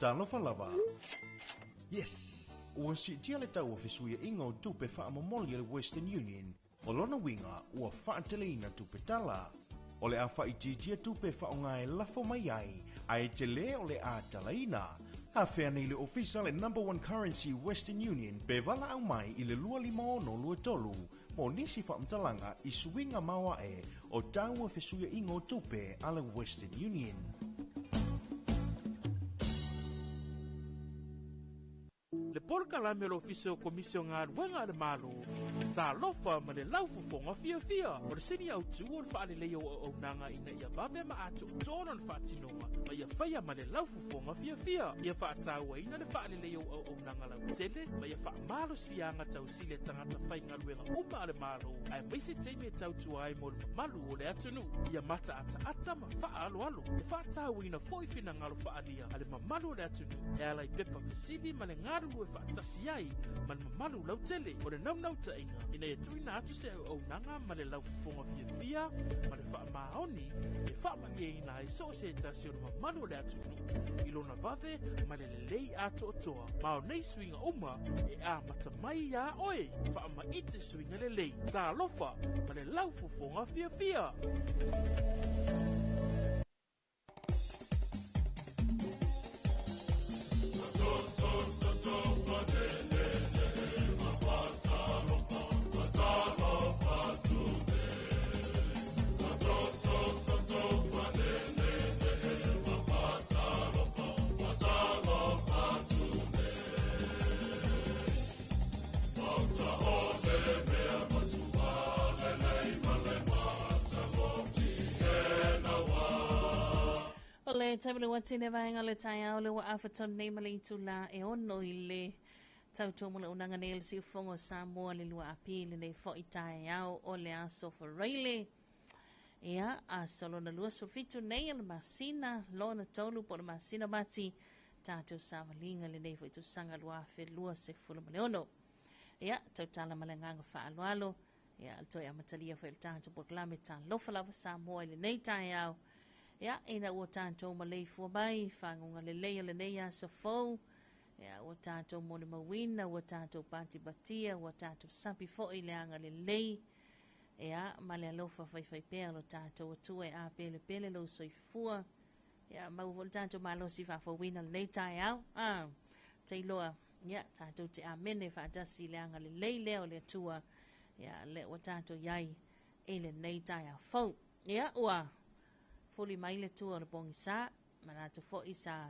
Talofa lava. Yes. Ua si tia le tau whesui inga o tupe whaamomoli le Western Union. O lona winga ua whaateleina tupe tala. O le a whaititia tupe whaonga e lafo mai ai. Ai te le o le a talaina. A whea nei le ofisa le number one currency Western Union pe wala au mai i le lua lima ono lua tolu. Mo nisi whaamtalanga i suinga maua e o taua whesuia ingo tupe a le Western Union. Le polka la me lo ofisio komisio ngā ruenga le malo. Talofa ma le laufufonga fia. O le seni au tu o le whaale leo o nanga ina ia vave ma atu o tōna le whaatinonga. Ma ia whaia ma le laufufonga fia. Ia whaataua ina le whaale leo o nanga lau tele. Ma ia wha malo sianga tau sile tangata whainga ruenga uma le malo. Ai maise teime tau tuai mo le malu o le atunu. Ia mata ata ma wha alo. Ia whaataua ina foifina ngalo whaalia. Ale ma malu o le atunu. E ala i pepa fesili ma le ngaru e whaatasi ai. Ma le malu lau tele. O le nau ta inga. Ina e tuina atu se au nanga ma le laufufonga fia ma le wha maoni e wha mangia ina e so se tasi o le mamano le atu ilona vave ma le lei ato o toa ma o nei suinga uma e a matamai a oe wha ma ite suinga le lei Talofa ma le laufufonga fia Le tabele wati ne vaenga le tai au le wa afaton nei mali tula e ono i le tauto mo le unanga nei le siufongo Samoa le lua api le nei fo i tai au o le aso whareile. Ia a solo na lua sofitu nei le masina lo na tolu po le masina mati tātou sāwalinga le nei fo i tu sanga lua afe lua se fulu male ono. Ia tautala malenganga wha alo. Ia toi amatalia fo i le tātou po klame Talofa Samoa le nei tai au. Ia, ina ua tātou ma lei fua mai, whangunga le leia le nei aso fau. Ia, ua tātou mone mawina, ua tātou pāti batia, ua tātou sapi fo i le anga le lei. Ia, ma le alofa whai pēr lo tātou atua e a pele lo soifua. Ia, ma ua tātou ma losi whawawina le nei tai au. Te iloa, ia, tātou te amene whaadasi le anga le lei leo le atua. Ia, le ua tātou iai e le nei tai au fau. Ia, ua foli mai le tua le pongi sa, manatu fo i sa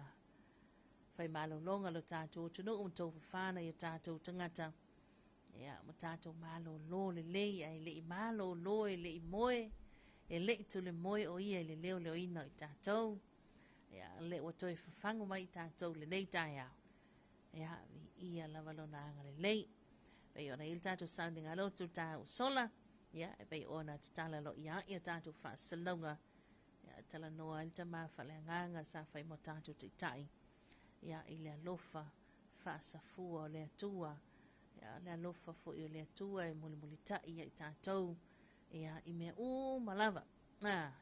fai malolonga lo tātou tunu tau whana i tātou tangata. Ia, mo tātou malo lo le lei, ai le i malo lo e le i moe, e le i tu le moe o ia le leo leo ina i tātou. Ia, le o toi whafangu mai tātou le nei tai au. Ia, ia lavalona anga le lei. Pei ona il tātou sounding alo tu tātou sola. Ia, e pei ona tala lo ia tātou wha salonga. Ia tala noa il tama whale nganga sa whai mo tātou te tai. Ia i le alofa wha sa fua o le atua. Ia le alofa fo i o le atua e muli tai ia i tātou. Ia i mea malava.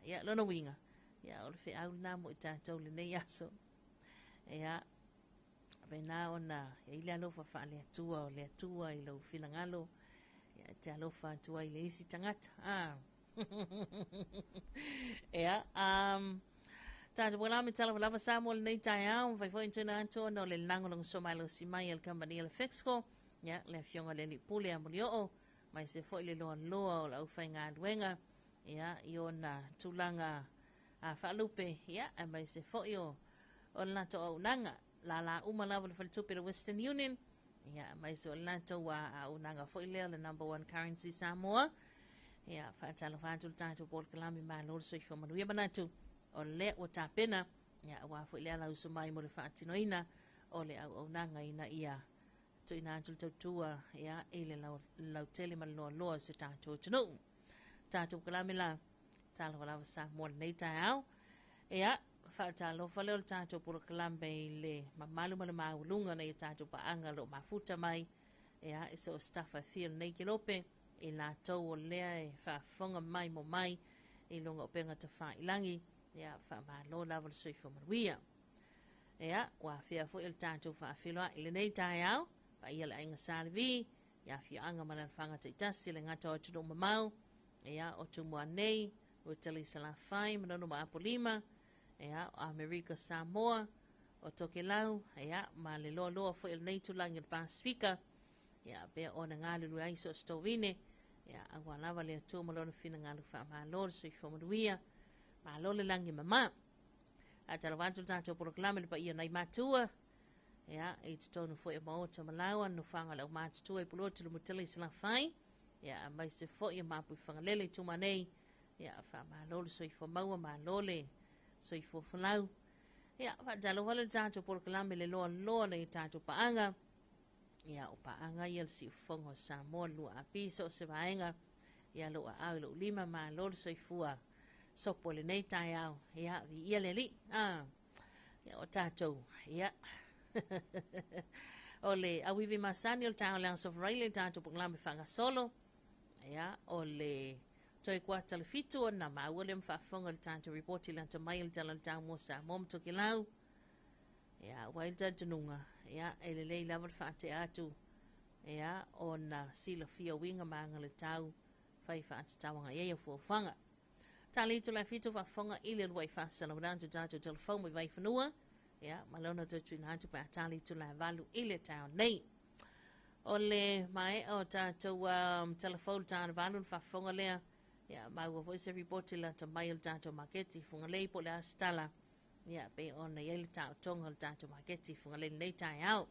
Ia lona winga. Ia o le whi au namo i tātou le nei aso. Ia vena ona i le alofa wha le atua o le atua i lau whilangalo. Ia te alofa atua i le isi tangata. Ia, tātou wala me Talofa Samoa le nei tai au, vai fo intuna anto no le langolong somalo si mai el kambani le fexco, ia, le fionga le li pule a muli o, mai se fo i le loa o la ufai ngā duenga, ia, i o na tulanga a whaalupe, ia, a mai se fo i o lato au nanga, la umalawa le whalitupe le Western Union, ia, mai se o lato a unanga fo i leo le number one currency Samoa, ia whaatalo whātul tātou pōl kalami mā lor soi whamanuia manatu o le o tāpena ia wāfo i le ala uso mai mo le whaatinoina o le au nanga ina ia to ina antul tautua ia e le lau tele man loa se tātou tunu tātou kalami la Talofa Samoa nei tai au ia whaatalo whaleo tātou pōl kalami le mamalu ma le maulunga nei tātou paanga lo mafuta mai ia iso o staffa fil nei kilope e la tau o lea e whaafonga mai mo mai e longa o penga ta wha ilangi ia wha maa lo lawa le soifo maruia Ia, wa fia fo il tātou whaafilua i le nei tai au, pa ia le ainga sālevi, ia fia anga mana whanga te tasi le ngata o tuno mamau, ia o tumua nei, o tali sala whai, manono ma apolima, ia o Amerika Samoa, o toke lau, ia ma le loa loa fo il nei tulangi le Pasifika, ia bea o na ngālu lu aiso stovine, ia awa lava le atua malona fina ngālu wha maalore so i whamaruia, maalole langi mama. A talawantu tātou proklame le pa ia nei matua, ia e te tonu fo i mao ta malawa, no whanga lau mātutua i pulo te lumutila i sila whai, ia mai se fo i mapu i whangalele i tuma nei, ia wha maalole so i whamaua maalole so i whawhalau. Ia, wha talo wale tātou proklame le loa loa nei tātou paanga, ia o paanga ia le si ufongo Samoa lua api so se vaenga, ia loa au lo lima maalole so i fua, sopo le nei tai au, ia vi ia le li, ia o tātou, ia. O le awivi masani o le tāo leang sofraile tātou punglame whanga solo, ia o le toi kua tala fitu o na maua le mwhaafonga le tātou reporti lanta mai le tala le tāo mo sa mom toki lau, ia wailta tununga, ia e le lei lava le whaate atu, ia o na sila fia winga maanga le tāu, whai whaate tawanga ia fuawhanga. Tali tu la fitu fa fonga ile lua i fasala wadantu tātou telefon mai vai whanua. Ia, malona tatu ina hatu pa tali tu la valu ile tau nei. O le mai o tātou telefon tāna valu fa fonga lea. Ia, mai wa voice report la ta mai o tātou maketi funga lei po le astala. Ia, pe ona ia le tau tonga le tātou maketi funga lei nei tai au.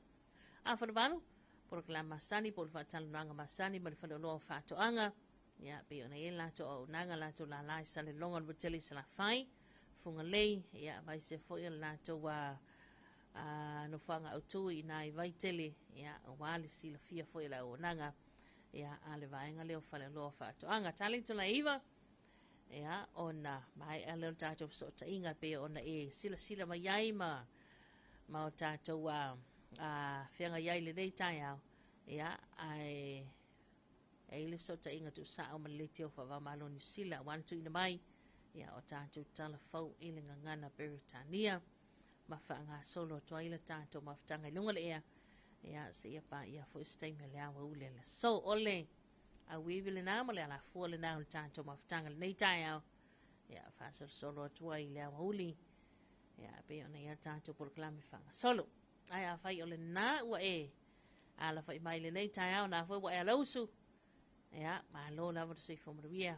A whana valu, por la masani, por fa tala nanga masani, ma le whana loa whatoanga. Ia, pe ona e lato o nanga lato la lai sa le longa le tele sa la fai, funga lei, ia, vai se foi o lato wa no whanga au tui na i vai tele, ia, o wale si la fia foi la o nanga, ia, a le vaenga leo whale loa whato anga, tali to la iwa, ia, ona, mai a leo tato so ta inga pe ona e sila mai ai ma o tato wa whianga iai le nei tai au, ia, ai, e le so ta inga tu sa o maleti o fa malo ni sila wan tu ina mai ia o tātou tala fau i le ngangana Beritania ma whaanga solo toa i le tātou ma whatanga i lunga le ea ia se ia pa ia fo stay me le awa ule le so ole a wiwi le nāma le ala fua le nāma le tātou ma whatanga le nei tai au ia whaasar solo toa i le awa uli ia pe ona ia tātou proklame whaanga solo ai a whai ole nā ua e ala whai mai le nei tai au nā fua wa e alausu ia, ma lo lava de sui fomaruia,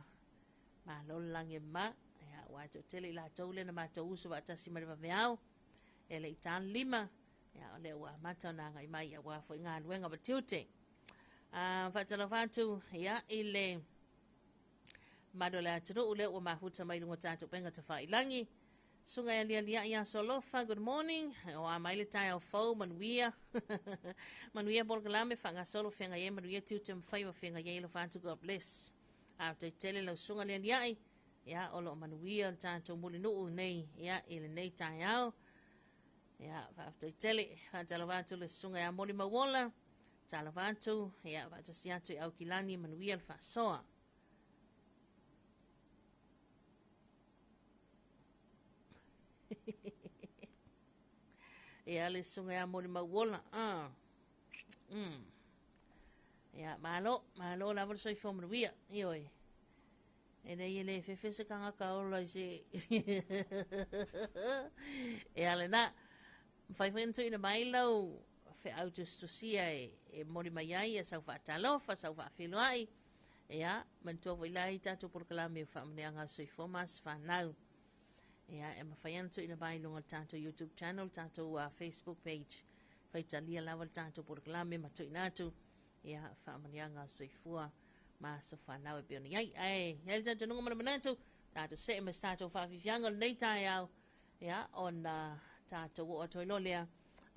ma lo lange ma, ia, wa to tele la tole na ma to uso wa tasi ma va veao, ele itan lima, ia, ole wa mata na ngai mai ia wa fo nga luenga ba tiute. Fa tala fatu, ia, ile madola aturu ule o ma huta mai lunga tatu penga te fai langi. Sunga ya lia ya Talofa, good morning. O a mai le tai o fau manuia. Manuia por kalame fanga solo fenga ye manuia tiute mfai wa fenga ye lo fantu God bless. A te tele lo sunga lia ya o lo manuia tanto mulinu nei ya ile nei tai au. Ya fa te tele fa talavatu le sunga ya moli mawola. Talavatu ya va tasiatu au kilani manuia fa soa. Ia le sunga ya mori mawola ia malo la verso i fomu via ioi ene ile fefese kanga ka ola si ia le na fai fentu ina mailo fe autostosia e mori mai ia sa fa Talofa sa fa filoai ia mantua vai tatu por kalame fa mneanga so i fomas fa nau. Ia, e mawhaiantu ina bai lunga tātou YouTube channel, tātou Facebook page. Whaitalia lawa tātou porklame matu inatu. Ia, whaamanianga soifua, ma so whanau e peona. Iai, tātou nunga mana manatu. Tātou se e mas tātou whawhiwhianga nei tai au. Ia, on tātou o toilolea.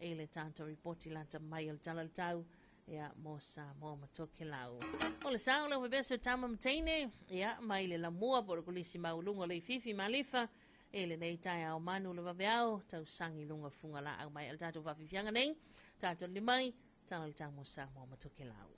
E le tātou reporti lanta mai al tala tau. Ia, mo sa mo matoke lau. O le sao lau bebeso tama mteine. Ia, mai le la mua porokulisi maulunga le fifi malifa. Ele nei tai au manu le vaveao, tau sangi lunga funga la au mai al tātou whawhiwhianga nei, tātou limai, tāna le tāmo sa mo matoke lau.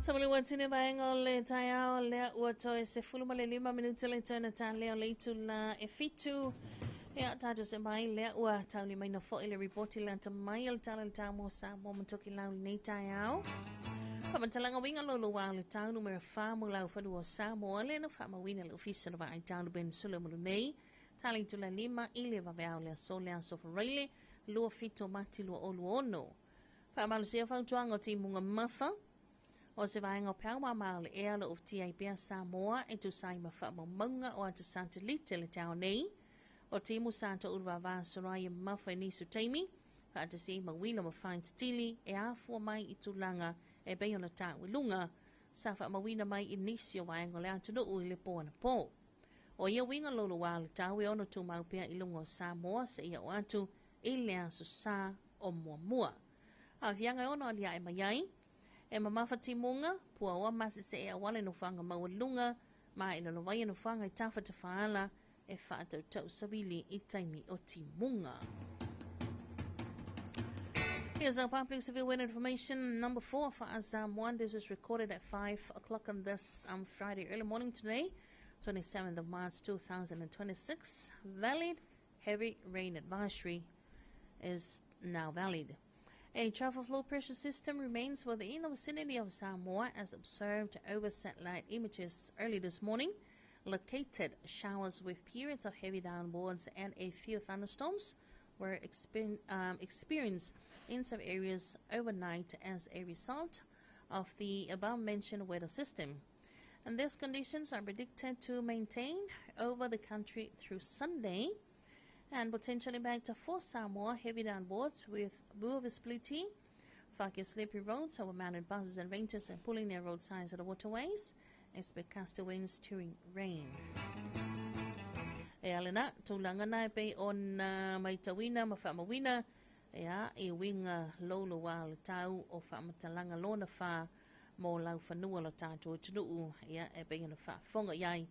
Samali watine baenga le taya le uato e se fulu male 5 minuta le tana ta leo le itu la e fitu e atato se mai le ua tauli mai na fo ile reporti le anta mai al tala le tamo sa mo mtoki lau le taya Pamantalanga winga lolo wa le tau numero fa mo lau fa duo sa mo le na fa ma wina le ofisa va ai tau ben sula mo nei tali tu la 5 ile va vea le so le so rele lo fito mati lo olu ono fa ma se fa tuanga ti munga mafa o se vaenga pau ma le ea lo of TIP Samoa e tu sai ma fa mo manga o ata Santa Lite le tau nei o timu Santa urva va soraya mafa ni su taimi fa ata se ma wina ma find tili e afu mai i tulanga e bei ona ta wilunga sa fa mawina mai inisio wa engo le atu no le po na po o ia winga lolo wa le tawe ono tu mau pia ilungo Samoa se ia o atu ile asu sa o mua a vianga ono alia e mayai e mamafa timunga pua wa masi se e wale no fanga mawalunga ma ina no vai no fanga i tafa te faala e fa tau sabili i taimi o timunga. Here's our public civil weather information. Number 4 for Azam 1. This was recorded at 5 o'clock on this Friday early morning today, 27th of March 2026. Valid heavy rain advisory is now valid. A trough of low pressure system remains within the vicinity of Samoa as observed over satellite images early this morning. Located showers with periods of heavy downpours and a few thunderstorms were experienced in some areas overnight as a result of the above-mentioned weather system. And these conditions are predicted to maintain over the country through Sunday and potentially back to for Samoa heavy downpours with poor visibility, foggy slippery roads over mounted buses and rangers and pulling their road signs at the waterways, expect gusty winds during rain. E alena, tūlanga nai pe on maitawina mawhamawina ea e winga lolo wa le tau o whamatalanga lona wha mo lau whanua la tātou tunuu ea e pe na whafonga iai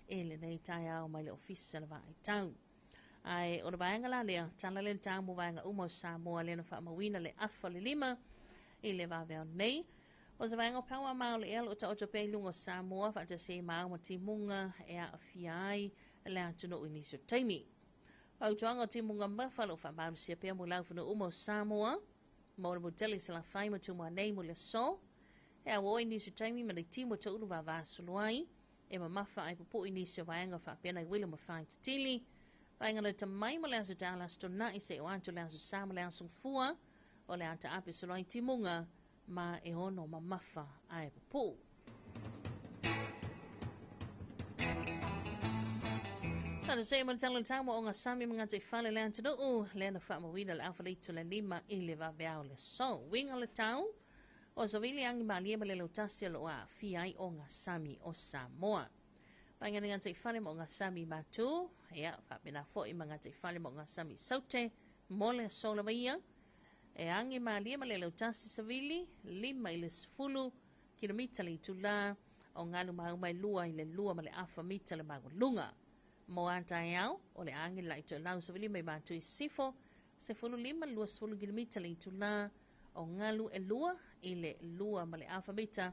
e le nei tai au mai le ofisa na vai tau. Ai o na vaenga la lea, tala le tau mo vaenga umo Samoa le na whamawina le afa le 5 e le vaveo nei. O sa vaenga paua mao le elo ta oto pe lungo Samoa wha te se mao ma timunga ea a fiai le atuno ini so taimi. Au tuanga timunga mawhalo wha maru sia pia mo lau whanu umo Samoa, mo le modeli sa la whai mo tumua nei mo le so, e a wo ini so taimi ma le timo ta uru wa vasuluai, e ma mawha ai pupo ini so vaenga wha pia na wila ma whai tili, vaenga le tamai mo le aso dala sto na i se o anto le aso Samoa le aso fua, o le anta api suluai timunga, ma e ono ma mawha ai pupo. Tana se mo tala tamo o nga sami mga te whale le anta nuu, le na whamawina le alfa leitu le 5 i le vaveao le so. Winga le tau, o zawili angi malia ma le lautasia lo a fiai o nga sami o Samoa. Painga nga te whale mo nga sami matu, ea whapena fo i mga te whale mo nga sami saute, mo le sola vaia, e angi malia ma le lautasi savili, 5 i le sfulu, kilomita le itula, o nganu mau mai lua i le lua ma le afa mita le magu lunga. Mo antai au, o le angi la ito lau sa wili mai mātu i sifo, se fulu 5 lua sfulu kilomita le itu la, o ngalu e lua, i le lua ma le alfabeta,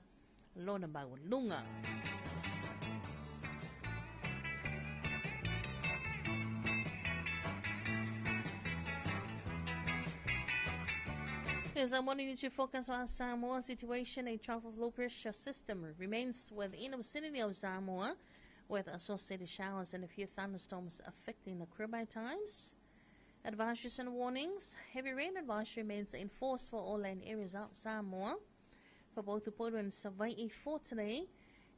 lona mau lunga. Here's our morning news focus on Samoa situation. A trough of low pressure system remains within the vicinity of Samoa, with associated showers and a few thunderstorms affecting the Caribbean times. Advisories and warnings. Heavy rain advisory remains in force for all land areas of Samoa. For both Upolu and Savaii for today,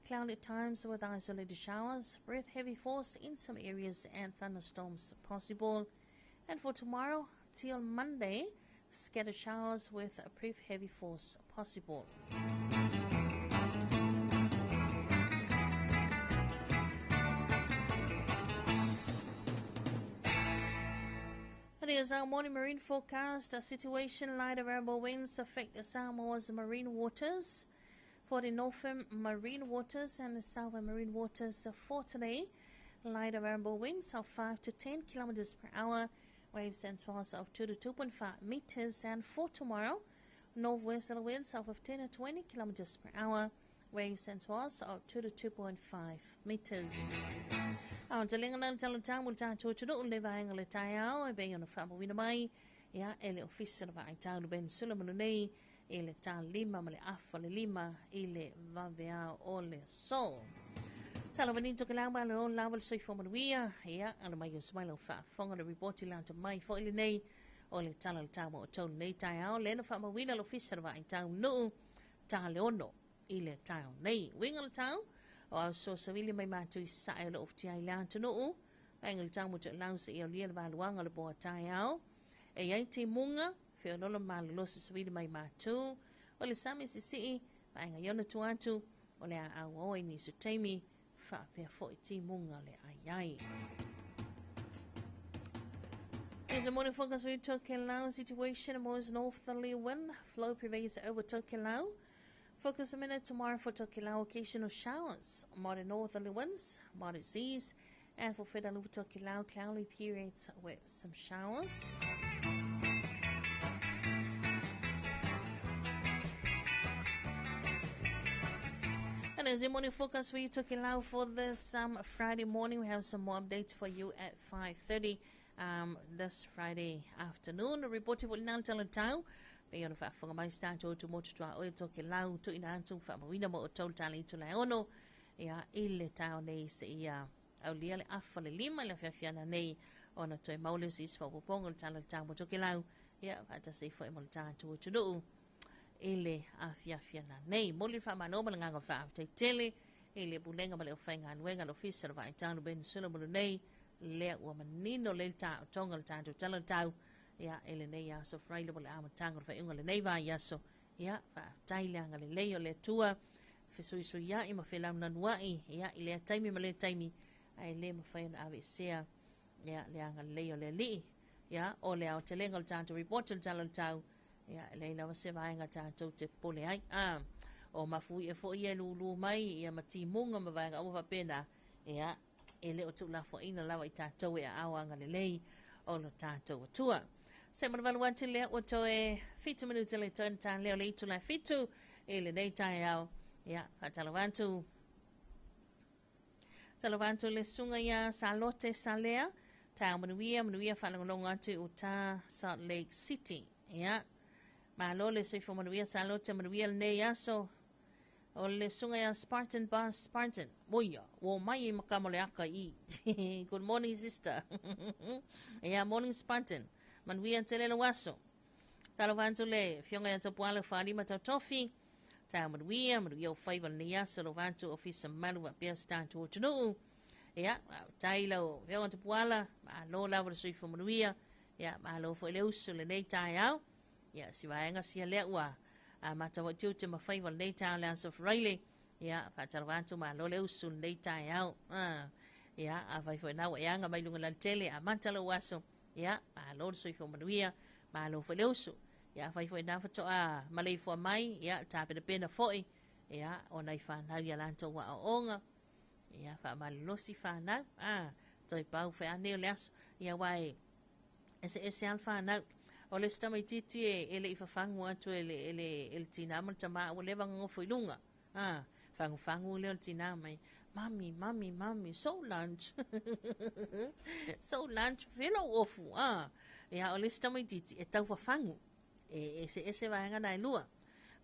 cloudy times with isolated showers, with heavy force in some areas and thunderstorms possible. And for tomorrow till Monday, scattered showers with a brief heavy force possible. Here's our morning marine forecast. A situation light variable winds affect Samoa's marine waters. For the northern marine waters and the southern marine waters for today, light variable winds of 5 to 10 kilometers per hour, waves and swells of 2 to 2.5 meters. And for tomorrow, northwesterly winds of 15 to 20 kilometers per hour, Waves and swells of 2 to 2.5 meters. Ang talinga ng talutang mula tutudo le vayang le tayo e bayon fa mo winamay ya ele official ba tayo ben Solomon nei ele tal lima male afa le lima ele vavea ole sol. Talo vanito kelang ba lo laval soi fo manuia ya ala mai smile fa fonga le report ilang to mai fo ele nei ole talo tamo to nei tayo le no fa mo wina official ba tayo no talo ono ile tayo nei wingal tayo o so savili mai matu sa ele of tia ilang to no angel tayo mo to lang sa ele ba luang ale bo tayo e ai te munga fe no lo mal lo sa savili mai matu ole sami si ba nga yona tu atu ole a o ni su temi fa fe fo ti munga le ai. There's a morning focus with Tokelau situation. Most northerly wind flow prevails over Tokelau. Focus a minute tomorrow for Tokelau. Occasional showers. Moderate northerly winds, moderate seas, and for Fedalu Tokelau, cloudy periods with some showers. And as the morning focus for you Tokelau for this Friday morning, we have some more updates for you at 5:30. This Friday afternoon, reported for Nal Talatau. Bayon fa fonga mai stanto to moto to o Tokelau to inantu fa mawina mo to tali to laono ya ile tao nei se ya au liale afale lima la fiafiana nei ona to maulis is fa popongol Talatau mo Tokelau ya fa ta se fo mo tanto to do ile afiafiana nei moli fa manoma nganga fa te tele ile bulenga male ofenga nwenga no official va tano ben solo mo nei le wa manino le ta tongal tanto Talatau ya ele nei ya so fraile bole am tango fa ingole nei va ya so ya fa taila ngale le le tua fe so ya ima fe lam nan wai ya ile taimi male taimi ai le ma fa na ave sea ya le ngale le li ya o le au telengal tanto report Talatau ya le na se va nga tanto te pole ai o mafu e fo ye lu mai ya mati munga ma va nga o fa pena ya ele o tu la fo ina la wa tanto e awanga le o lo tanto tua. Semana valuante le o toe fitu minuti le toe tan leo le tu la fitu ele nei tai au ya fatalavantu le sunga ya salote salea ta manuia falonga tu uta Salt Lake City ya malo le soi fo manuia salote manuia nei ya so o le sunga ya Spartan moya wo mai makamole aka I good morning sister ya morning Spartan Manuia tele waso. Talofantu le fionga ya tapuala fari matatofi. Ta manuia o faiva nia salovantu ofisa malu wa pia stantu tunu. Ya, tailo fionga tapuala ma lo lava sui fo manuia. Ya, ma lo fo le usu le nei taiao. Ya, si vaenga si le wa. Mata wa tiu te ma faiva nei taiao le of Riley. Ya, fa talofantu ma lo le usu nei taiao. Ya, a vai fo na wa yanga mai lunga tele a mantalo waso. Ya, malo soi fo manuia, malo fo leusu. Ya, fai fo na fo a malei fo mai, ya, tape de pena foi. Ya, ona I fa na ya lanto wa onga. Ya, fa malosi fa na. Toi pau fe ane leas. Ya wai ese alfa na. O le sta mai titi ele I fa fangu atu ele tina mal tama o le vanga fo lunga. Fangu le tina mai. Mommy, so lunch. So lunch, velo ofu. Ya, o lista mai titi, e tau fafangu. Ese vai hanga nai lua.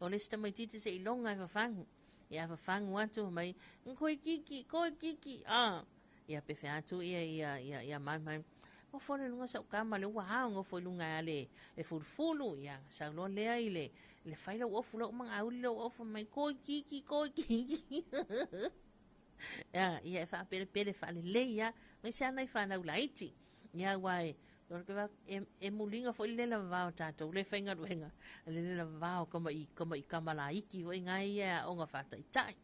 O lista mai titi se ilonga e fafangu. Ya, fafangu atu mai, koi kiki. Ya, pefe atu, ya, mai. O fore lunga sa ukama le waha, ngo fo lunga ale, e fulu. Ya, sa lo lea ile, le faila ofu lo, mang auli lo ofu mai, koi kiki. Ya fa pere fa le ya me se ana fa na ulaiti ya wai porque va mulinga fo le la va tato le fenga wenga le la va como I kamala iki o ngai ya onga fa tai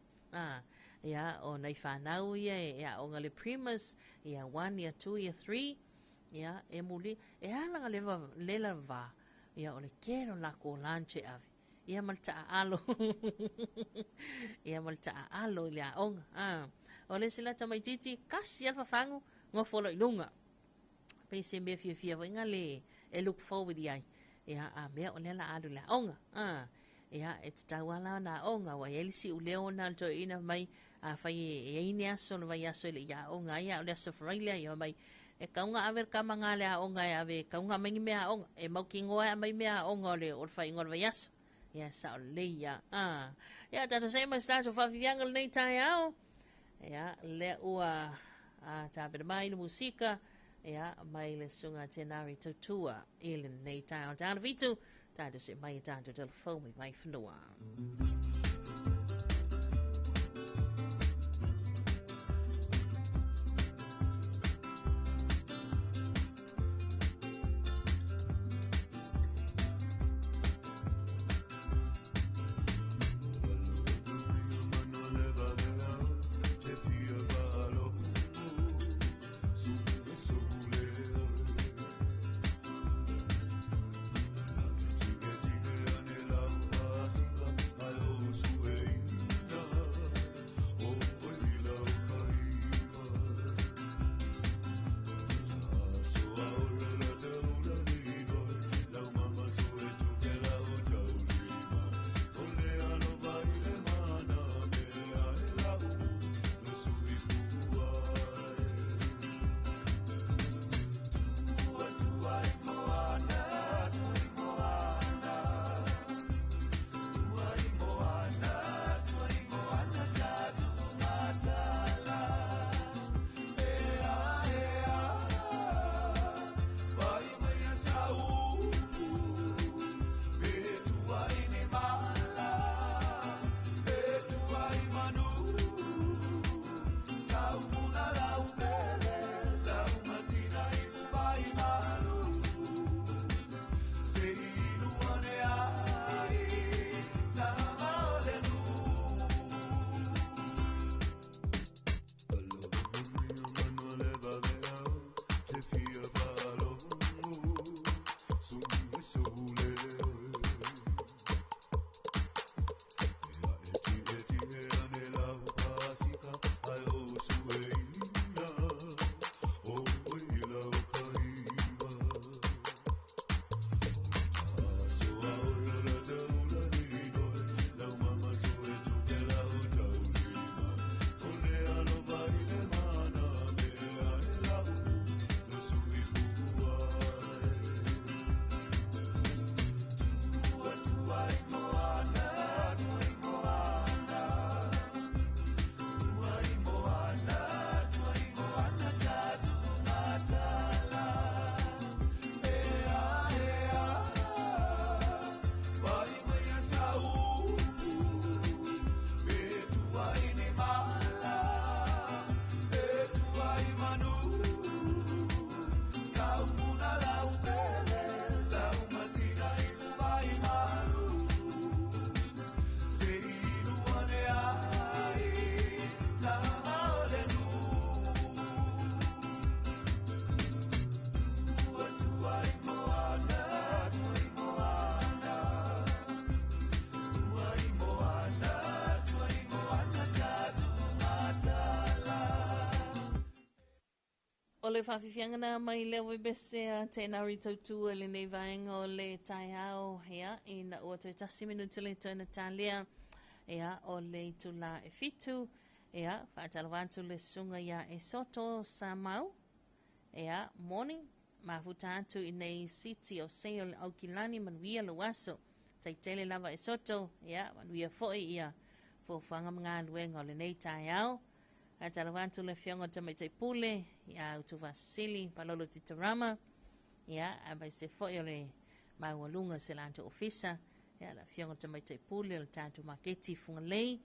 ya o nei fa na ya onga le primus ya 1 ya 2 ya 3 ya muli ala le la va ya o le quiero la colanche ave ia malta alo ia onga o le sila tamai titi kasi alfa fangu ngofolo ilunga pe se me fia fia inga le look forward ai ia a me o le la alo la onga ia e te tauala na onga wa elisi u leo na to ina mai a fai e ini aso na vai aso ile ia onga ia o le aso frailia ia mai e kaunga aver kamanga le a onga ia ave kaunga mangi mea onga e mauki ngoa mai mea onga le o fai ngor vai aso ia sa o le ia ia tato sei mai sta to fafianga le nei tai au ia le ua tāpere mai na musika ia mai le sunga tenari tautua i le nei tai au tāna vitu tato se mai tato telefone mai whanua. O le whawhiwhiangana mai lewa bese tēnā rito tua le nei vaenga o le tai au hea i na ua tui tasi minuta le tōna tālea ea o le tula e fitu ea whaatalawantu le sunga ia e soto sa mau ea morning mafuta atu i nei city o se o le aukilani manuia le waso taitele lava e soto ea manuia foi ia fōwhanga mga luenga o le nei tai au Atalawantu le fionga tamaitai pule, ia utuwa sili, palolo titarama, ia abai se foi o le maualunga se lanto ofisa, ia la fionga tamaitai pule, le tātu maketi funga lei,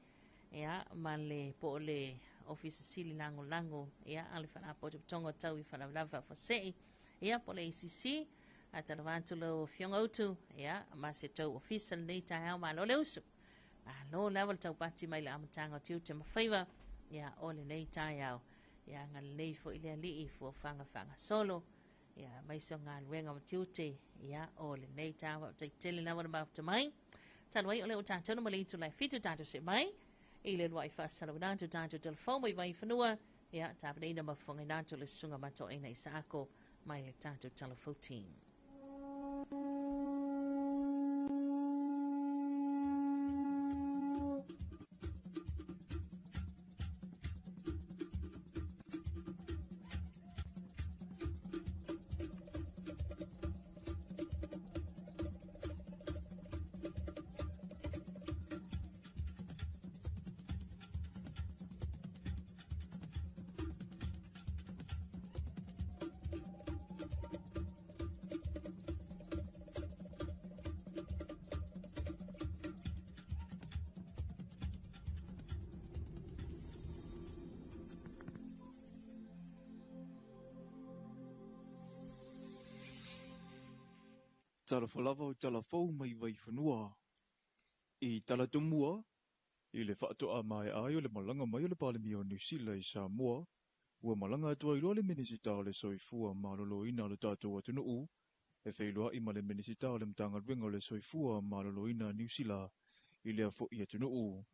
ia ma le po le ofisa sili lango lango, ia ale whana apote tonga tau i whana lava fasei, ia po le ICC, atalawantu le fionga utu, ia ma se tau ofisa le nei tai au ma lo le usu, ma lo level tau pati mai le amatanga tiu te mawhaiva, ia ole nei tai au ia nga lei fo ile ali fo fanga solo ia mai so nga luenga matiute ia ole nei tai wa te tele na wana ba mai tanwai ole o tanto no mali tu lai fitu tanto se mai ile loi fa salona tu tanto telefone mai fanua ia tapne na mafonga nanto le sunga mato ina isako mai le tanto telephone Talofa lava o talafou mai vai whanua. I talatumua, i le whaatoa mai ai o le malanga mai o le palemi o New Zealand i Samoa, ua malanga atua i loa le minisita o le soifua malolo ina le tātou atunuu, e whailua i ma le minisita o le mtanga ruenga o le soifua malolo ina New Zealand i le afo i atunuu.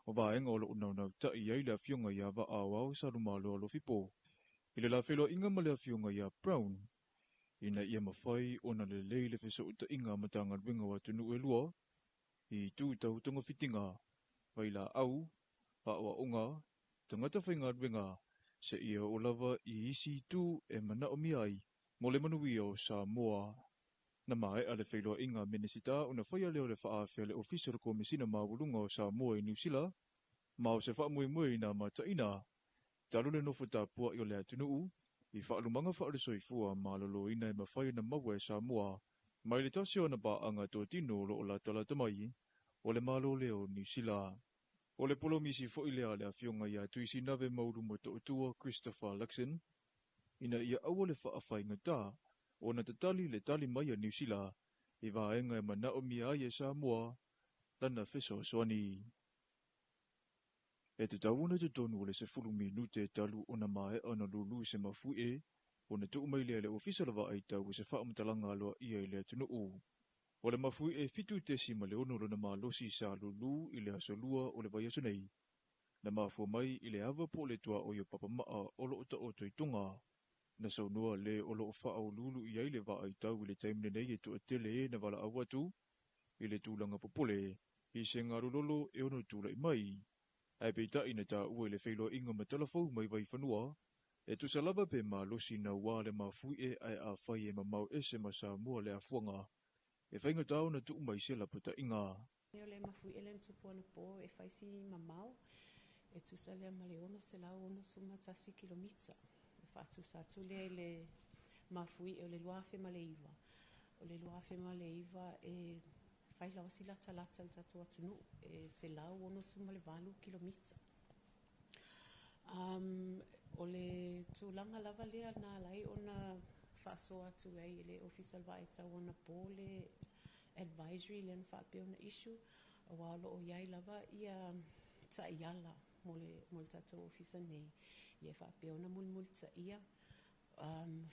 O vaenga o le unaunau ta i ai le afionga i ava awao salumalo o lo fipo. I le la whailua inga ma le afionga i a Brown, ina ia mawhai o na le leile whesa uta inga matanga ruenga o atunuu e lua, i tūtau tonga fitinga, vai la au, hawa unga, tangata whainga ruenga, se ia o lava i isi tū e mana o miai, mo le manui o Samoa. Na mai ale whailua inga minisita una whaia leo le whaafea le official komisina mawulunga o Samoa i New Zealand, ma o se whaamui na mataina, talune no whatapua i o le atunuu, i whaalumanga whaale soifua malolo ina e mawhai na maua e Samoa, mai le tasio na baanga tō tino lo o la talatamai, o le malo leo New Zealand. O le polomisi fo ilea le afionga ia tuisi nave mauru mo to utua Christopher Luxon, ina ia aua le whaafai ngata, o na tatali le tali mai a New Zealand, i vaenga e manao mia ai e Samoa, lana feso soani. E te tauana te tonu o le se fulu minute talu o na mae ana lulu se mafue, o na tuu mai lea le ofisala wa ai tau se whaamatalanga aloa ia i le atunuu. O le mafue fitu tesi ma le ono lo na malosi sa lulu i le asolua o le vaiaso nei. Na mafua mai i le ava po le tua o yo papamaa o lo ota o toitunga. Na saunua le o lo faa o lulu i ai le wa ai tau i le taimne nei e tu atele na wala awatu, i le tūlanga popole, i se ngarulolo e ono tūla i mai. Ai peita ina ta ua le whailo inga ma telefou mai vai whanua, e tu sa lava pe ma losi na wā le mafue ai a whai e ma mau ese ma sa mua le afuanga. E whainga tau na tuu mai se la puta inga. E le mafui ele ntu pona po e faisi mamau e tu sa le maleona se la ona suma tasi kilomita. E fatu sa tu le mafui e le luafe maleiva. O le luafe maleiva e fai la wasila talata le tatu atunu e se la ona suma le valu kilomita. O le tūlanga lava lea na lai ona faso atu ai le official vaita ona po le advisory len whape ona issue a walo o iai lava ia ta iala mo le tatou ofisa nei ia whape ona mulmul ta ia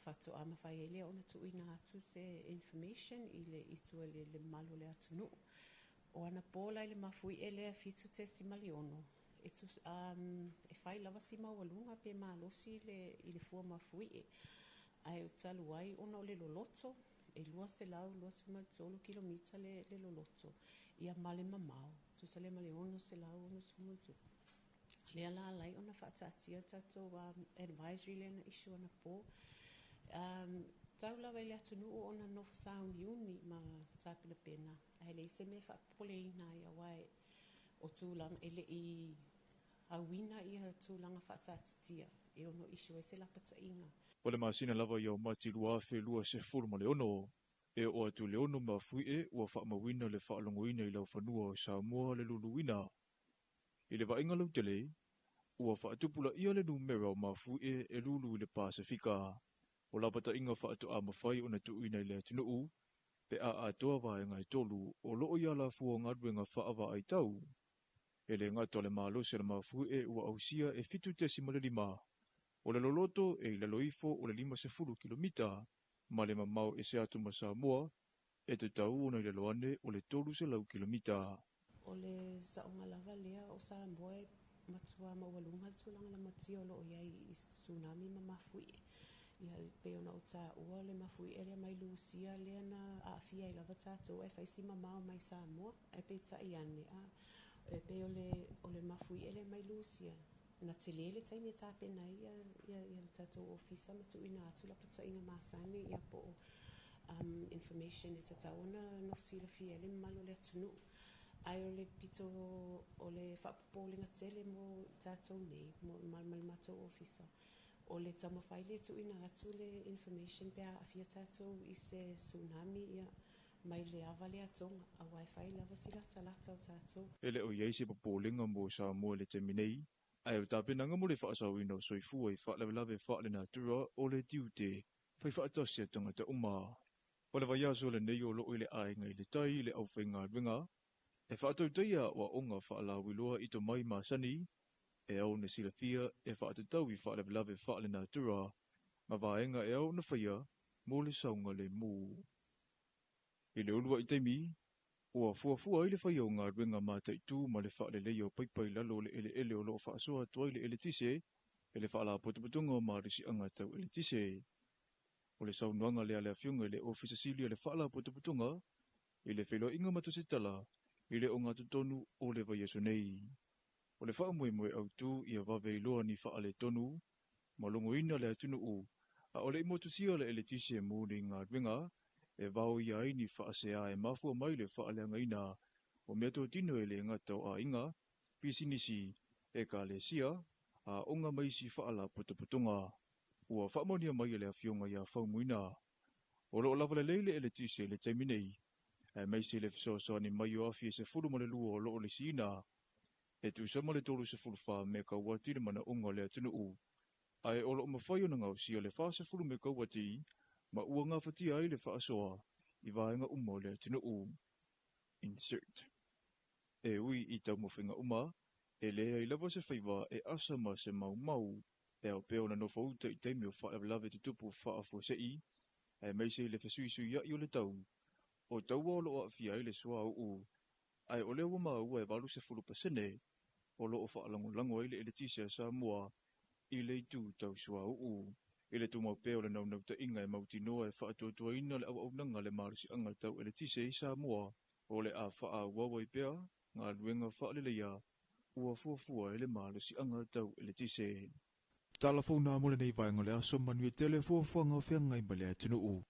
fato ama whai ele ona tu ina atu se information i le itua le malo le atunu o ana pola le mafui ele fitu te simaliono e whai lava si mawalunga pe malosi i le fua mafui ai o talu ai ona o le loloto e lua se lau, lua se maltolo kilomita le loloto. Ia male mamau. Tu sa le male ono se lau ono se maltolo. Lea la lai ona whaatatia tato advisory le na isu ona po. Tau lawa le atunu o ona nofu sauni uni ma tāpila pena. Ai le se me whaapole ina ia wai o tūlanga ele i awina ia tūlanga whaatatia. E ono isu e se lapata inga. O le masina lava iau mati lua fe lua se fulu ma le ono. E o atu le ono ma fuie ua whaamawina le whaalongoina i lau whanua o Samoa le luluina. I le vainga lau tele, ua whaatupula ia le numera o ma fuie e lulu i le Pasifika. O lapata inga whaatu a mawhai o na tuuina i le atunuu, pe a atoa vaenga i tolu o loo ia la fua ngaruenga whaava ai tau. E le ngata le malose le ma fuie ua ausia e fitu tesi ma le lima. O le loloto e le loifo o le 50 kilomita, ma le mamau e se atu ma Samoa, e te tau ona i le loane o le 3 kilomita. O le saonga lava lea o Samoa matua mawalunga tulanga la matio lo iai i tsunami ma mafui. Ia pe ona o ta ua le mafui ele mai lucia lea na afia i lava tatou e faisi mamau mai Samoa, e pe ta iane a. E pe o le mafui ele mai lucia. Na te lele taimi e tāpena ia tatou ofisa matu ina atu la pata inga masani ia po information e sa taona nofsila fia le malo le atunu. Ai o le pito o le whapapolinga tele mo tatou nei, mo matou ofisa. O le tamawhaile tu ina atu le information pe a afia tatou i se tsunami ia mai le ava le atonga a wifi lava sila talata o tatou. Ele o iei se papolinga mo Samoa le teminei, ai o tāpenanga mo le whaasawina o soifua i whaalawelawe whaalena atura o le tiute, pai whaatasia tangata uma. O le vaiaso le nei o loo i le ainga i le tai le au whainga ringa. E whaatau teia wa onga whaalawiloa i to mai masani. E au ne sila fia e whaatau tau i whaalevelave whaale nā tura. Ma vaenga e au na whaia mo le saunga le mū. I le ulua i teimi, ua fuafua i le whaia o ngā ringa mā taitu ma le whaale leo paipai lalo le ele o loo whaasoa tua i le ele tise. E le whaala potuputunga ma risi anga tau ele tise. O le saunuanga le alea fiunga i le ofisa sili le whaala potuputunga. I le whelo inga matusitala i le o ngā tutonu o le vaiaso nei. O le wha moe au tu i a wawe iloa ni wha ale tonu, ma longo ina le atunu u, a o le imotusia le ele tise mūni ngā ringa, e vau i ai ni wha asea e mafua mai le wha aleanga ina, o mea tō tino e le ngatau a inga, pisinisi, e ka le sia, a onga maisi wha ala putuputunga, ua wha monia mai le awhionga i a whaumuina. O loo lava le leile ele tise le taiminei, e maisi le fisoa ni mai o afi e se furu ma le lua o loo le sina, e tu sama le tolu se fulu wha me ka wati le mana unga le atunu u. Ai o loo mawhai o na ngau sia le wha se fulu me ka wati, ma ua ngā whati ai le wha asoa, i vaenga uma le atunu u. Insert. E ui i tau mawhinga uma, e lea i lava se whaiva e asa ma se mau, e au peo na nofa uta i teimi o wha lave te tupu wha afua sei, e meise le whesui ia i o le tau. O tau o loo a fia i le sua u, ai o leo ma ua e valu se fulu pasene, o loo wha lango ai le tise Samoa, i le tu tau sua u. I le tu mau peo le nau ta inga e mauti noa e wha atua ina le au nanga le marisi anga tau e le tise Samoa, o le a wha a wawa i pea, ngā luenga wha le leia, ua fuafua e le marisi anga tau e le tise. Talofa na mo le nei vaenga le aso manu e tele fuafua ngā whianga i male atunu u.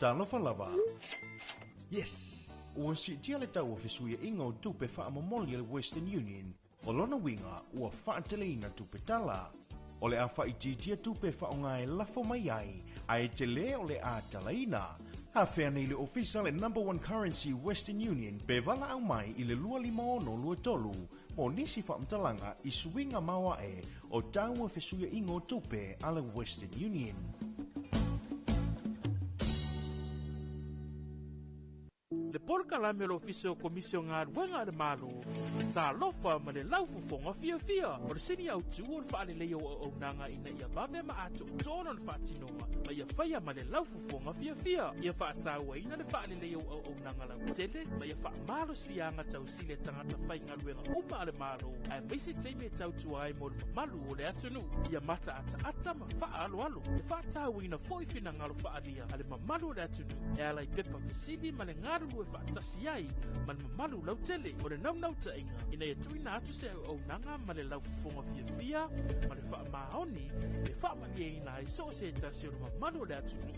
Talofa lava. Yes. Ua si tia le tau o fesuia inga o tupe wha amamoli le Western Union, o lona winga ua wha teleina tupe tala. O le a wha i titia tupe wha o ngai lafo mai ai, a e te le o le a talaina. Ha whea nei le ofisa le #1 currency Western Union, pe vala au mai i le lua lima ono lua tolu, mo nisi wha mtalanga i suinga maua e o tau o fesuia inga o tupe a le Western Union. Le polka la me lo ofisi o komisio ngā ruenga de malo. Talofa ma le laufufonga fia. O le sini au tu o le whaale leo o nanga ina ia vave ma ato tono le whaatinonga. Ma ia whaia ma le laufufonga fia. Ia whaataua ina le whaale leo o nanga lau tele. Ma ia wha malo sianga tau sile tangata whai ngā ruenga uma le malo. Ai meise teime tau tua ai mo le malu o le atunu. Ia mata ata ma wha alo. Ia whaataua ina foifina ngalo whaalia. Ale ma malu o le atunu. E ala i pepa fesili ma le ngaru e whaatasi ai, ma le mamalu lau tele, o le nau ta inga, ina e tuina atu se au nanga, ma le lau fufonga fia, ma le wha maoni, e wha mani e ina e so se tasi o le mamalu le atu nu,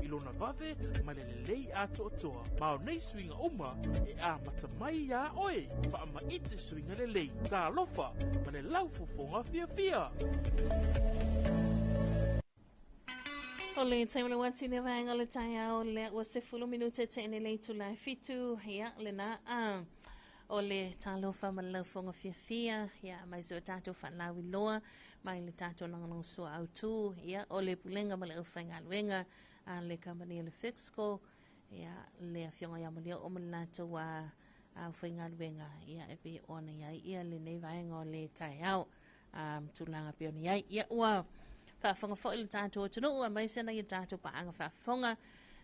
ilona vave, ma le lei ato o toa, ma o nei swinga uma, e a mata mai ia oe, wha ma ite swinga le lei, Talofa, ma le lau fufonga fia. O le taimana wati ne vaenga le tai au le ua se fulu minute te ene leitu lai fitu ia le na o le talofa ma lau fonga fia ia mai zo tato whanlawi loa mai le tato nanganong sua au tu ia o le pulenga ma le uwhainga luenga a le kamani le fixco ia le afionga ia malia o malato wa uwhainga luenga ia epe ona ia le nei vaenga o le tai au tulanga peoni ia ua whaafonga fo ili tātou tunu ua mai sena i tātou paanga whaafonga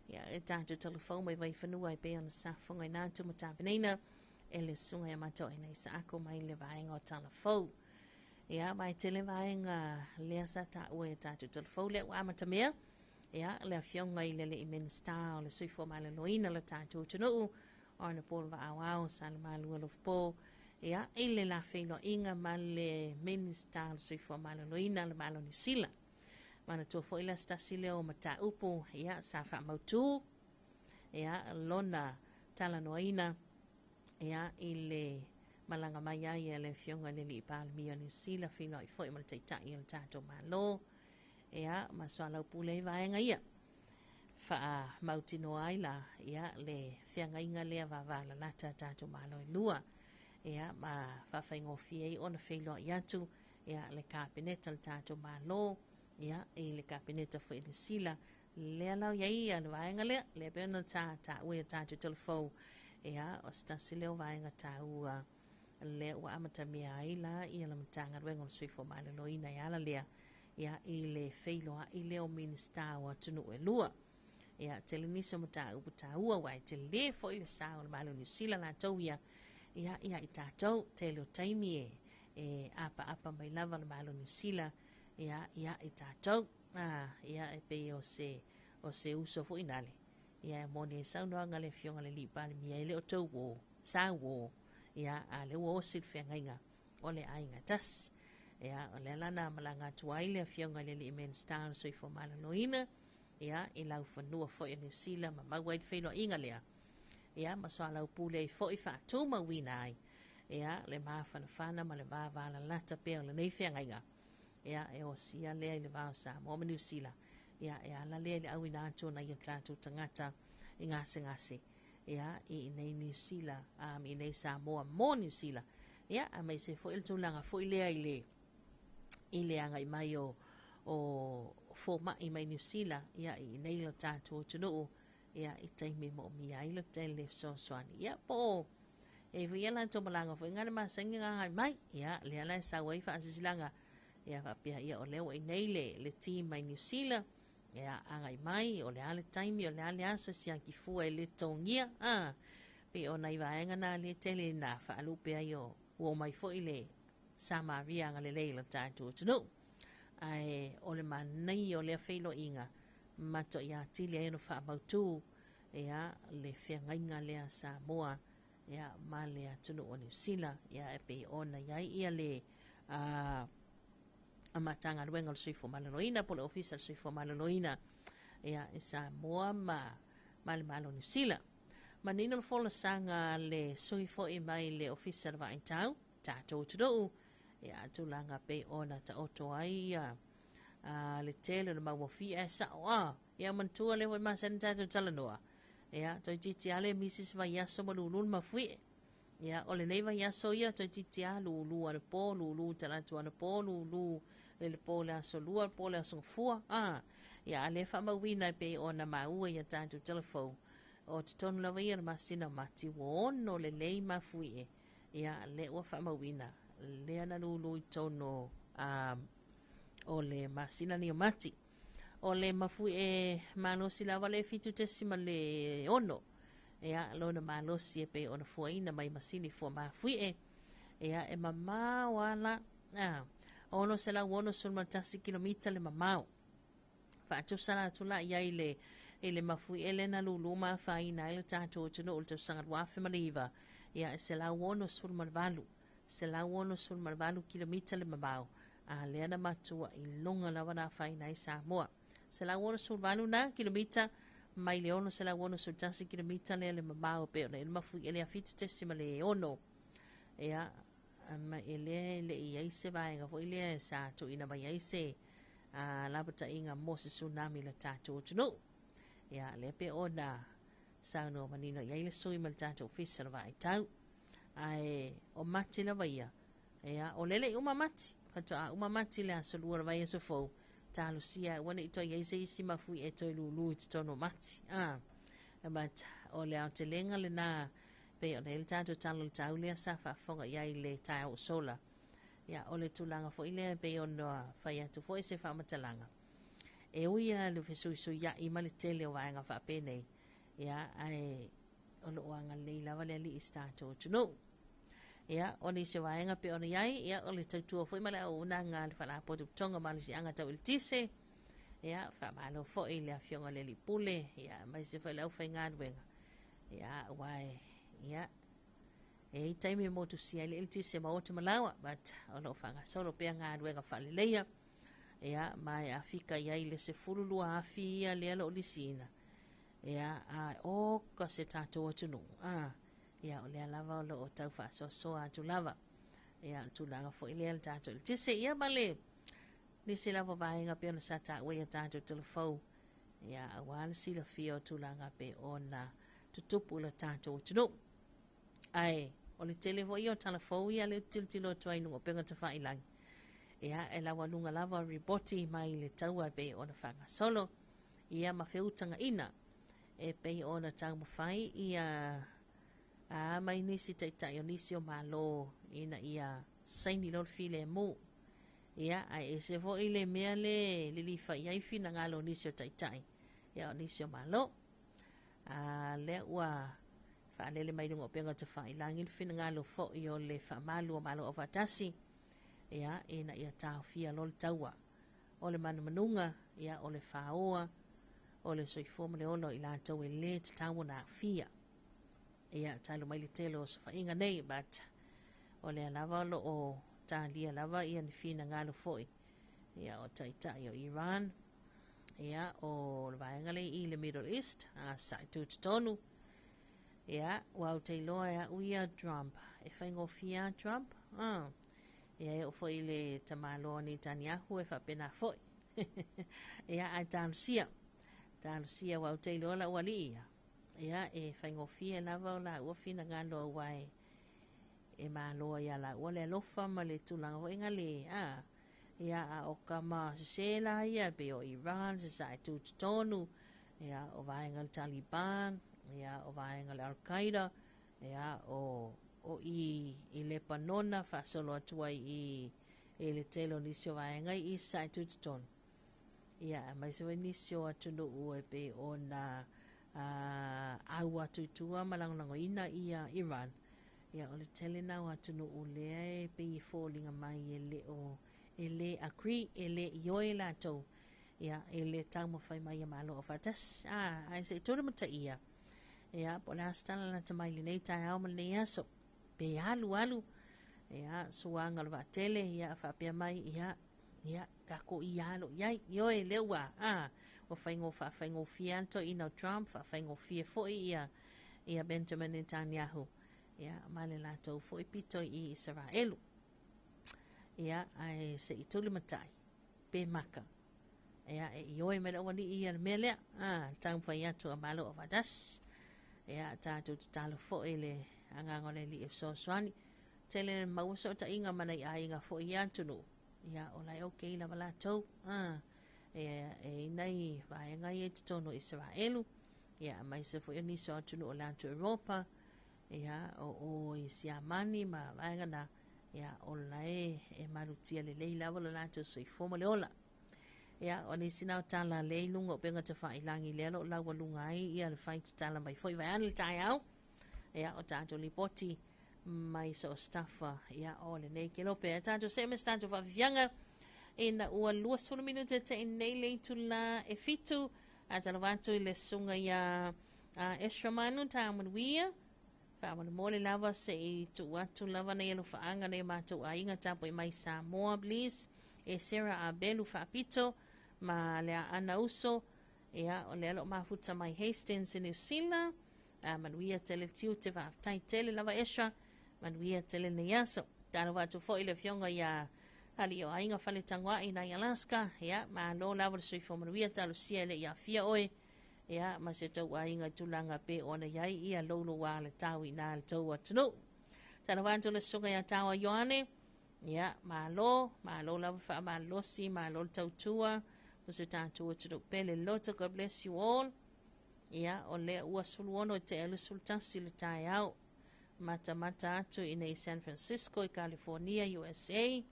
ia i tātou telefon mai vai whanua i pe ona sa whonga i nātou ma tāwhineina e le sunga e mato ina isa ako mai le vaenga o Talofou. Ia, mai te le vaenga lea sa ta ue tatu Talofou le ua matamea. Ia, le fionga i le minister o le suifo mai le loina le tatu tunuu. O na polo va au sa le malu alof po. Ia, i le la feilo inga ma le minister le suifo mai le loina le malo New Zealand. Mana tō fo ila stasile o mata upu, ia, sa wha mautu, ia, lona tala noaina, ia, i le malanga mai ai e le fionga le li pāle mia New Zealand, whino i fo i mana teitai i le tātou malo, ia, ma soa lau pule i vaenga ia. Wha mauti no aila, ia, le whianga inga lea wavala lata tātou malo i lua, ia, ma whawhaingo fie i ona whilo i atu, ia, le kāpeneta le tātou malo, ia, i le kabineta fo i New Zealand, lea lau iai a le vaenga lea, lea peona ta ue tātou Talofou, ia, o stasi leo vaenga ta ua, lea ua amata mea aila, ia la matanga ruenga le suifo mai le loina i ala lea, ia, i le feiloa, i leo minister wa tunu e lua, ia, te le niso mata upu ta ua wai, te le fo i le sao le malo New Zealand la tau ia, ia, i tātou, te leo taimi e apa mai lava le malo New Zealand, ia i tātou, ia e pe o se uso fu inale. Ia e mone e saunoanga le fionga le lipa le mia ele o tau wo, sa wo, ia a le wo sil whiangainga o le ainga tas. Ia o le lana malanga tuai le fionga le li men star so i fo mala loina, ia i lau whanua fo i New Zealand ma mawai whaino inga lea. Ia ma soa lau pule i fo i whaatu ma wina ai. Ia le maa whanawhana ma le maa wala lata peo le nei whiangainga. Ia e o sia lea i le vao Samoa ma New Zealand. Ia e ala lea i le au ina atu na i o tātou tangata i ngase. Ia i nei New Zealand, i nei Samoa mo New Zealand. Ia a mai se fo il tūlanga fo i lea i le anga i mai o fo ma i mai New Zealand. Ia i nei lo tātou tunuu. Ia i taimi mo mi ai lo tele so soani. Ia po e viela to malanga fo ngana ma sengi nga mai. Ia le ala sa wai fa asisilanga. Ia whapea ia o leo i nei le team mai New Zealand. Ia angai mai o le ale taimi o le ale aso si anki fua e le tongia. Pe o nai vaenga na le tele na whaalupe ai o mai fo i le Samaria anga le leila tātou tunu. Ai o le manai o le whailo inga mato ia tili ai no whaamautu. Ia le whiangainga lea Samoa. Ia ma lea tunu o New Zealand. Ia e pe o na iai ia le a matanga ruenga le suifo malaloina po le official suifo malaloina ia e Samoa ma le malo New Zealand. Ma nino le fola sanga le suifo i mai le official va in tau tātou tudou ia tūlanga pe ona ta oto ai le tele le mawafi e sa oa ia mantua le wai masan tātou talanoa ia toi titi ale Mrs. Vaiaso malulun mafui ia o le nei Vaiaso ia toi titi a lulu ane po lulu talatu ane po lulu le po le aso lua po le aso fua ia ale fa mawina pe ona maua ia tātou Talofou o te tonu lawa ia le masina mati wono le lei mafui ia le ua fa mawina le ana lulu i tono o le masina ni o mati o le mafui malosi lawa le fitu tesima le ono ia lona malosi pe ona fuaina mai masini fua mafui ia e mama wala ono se la wono sul matasi kilomita le mamao fa atu sala tula ia ile mafui elena lulu ma fa ina ile tato tunu ulta sangat wafe maliva ia se la wono sul malvalu se la wono sul malvalu kilomita le mamao le ana matua i longa la wana fa ina Samoa se la wono sul valu na kilomita mai le ono se la wono sul tasi kilomita le mamao pe le mafui ele afitu tesima le ono ia ma ele ia se vai ga foi le sa to ina mai ai se la bata inga mo se tsunami la tato tunu ia le pe ona sa no manino ia le sui mal tato official vai tau ai o mati la vai ia o lele uma mati pato uma mati le aso lua vai so fo talo sia wona ito ia se isi mafui e to lulu to no mati but o le au te lenga le na pe o le tato talo tau le sa fa fonga ia le tau sola ia o le tulanga fo ile pe ona fa ia tu fo se fa matalanga e uia le fesu so ia i male tele o vanga fa pene ia ai o lo anga le lava le li stato tunu ia o ni se vaenga pe ona yai ia o le tautua foi mala o nanga le fala po tonga mali si anga tau il tise ia fa malo fo ile afionga le lipule ia mai se fa lau fainga wenga ia wai ia e taimi mo tu si ile il tise ma o te malawa but o lo fanga solo pe nga wenga fa le leia ia mai afika ia ile se fululu afi ia le lo lisina ia o ka se tato tunu ia o le lava o lo o tau fa so atu lava ia tu langa fo ile el tato il tise ia male ni se lava vaenga pe ona sata we tato telefo ia awala si la fio tu langa pe ona tutupu la tato tunu ai o le telefo ia telefo ia le tiltilo tuainu o penga te whailangi ia e lawa lunga lava riboti mai le taua pe ona whanga solo ia mawheutanga ina e pe ona tau mawhai ia mai nisi taitai o nisi o malo ina ia saini lor file mu ia ai e se vo ile mea le lili whai ai fina ngalo nisi o taitai ia o nisi o malo le ua whaalele mai lunga o penga te whai langi le fina ngalo fo i o le whamalu o malo o vatasi ia ina ia tau fia lol taua o le manunga ia o le whaoa o le soifoma le olo i la tau e le te tau na fia ia talo mai le telo so whainga nei but o le lava lo o talia lava ia ni fina ngalo foi ia o taitai o Iran ia o le vaenga le i le Middle East sa tu tonu ia wau te loa ia uia Trump e whaingo fia Trump ia o foi le tamalo ni Netanyahu e whapena foi ia ai talusia wau te loa la wali ia e whaingo fia lava o la ua fina ngalo wai e maloa ia la ua le alofa ma le tulanga o inga le ia a o kama sela ia be o Iran se sa tu tonu ia o vaenga le Taliban ia o vaenga le Al-Qaeda ia o i Lebanona fa solo atua i le telo nisio vaenga i sa tu tonu ia mai se nisio atunu ue pe ona aua tuitua malangolango ina ia Iran ia o le tele nau atunu ulea e pe i fōlinga mai e le agree e le ioe la tau ia e le tau mawhai mai malo o fatas ai se tōre mata ia po la stala na tamai le nei tai au male aso pe alu ia suanga le tele ia whapea mai ia kako i alo iai ioe leua o whaingo fianto ina Trump whaingo fie foi ia Benjamin Netanyahu ia male la tau foi pito i Israelu ia ai se i tuli matai pe maka ia e ioe mele wani ia mele tang whai atu a malo o vadas ia tātou te talo foi le angangole li e soani tele mauso ta inga mana i a inga foi atu no ia o lai okay la wala tau e nei vaenga i te tono Israelu ia mai se foi ni so atu no la tu Europa ia o i siamani ma vaenga na ia o lai e marutia le leila wala la tu so i foma le ola ia o ni sina tala le lunga o penga te whai langi le lo la walunga ai ia le whai te tala mai foi vai anu tai au ia o tātou li poti mai so staffa ia o le nei ke lope tātou se mes tātou whavianga ina ua lua solo minuta te nei le tu la e fitu a talavatu i le sunga ia Esra Manu ta amanuia whaamana mole lava se i tu watu lava na ielo whaanga ne mātou a inga tapo i mai Samoa please e Sarah Abelu whaapito ma lea ana uso ia o lea lo mafuta mai Hastings in New Zealand manuia tele tiu te whaaftai tele lava Esra manuia tele ne yaso tāna watu fo i le fionga ia hali o ainga whale tangwa i nai Alaska ia ma lo lava le sui fo manuia talo sia le ia fia oe ia ma se tau ainga tulanga pe ona iai ia lolo wa le tau i nā le tau atunu tāna watu le sunga ia tawa Ioane ia malo lava wha malosi malo le tautua o se tātua atunu pele lota God bless you all ia o lea ua suluono i te ele sultasi le tai au mata atu i nei San Francisco i California USA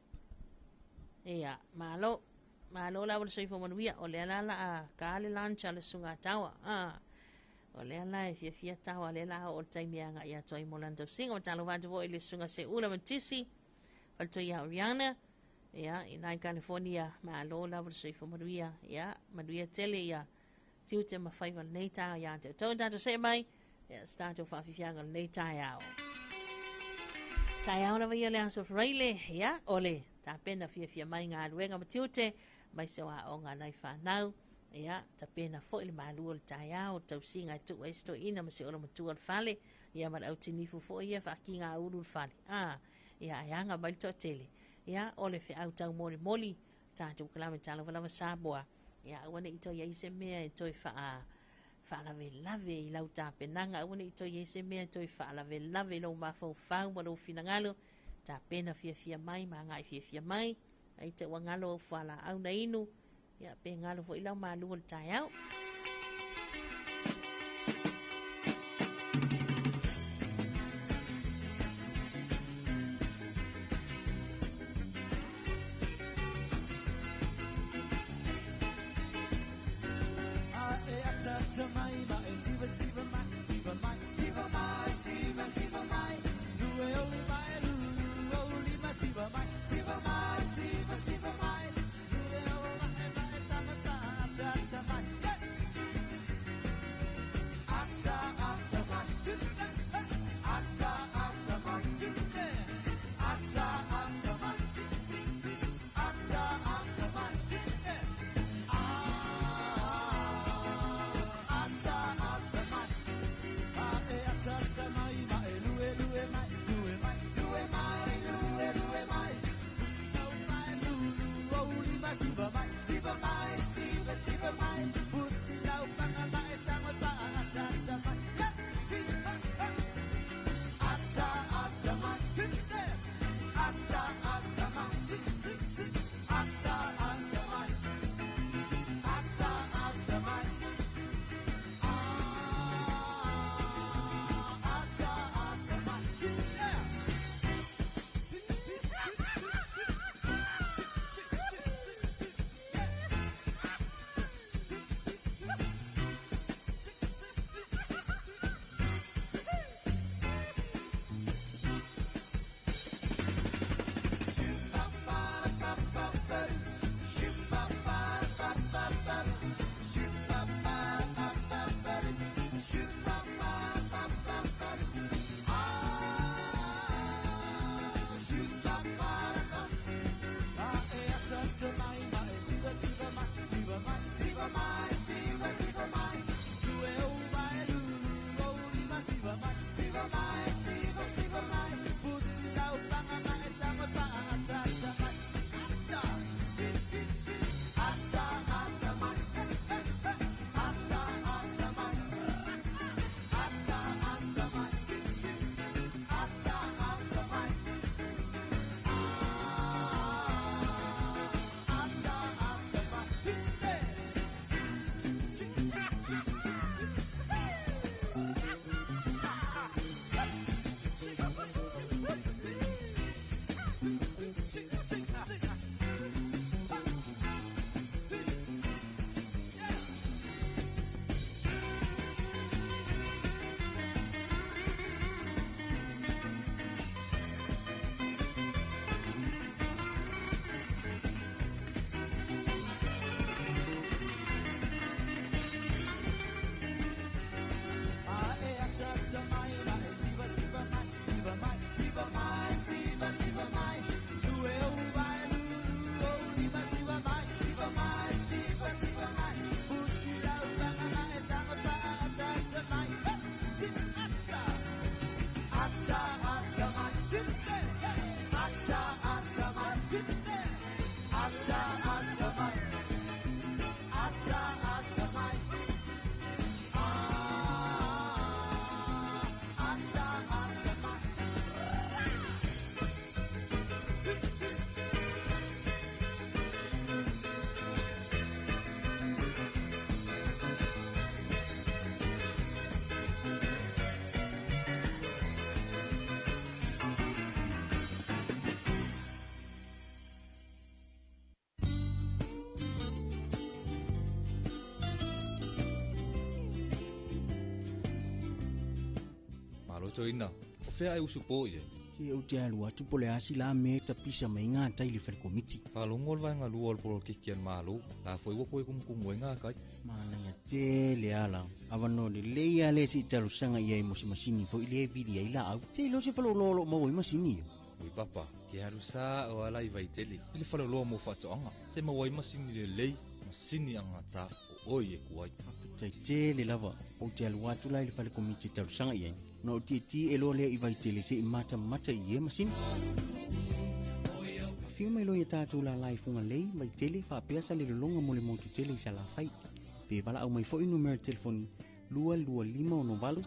ia malo lava le soifo manuia o le alala a kale lancha le sunga tawa O le ala e fia tawa le la o taimianga ia toi molanda singa o talo vatu vo ile sunga se ula matisi. Wal toi ia Oriana. Ia, in California ma lo la vo se maduia. Ia, maduia tele ia. Tiu te mawhaiwa nei tau ia te tau tato se mai. Ia, start o whawhiwhianga nei tai au. Tai au na vai le House of Raile. Ia, ole. Ta pena fia mai ngā ruenga matiute. Mai se wa o ngā nai whanau. Ia, ta pena fo ili malu o le tai au. Tau si ngai tu eisto ina ma se ola matua le fale. Ia, ma au tinifu fo ia whaki ngā uru le fale. Ia, aianga mai to tele. Ia, ole fe au tau moli. Tātou kalame Talofa Samoa. Ia, wane ito ia ise mea e toi lave i lau tā penanga. Wane ito ia ise mea e toi lave i lau mafau fau ma lau finangalo. Tā pena fia mai, ma ngai fia mai. Ai te wangalo au whala au na inu. Ia, pe ngalo fo i lau malu o le tai au. Siva mai, Rotoina, o fea e usupo ye. Si o te alua tupole asi la me tapisa mai ngā taili whare komiti. Whalongol vai ngā lua polo kikian malo, la foi wapo e kumkungu e ngā kai. Mananga te le ala, awano le leia le si taru sanga ia i mosi masini fo i le vidi ai la au. Te lo se whalo lolo mau i masini. Ui papa, ke haru sa o ala I vai tele. Ile whaloloa mo whatoanga, te mawai masini le lei, masini anga tā o oi e kuai. Tai te le lava, o te alua tula i le whare komiti taru sanga ia. Na o ti e lo le I vai tele se I mata I e masini. Fio mai loia tātou la lai funga lei, mai tele wha peasa le longa mo le motu tele I sa la fai. Pe wala au mai fo I numero telefoni 225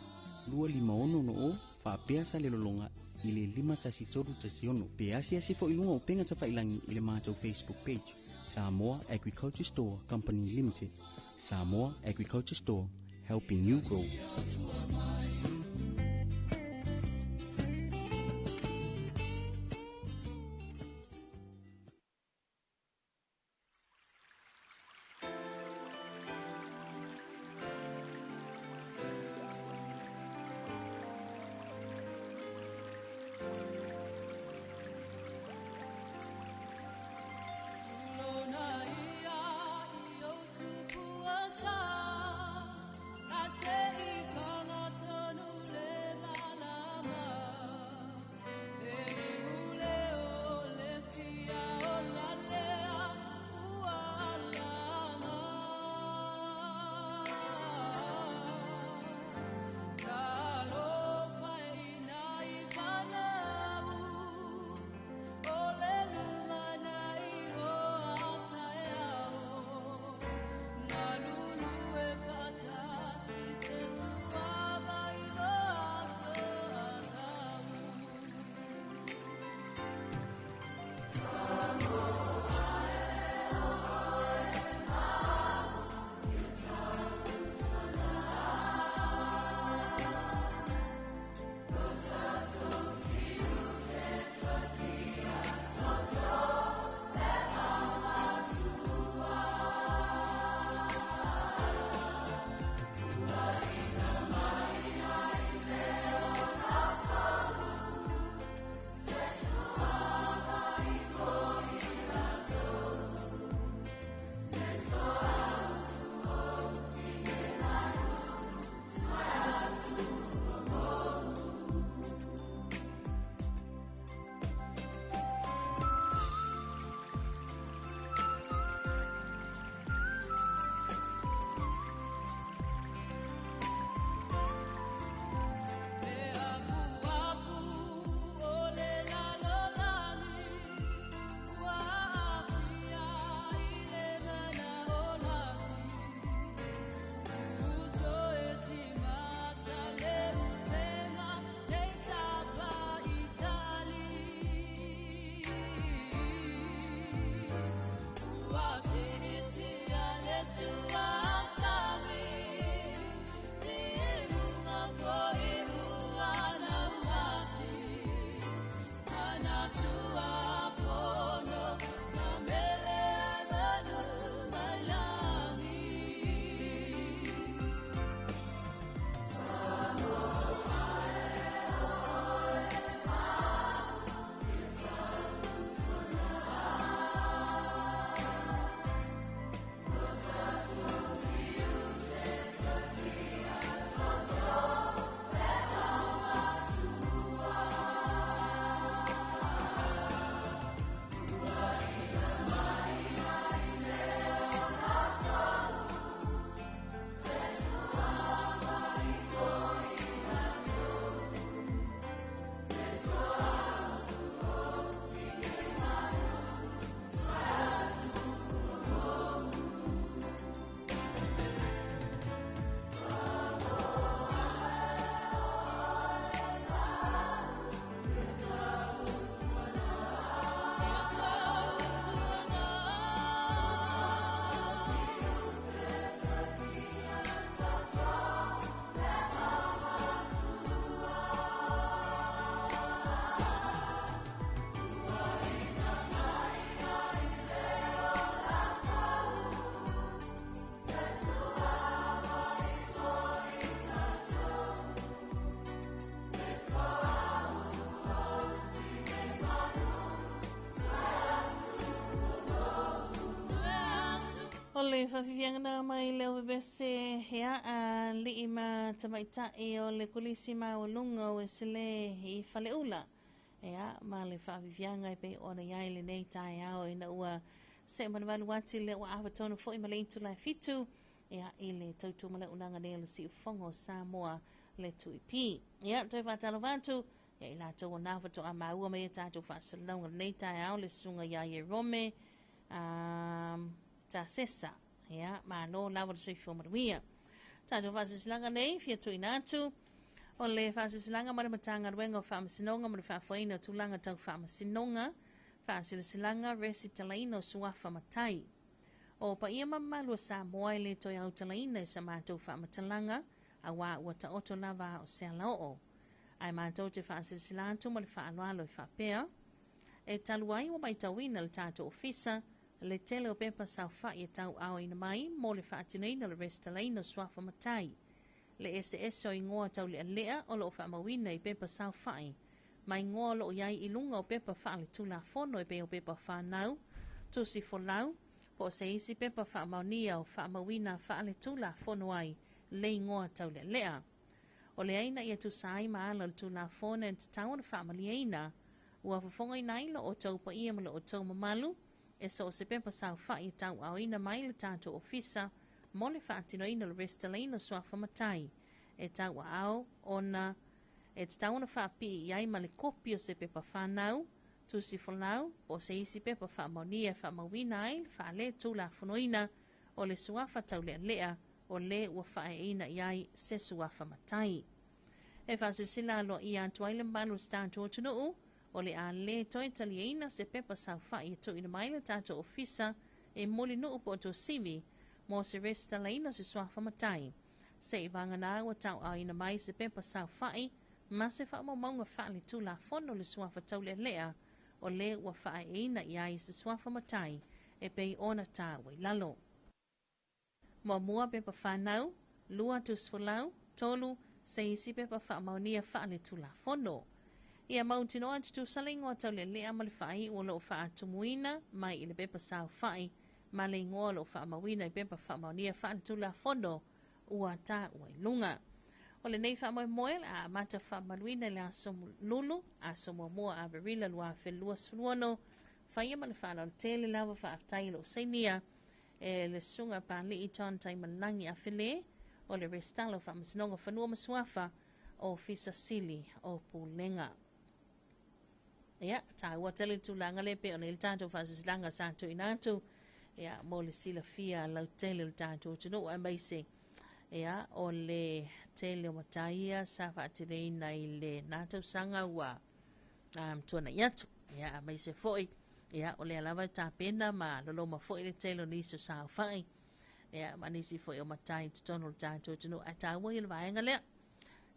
251 o wha peasa le longa I le 5-3-1. Pe asi fo I lunga o penga ta whailangi I le mātou Facebook page. Samoa Agriculture Store Company Limited. Samoa Agriculture Store, helping you grow. I say, whawhiwianga mai leo bese hea a li ima tamaitai o le kulisima o lunga o sile I whaleula. Ea, ma le whawhiwianga I pe ona iai le nei tai ao ina ua se manawalu wati le ua awatona fo I malei tu lai fitu. Ea, I le tautu male unanga ne le si ufongo Samoa le tuipi. Ea, toi whatalo watu. Ea, I la tau o nawato a maua me tātou whasalonga nei tai ao le sunga iai rome. Ta sesa. Ea, ma no lawa le soifo maruia. Tātou whasasilanga nei, fia tui nātu. O le whasasilanga mara matanga ruenga o whaamasinonga mara whaafuaina o tūlanga tau whaamasinonga. Whasasilanga resi talaina o suafa matai. O pa ia mamalua Samoa le toi au talaina I sa mātou whaamatalanga a wā ua ta oto lava o seala o. Ai mātou te whaasisilantu ma le whaaloalo I whaapea. E taluai o mai tauina le tātou ofisa. Le tele o pepa sau whai e tau au ina mai, mo le whaatinaina le restalaina swafa matai. Le SS o ingoa tau le alea o lo whaamawina I pepa sau whai. Mai ngoa lo iai I lunga o pepa wha le tula fono e pe o pepa whanau, tusi folau, po se isi pepa whaamaunia o whaamawina wha le tula fono ai, le ingoa tau le alea. O le aina ia tu sai maala le tula fono e tau na whaamaliaina, ua fafonga inaila o tau pa ia mala o tau mamalu, e so se pepa sau whai tau au ina mai le tātou ofisa, mo le whaatino ina le restalaina swafa matai. E tau au, ona, e tau na whaapi iai ma le kopi o se pepa whanau, tusi whanau, o se isi pepa whaamaunia whaamawina ai, whaale tūla whanoina, o le swafa tau lea lea, o le ua whaeina iai se swafa matai. E whaasisila lo I antua ile mbalu tātou tunuu, o le a le toi talieina se pepa sau whai e to ina mai le tātou ofisa e moli nuu po to sivi mo se resta leina se swafa matai. Se I vangana wa tau au ina mai se pepa sau whai ma se wha maunga whali tu la fono le swafa tau le lea o le wa whae eina iai se swafa matai e pei ona tā wai lalo. Mo mua pepa whanau, lua tu swalau, tolu, se isi pepa wha maunia whali tu la fono. Ia mautino atu tu salingoa tau le lea ma le whai o lo wha atumuina mai I le pepa sau whai ma le ingoa lo wha mawina I pepa wha maunia wha tu la fono ua tā ua lunga. O le nei wha moe a mata wha maluina le asomu lulu, asomu mua a verila lua whelua suluano, whaia ma le wha lau tele lawa wha aftai lo seinia, e le sunga pa li I ton tai malangi a whele, o le restalo wha masinonga whanua masuafa o fisa sili o pulenga. Ia, tā ua tele tu langa lepe o le tātou whasasilanga sātou inātou. Ia, mo le sila fia lau tele le tātou tunu a maise. Ia, o le tele o mataia sa whaatireina I le nātou sanga ua tuana iatu. Ia, a maise foi. Ia, o le alawa tā pena ma lolo ma foi le tele o niso sa whai. Ia, ma nisi foi o matai tutono le tātou tunu a tā ua I le vaenga lea.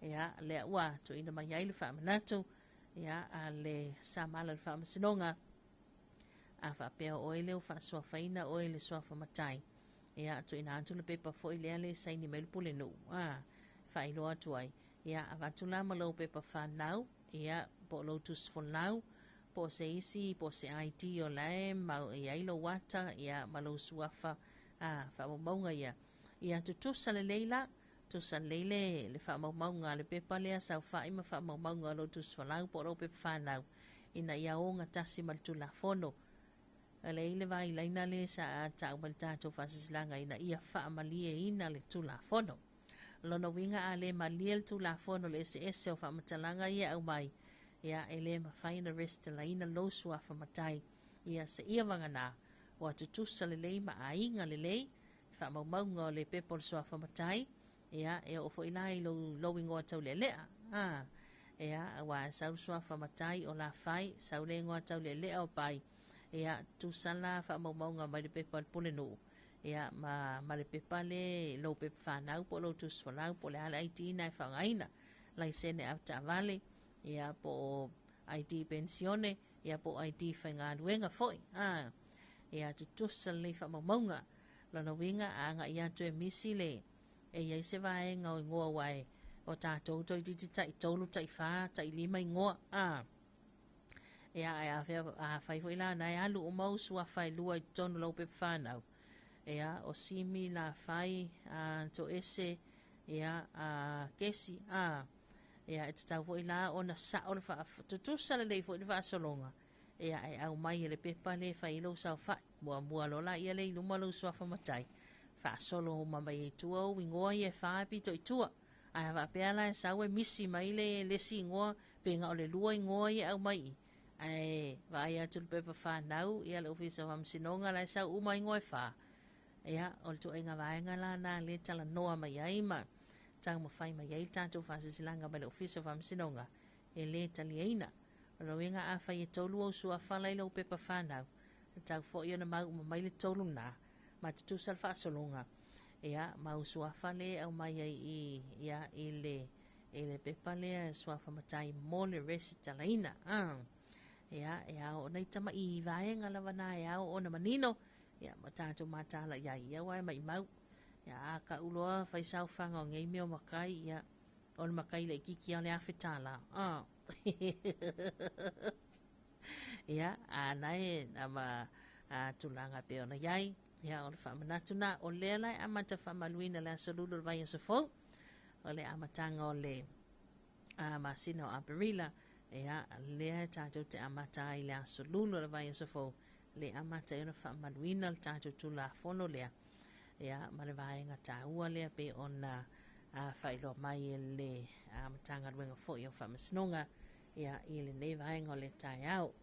Ia, lea ua tu ina mai ai le whaamanatou. Ia a le samala le whaamasinonga a whapea o ele o whaaswafaina o ele swafa matai. Ia atu ina antu le pepa fo ile ale saini melu pule nu. Whailo atu ai. Ia a watula ma lau pepa whanau. Ia po lau tusfonau. Po se isi, po se IT o lae, mau ia ilo wata. Ia ma lau suafa whaamaunga ia. Ia tutusa le leila. Tusa leile le wha maunga le pepa lea sau wha ima wha maunga lo tus whalau po ro pepa whanau ina ia o ngatasi maltu la fono. Leile vai laina le sa a tau maltato whasasilanga ina ia wha malie ina le tu la fono. Lono winga a le malie le tu la fono le SS o wha matalanga ia au mai. Ia e le mawhaina resta la ina lo sua wha matai. Ia sa ia wangana o atu tusa le leima a inga le lei wha maunga le pepa le sua wha matai. Ia, e o fo ilai lo ingoa tau le lea. Ia, wa sau swafa matai o la fai, sau le ingoa tau le lea o pai. Ia, tu sala wha maunga mai le pepa le pule nu. Ia, ma le pepa le lo pepa whanau po lo tu swalau po le ala IT nai whangaina. Lai sene au ta vale. Ia, po IT pensione. Ia, po IT whainga duenga foi. Ia, tu sala le wha maunga. Lana winga a nga ia tu e misi le. E iai se vae ngau ingoa wai o tātou toi titi tai tolu tai wha tai lima ingoa e a whaifo ila nai alu o mau sua whai lua I tonu lau pe whanau ia o simi la fai to ese ia kesi ia e tau fo ila ona sa o le fa tutusa le fo le fa solonga ia e au mai le pepa le fa ilo sa fa mua lo la ia le luma lo so fa matai fa solo o mai tu o wingo ia fa pi to tu ai va pe ala sa we misi mai le singo pe nga o le lua ngo ia au mai ai va ia tu pepa fa nau ia le ofisa va msinonga la sa u mai ngo fa ia o tu inga va nga la na le tala noa mai ai ma tang mo fai mai ai tanto fa silanga mai le ofisa va msinonga e le taliaina ro inga a fa i tolu o su a fa lai lo pepa fa nau tau fo ia na mau mai le tolu na ma tu sal fa solonga ia mau su a fa le au mai ai ia ele pepa le su a fa matai mo le resitalaina ia o nei tama i vaenga la vana ia o na manino ia matatu matala ia wai mai mau ia ka uloa fai sau fanga ngei meo makai ia o le makai le kiki ale afetala ia nai ama tulanga pe ona iai ia o le whamanatu na o lea lai amata whamaluina le asolulu le vai asofo o le amatanga o le masina o Amperila ia lea tātou te amata i le asolulu le vai asofo le amata i ona whamaluina le tātou tula fono lea ia ma le vaenga tāua lea pe ona whailo mai le amatanga ruenga fo i o whamasinonga ia i le nei vaenga o le tai au.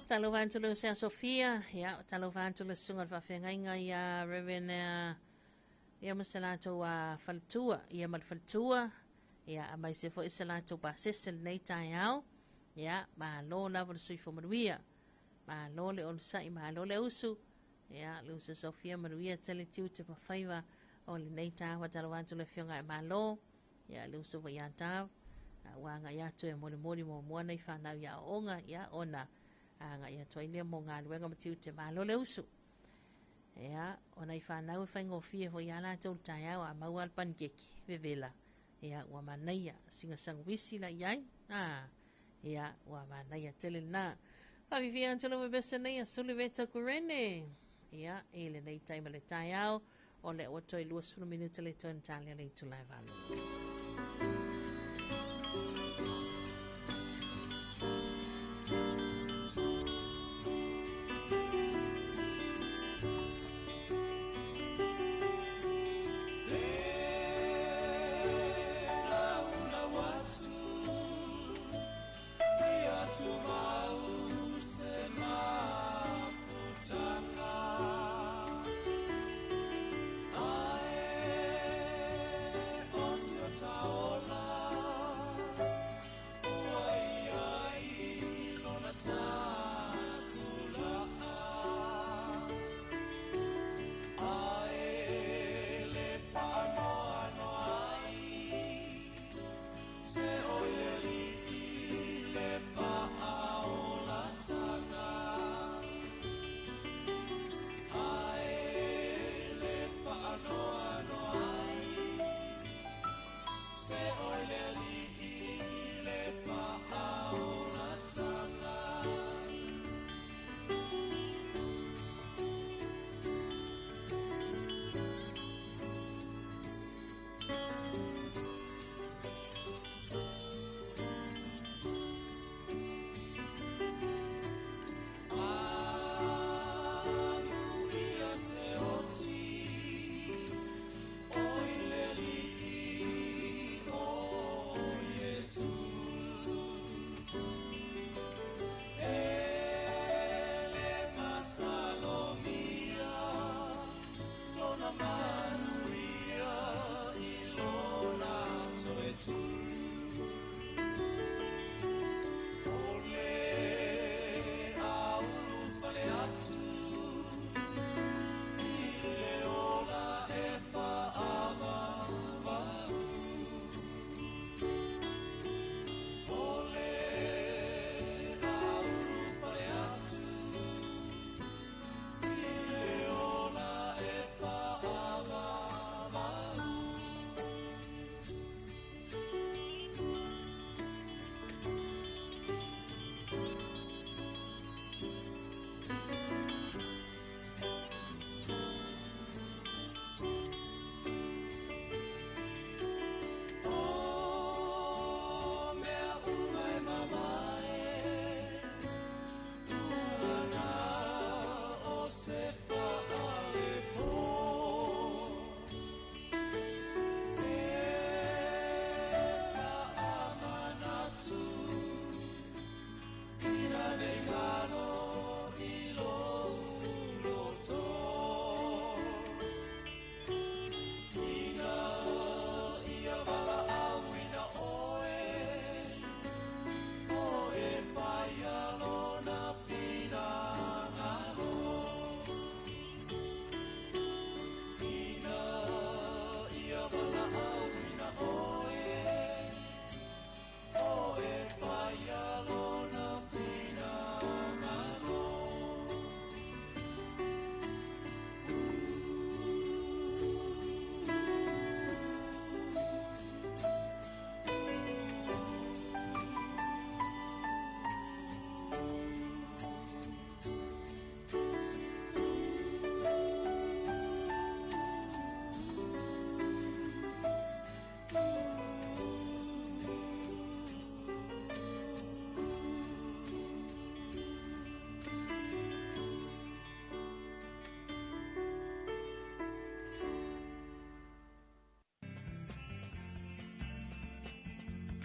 Talofa antolo Sea Sofia, ia talofa antolo sunga whawhengainga ia Reverend ia masalato wa faltua, ia mal faltua, ia amai se fo isalato ba sesel nei tai au, ia ma lo lava sui fo manuia, ma lo le on sai ma lo le usu, ia le usu Sofia manuia tele tiu te mawhaiva o le nei tai wa talofa antolo whionga ma lo, ia le usu wa iantau, wanga ia tu e mori mori mo mua nei whanau ia onga, ia ona, nga ia toilia mo ngā luenga matiu te malo le usu. Ia, o nei whanau e whaingo fia ho ia la tau tai au a mau alpan keki, vevela. Ia, ua manaia, singa sangwisi la iai. Ia, ua manaia tele na. Hawivia antolo mebesa nei a suli veta kurene. Ia, ele nei taima le tai au, o le o toi lua suru minuta le toi ntalia le tulai valu.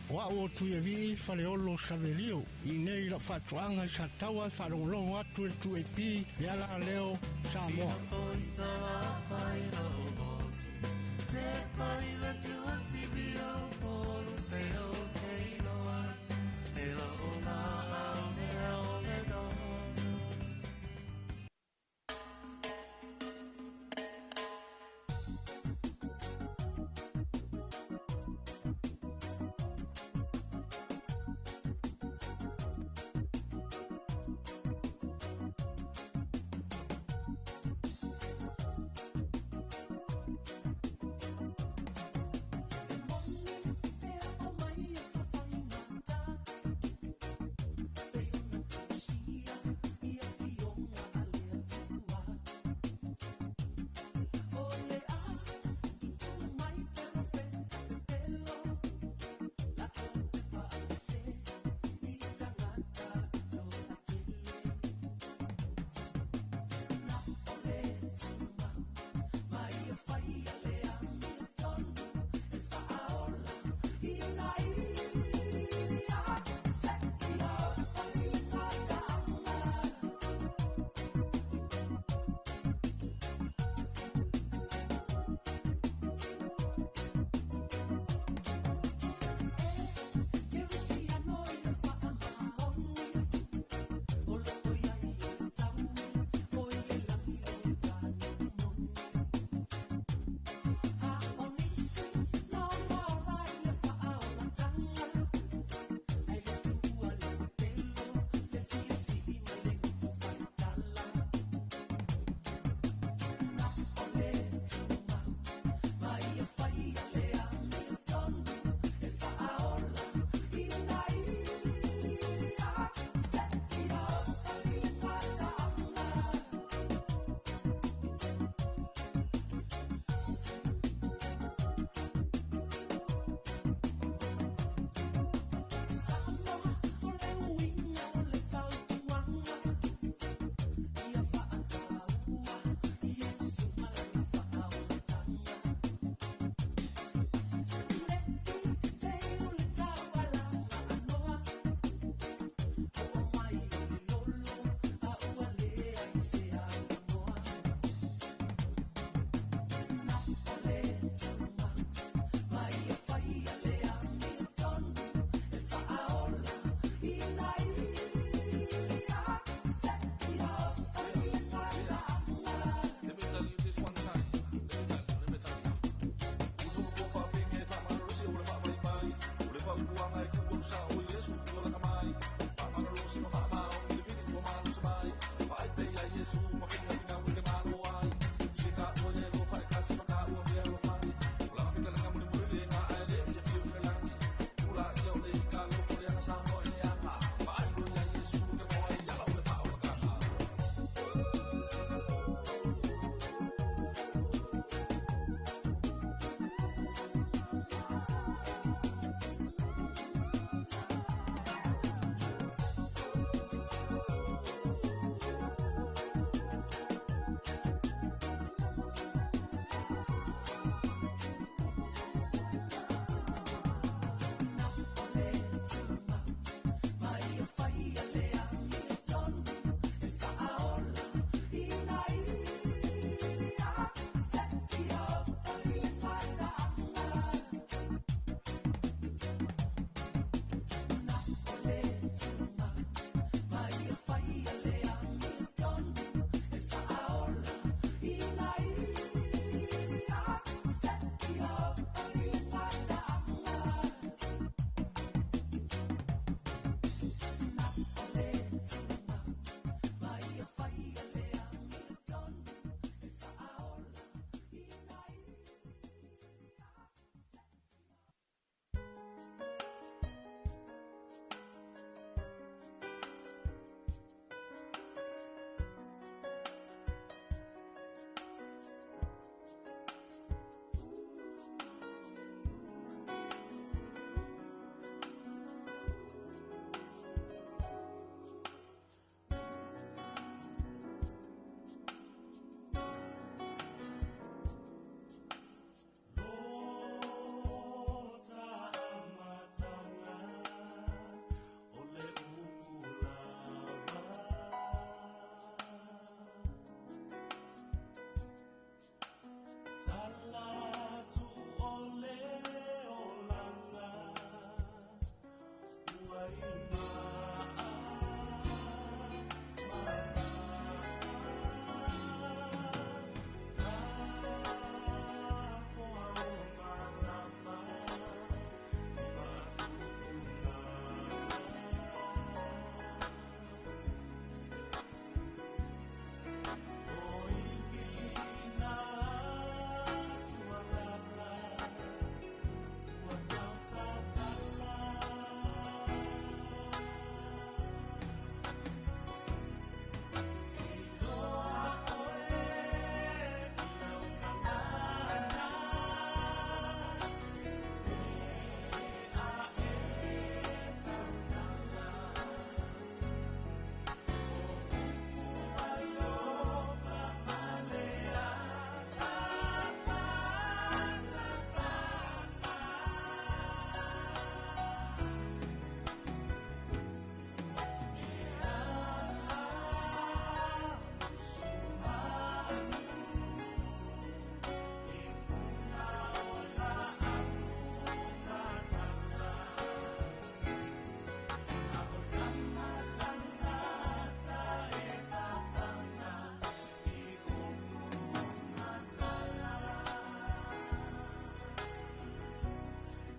Wa o tu e vi fale olo savelio I nei la fatuanga sa taua falonglongo atu e tu e pi le ala leo Samoa.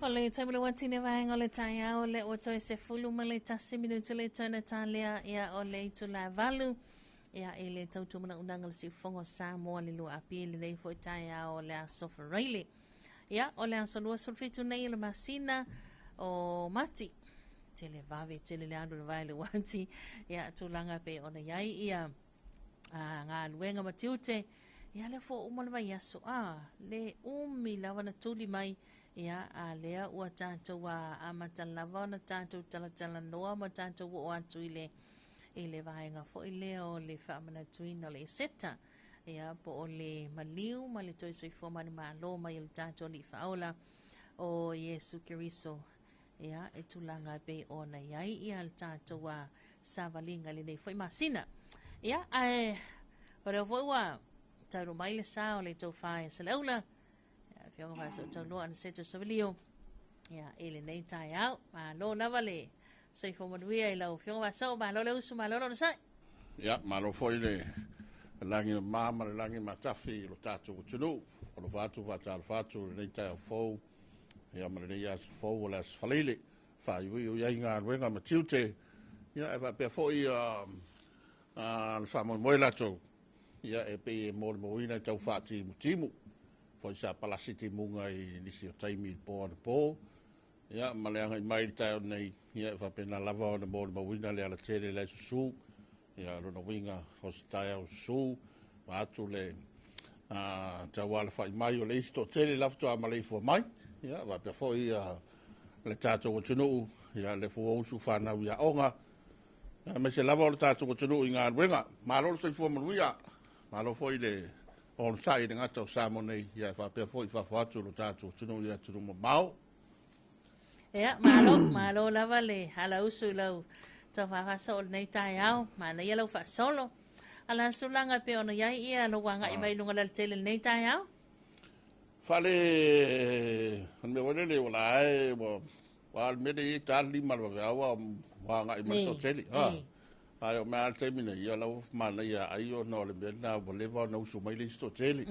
O le taimile watine vaenga o le taia o le o toi se fulu ma le tasi minuti le toina talea ia o le itu la valu ia e le tautumana unanga le siufongo Samoa le lua api le nei foi taia o le asofa reili ia o le asolua sulfitu nei le masina o mati te le vave te le andu le vai le wanti ia tulanga pe ona iai ia ngā luenga matiute ia le fo umale vai aso le umi lava na tuli mai ia a lea ua tātou a matalava na tātou talatala noa ma tātou o atu i le vaenga fo i lea o le whaamana tuina le seta ia po o le maliu ma le toi soifo mani malo mai le tātou li whaola o Yesu Kiriso ia e tulanga pe o na iai ia le tātou a savalinga le nei fo i masina ia o reo fo ua tauru mai le sa o le tau whae sa leula Fionga vai so tau loa na seto savalio. Ia, ele nei tai au. Ma lo lava le. Sei fo manuia i lau. Fionga vai so, ma lo le usu, ma lo na sai. Ia, ma lo foi le langi na mama, le langi matafi, lo tatu o tunu. O lo vatu, vata fatu, le nei tai au fou. Ia, ma le nei as fou o le as falele. Whai ui o iai ngā ruenga ma tiute. Ia, e va pe foi le whamoi moe lato. Ia, e pe e mōle moina i tau whati mutimu. Foi sa palasiti munga i nisi o taimi po ana po. Ia, ma leanga i mai tai o nei. Ia, fa pena lava o na mōle mawina le ala tere le susu. Ia, rona winga o si tai au susu. Ma atu le tawala fai mai o le isto tere lafto a malei fua mai. Ia, va pia foi le tato o tunu. Ia, le fua usu whanau ia onga. Ia, me se lava o le tato o tunu i ngā ruenga. Ma lolo sai fua manuia. Ma lo foi le... on sai de ngata o Samoa nei ia fa pe foi fa fatu lo tatu tunu ia tunu mau ia malo lava le ala usu lau ta fa so nei tai au ma nei lau fa solo ala sulanga pe ona ia ia lo wanga i mai lunga le tele nei tai au fa le me wole le wala e wa me de tali mal wa wanga i mai to tele ai o mai termina ia lau mana ia ai o no le mena voleva no su mai listo tele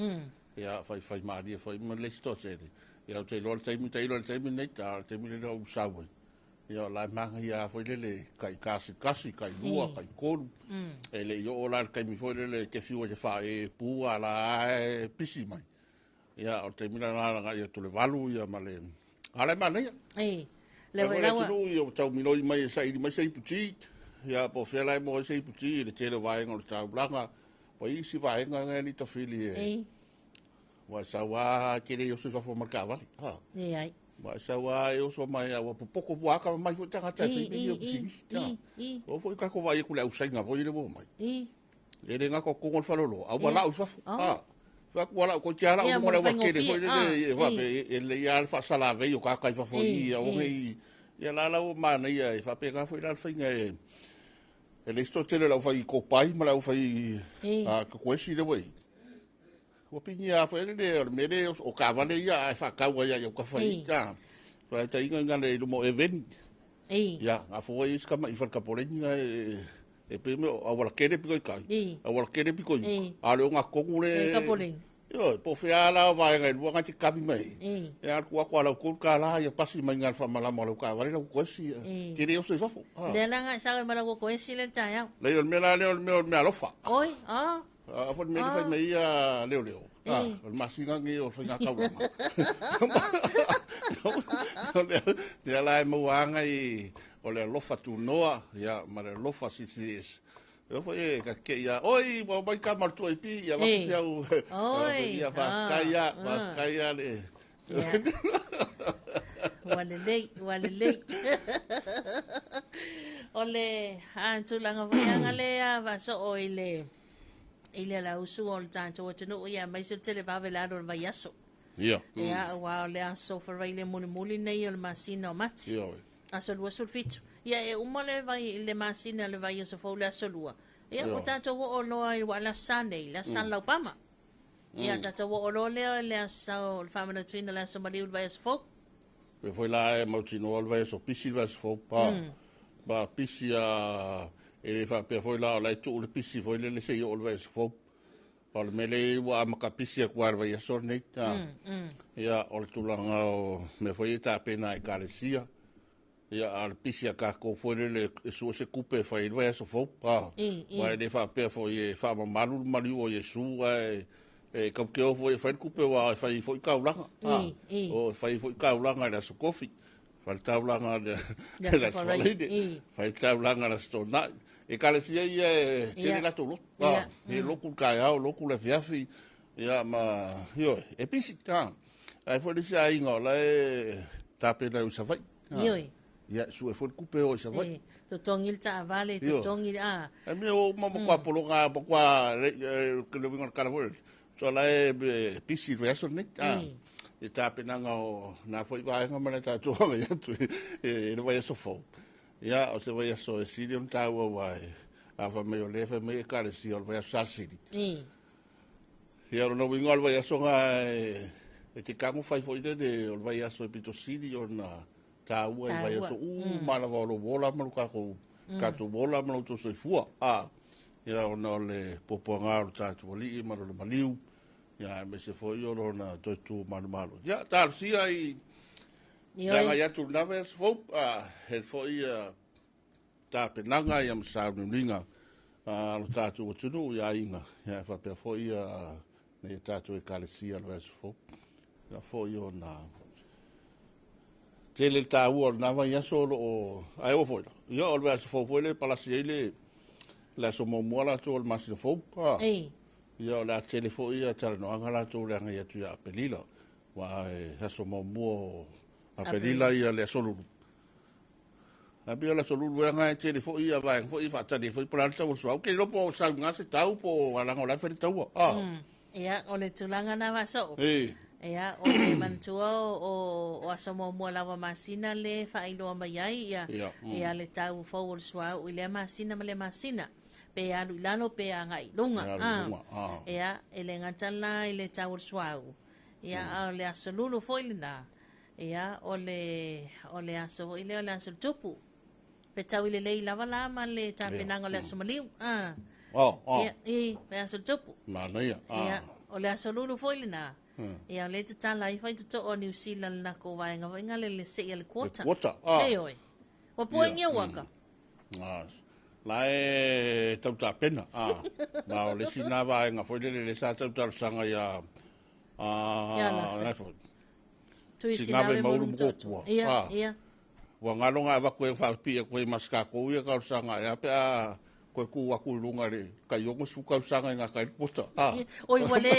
ia fai maria fai mai listo tele ia te lo termina nei ta termina no sawe ia la manga ia foi le kai kasi kai lua kai kolu ele yo la kai mi foi le ke fiu e fa e pu ala pisi mai ia o termina na ia to le valu ia male ala mania le wala tu yo tau minoi mai sai puti ia po fela mo sei puti le tele vai ngol tau blanga po isi vai nga ni to fili wa sawa kile yo so fo marka vale ai wa sawa yo so mai wa poko wa ka mai fo tanga ta fi yo si o fo ka ko vai ku le usai nga vo ile bo mai le nga ko ngol falolo a wala u fa fa ku wala ko tiara o mo le wa kile fo ile wa le ya fa sala ve yo ka fa fo ia o ngai ia la mana ia fa pe ka fo ila fa ngai ele sto tele la fai ko pai ma la fai ko esi de wei ko pinya fa ele me de o ka vale ia fa ka wa ia ko fai ka fa ta inga le mo event ia a fo is ka mai fa ka polenga e pe me a wala kere piko kai a wala kere piko a le nga ko ngule ka polen yo po fe ala va ngai lu nga ti ka bi mai ia ko la ko ka la ia pasi mai ngal fa mala mo ka vale ko esi ke de so fo le la nga sa mala ko esi le ta le me la le me alofa oi a fo me fa me ia leo o masinga ngi o fa ka wa le la mo anga i o le lofa tu noa ia ma le lofa si eu foi que ia oi vai cá martu aí pi ia vai ser o ia vai caia le walelei ole antu langa vai le va so oile la usu ol tanto o tino ia mai se tele va velado vai aso ia wa le aso for vai le muli nei el masino mati aso lo sulfitu ia e umale vai le masina le vai so fo le asolua ia o tato o loa i wala sane la san lau pama ia tato o lo le so famana twin la so mali vai so fo e foi lá mo tino vai so pisi vai so fo ba pisi a ele fa pe foi lá tu le pisi foi le se o vai so fo O le mele wa makapisi kwa vai aso nei ta. Ia o le tulanga o me foi ta pena e kalesia. Ia al pisi ka ko foi le so se coupe foi vai aso fo pa. Vai le fa pe foi fa malu maliu o Yesu e kam ke o foi coupe wa foi ka ulanga. O foi ka ulanga le so kofi. Fa ta ulanga le fa ta ulanga le stona. E kalesia ia tele la tolo. E loku ka o loku le fiafi. Ia ma io e pisi ta. Ai foi dise ai ngola e tape na usa vai. Ia su e foi coupe o sa vai. To tongil ta vale to tongil a. E me o mama kwa polonga kwa que le vinga kala foi. So la e pisi verso net. E tape na ngo na foi vai ngama ta to ia tu e no vai so fo. Ia o se vai so e sidium ta wa vai. Ava me o lefe me kale si o vai sa sidi. Ia no vinga o vai so nga e te kango fai foi de o vai so e pito sidi o na ta ua e vai so mala volo vola malu ka ko ka tu vola malu to so fua ia ona le poponga o ta tu li malu le maliu ia me se foi o na to tu malu ia ta sia i ia ia tu naves fo he foi ta penanga ia msa ninga o ta tu tu ia inga ia fa pe foi ne ta tu e kalesia le fo ia foi ona tele ta ua na vai aso o ai o foi ia o vai fo foi le pala siele la so mo mola to o mas fo ia la tele foi ia tala no angala to le nga ia tu a pelila wa so mo mo a pelila ia le solo a bia la solo we nga tele foi ia vai foi fa tani foi pala to so ke lo po sa nga se tau po ala ngola fe tau ia o le tulanga na va so Ea, o le mantua o asomo mua lava masina le whailoa mai ai ia le tau forward swa o le masina ma le masina pe alu ilano pe anga ilunga ea ele ngatala ile tau swa ia o le asolulu foilina ia o le aso ile o le aso tupu pe tau ile le lava lama le tapenanga le asomaliu ia pe aso tupu ia o le asolulu foilina ia le te tala i fai to o New Zealand na ko vai nga le se le quarter ei oi o poinga waka la e tau ta pena ma o le sina vai nga foi le sa tau ta sanga ia na foi tu sina ve mo ko ia wa nga longa va ko fa pi ko maska ko ia ka sanga ia pe ko ku aku lunga le ka yongo suka sanga nga kai pota oi wale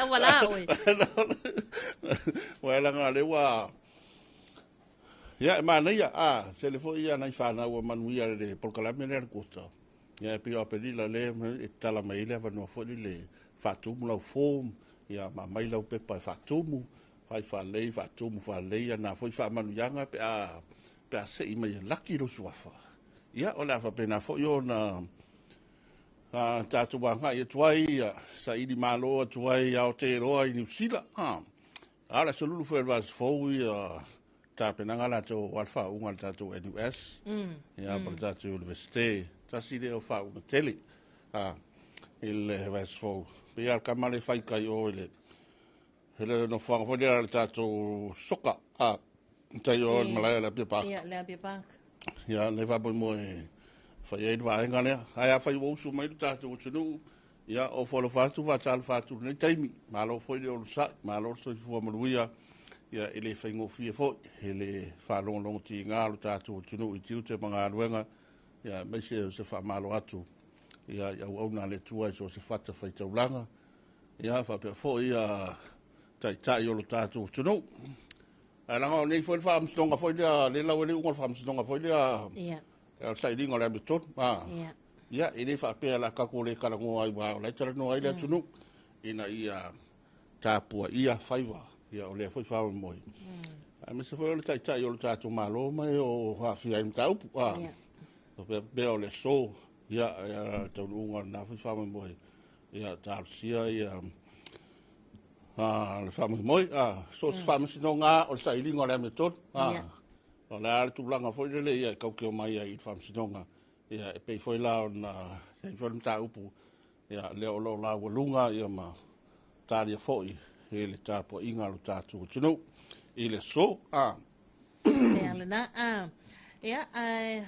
awala oi wala nga le wa ya ma ia se le foi ia na fa na wa manuia le por kala mena costa ya pe o pedi la le tala mai le va no fo le fa tu mo fo ya ma mai la pe pa fa tu mo fa le na foi fa manuia nga pe se i mai laki lo suafa ia o le afa pena fo yo na tatu wanga i tuai sa idi malo tuai au te roa i Niusila ala solulu fo vas fo ta pena ngala to alfa unga tatu NUS ia por tatu universite ta si de o fa un tele il vas fo pe al kamale fai kai o ele no fa fo de tatu soka ta yo malaya la pipa ia la pipa ia le va mo fai ai va ngale ai fai wo su mai ta tu tunu ia o fo lo fatu va tal fatu nei taimi malo foi le o sa malo so fu mo luia ia ele fai ngo fie fo ele fa long long ti ngalo ta tu tunu i tiu te manga luenga ia me se fa malo atu ia o na le tua so se fata fai taulanga ia fa pe fo ia tai o lo ta tu tunu ala ngo nei foi fam stonga foi le la wele ngo fam stonga foi ia sai dingo le bitot ia ele fa pe la ka ko le kala ngo ai wa le tara no ai le tunu ina ia tapua ia faiva ia o le foi fa mo a me se foi o tai o tatu malo mai o ha fi ai tau o be o le so ia to lunga na foi fa mo ia ta sia ia le famo moi so se famo no nga o sai lingo le metot o la tu langa foi le ia ka ke mai ai famo no nga ia pe foi la na foi ta upu Ia leo lo la walunga ia ma taria foi e le tapo inga lo tatu tunu i le so a Pea lana a. Ia,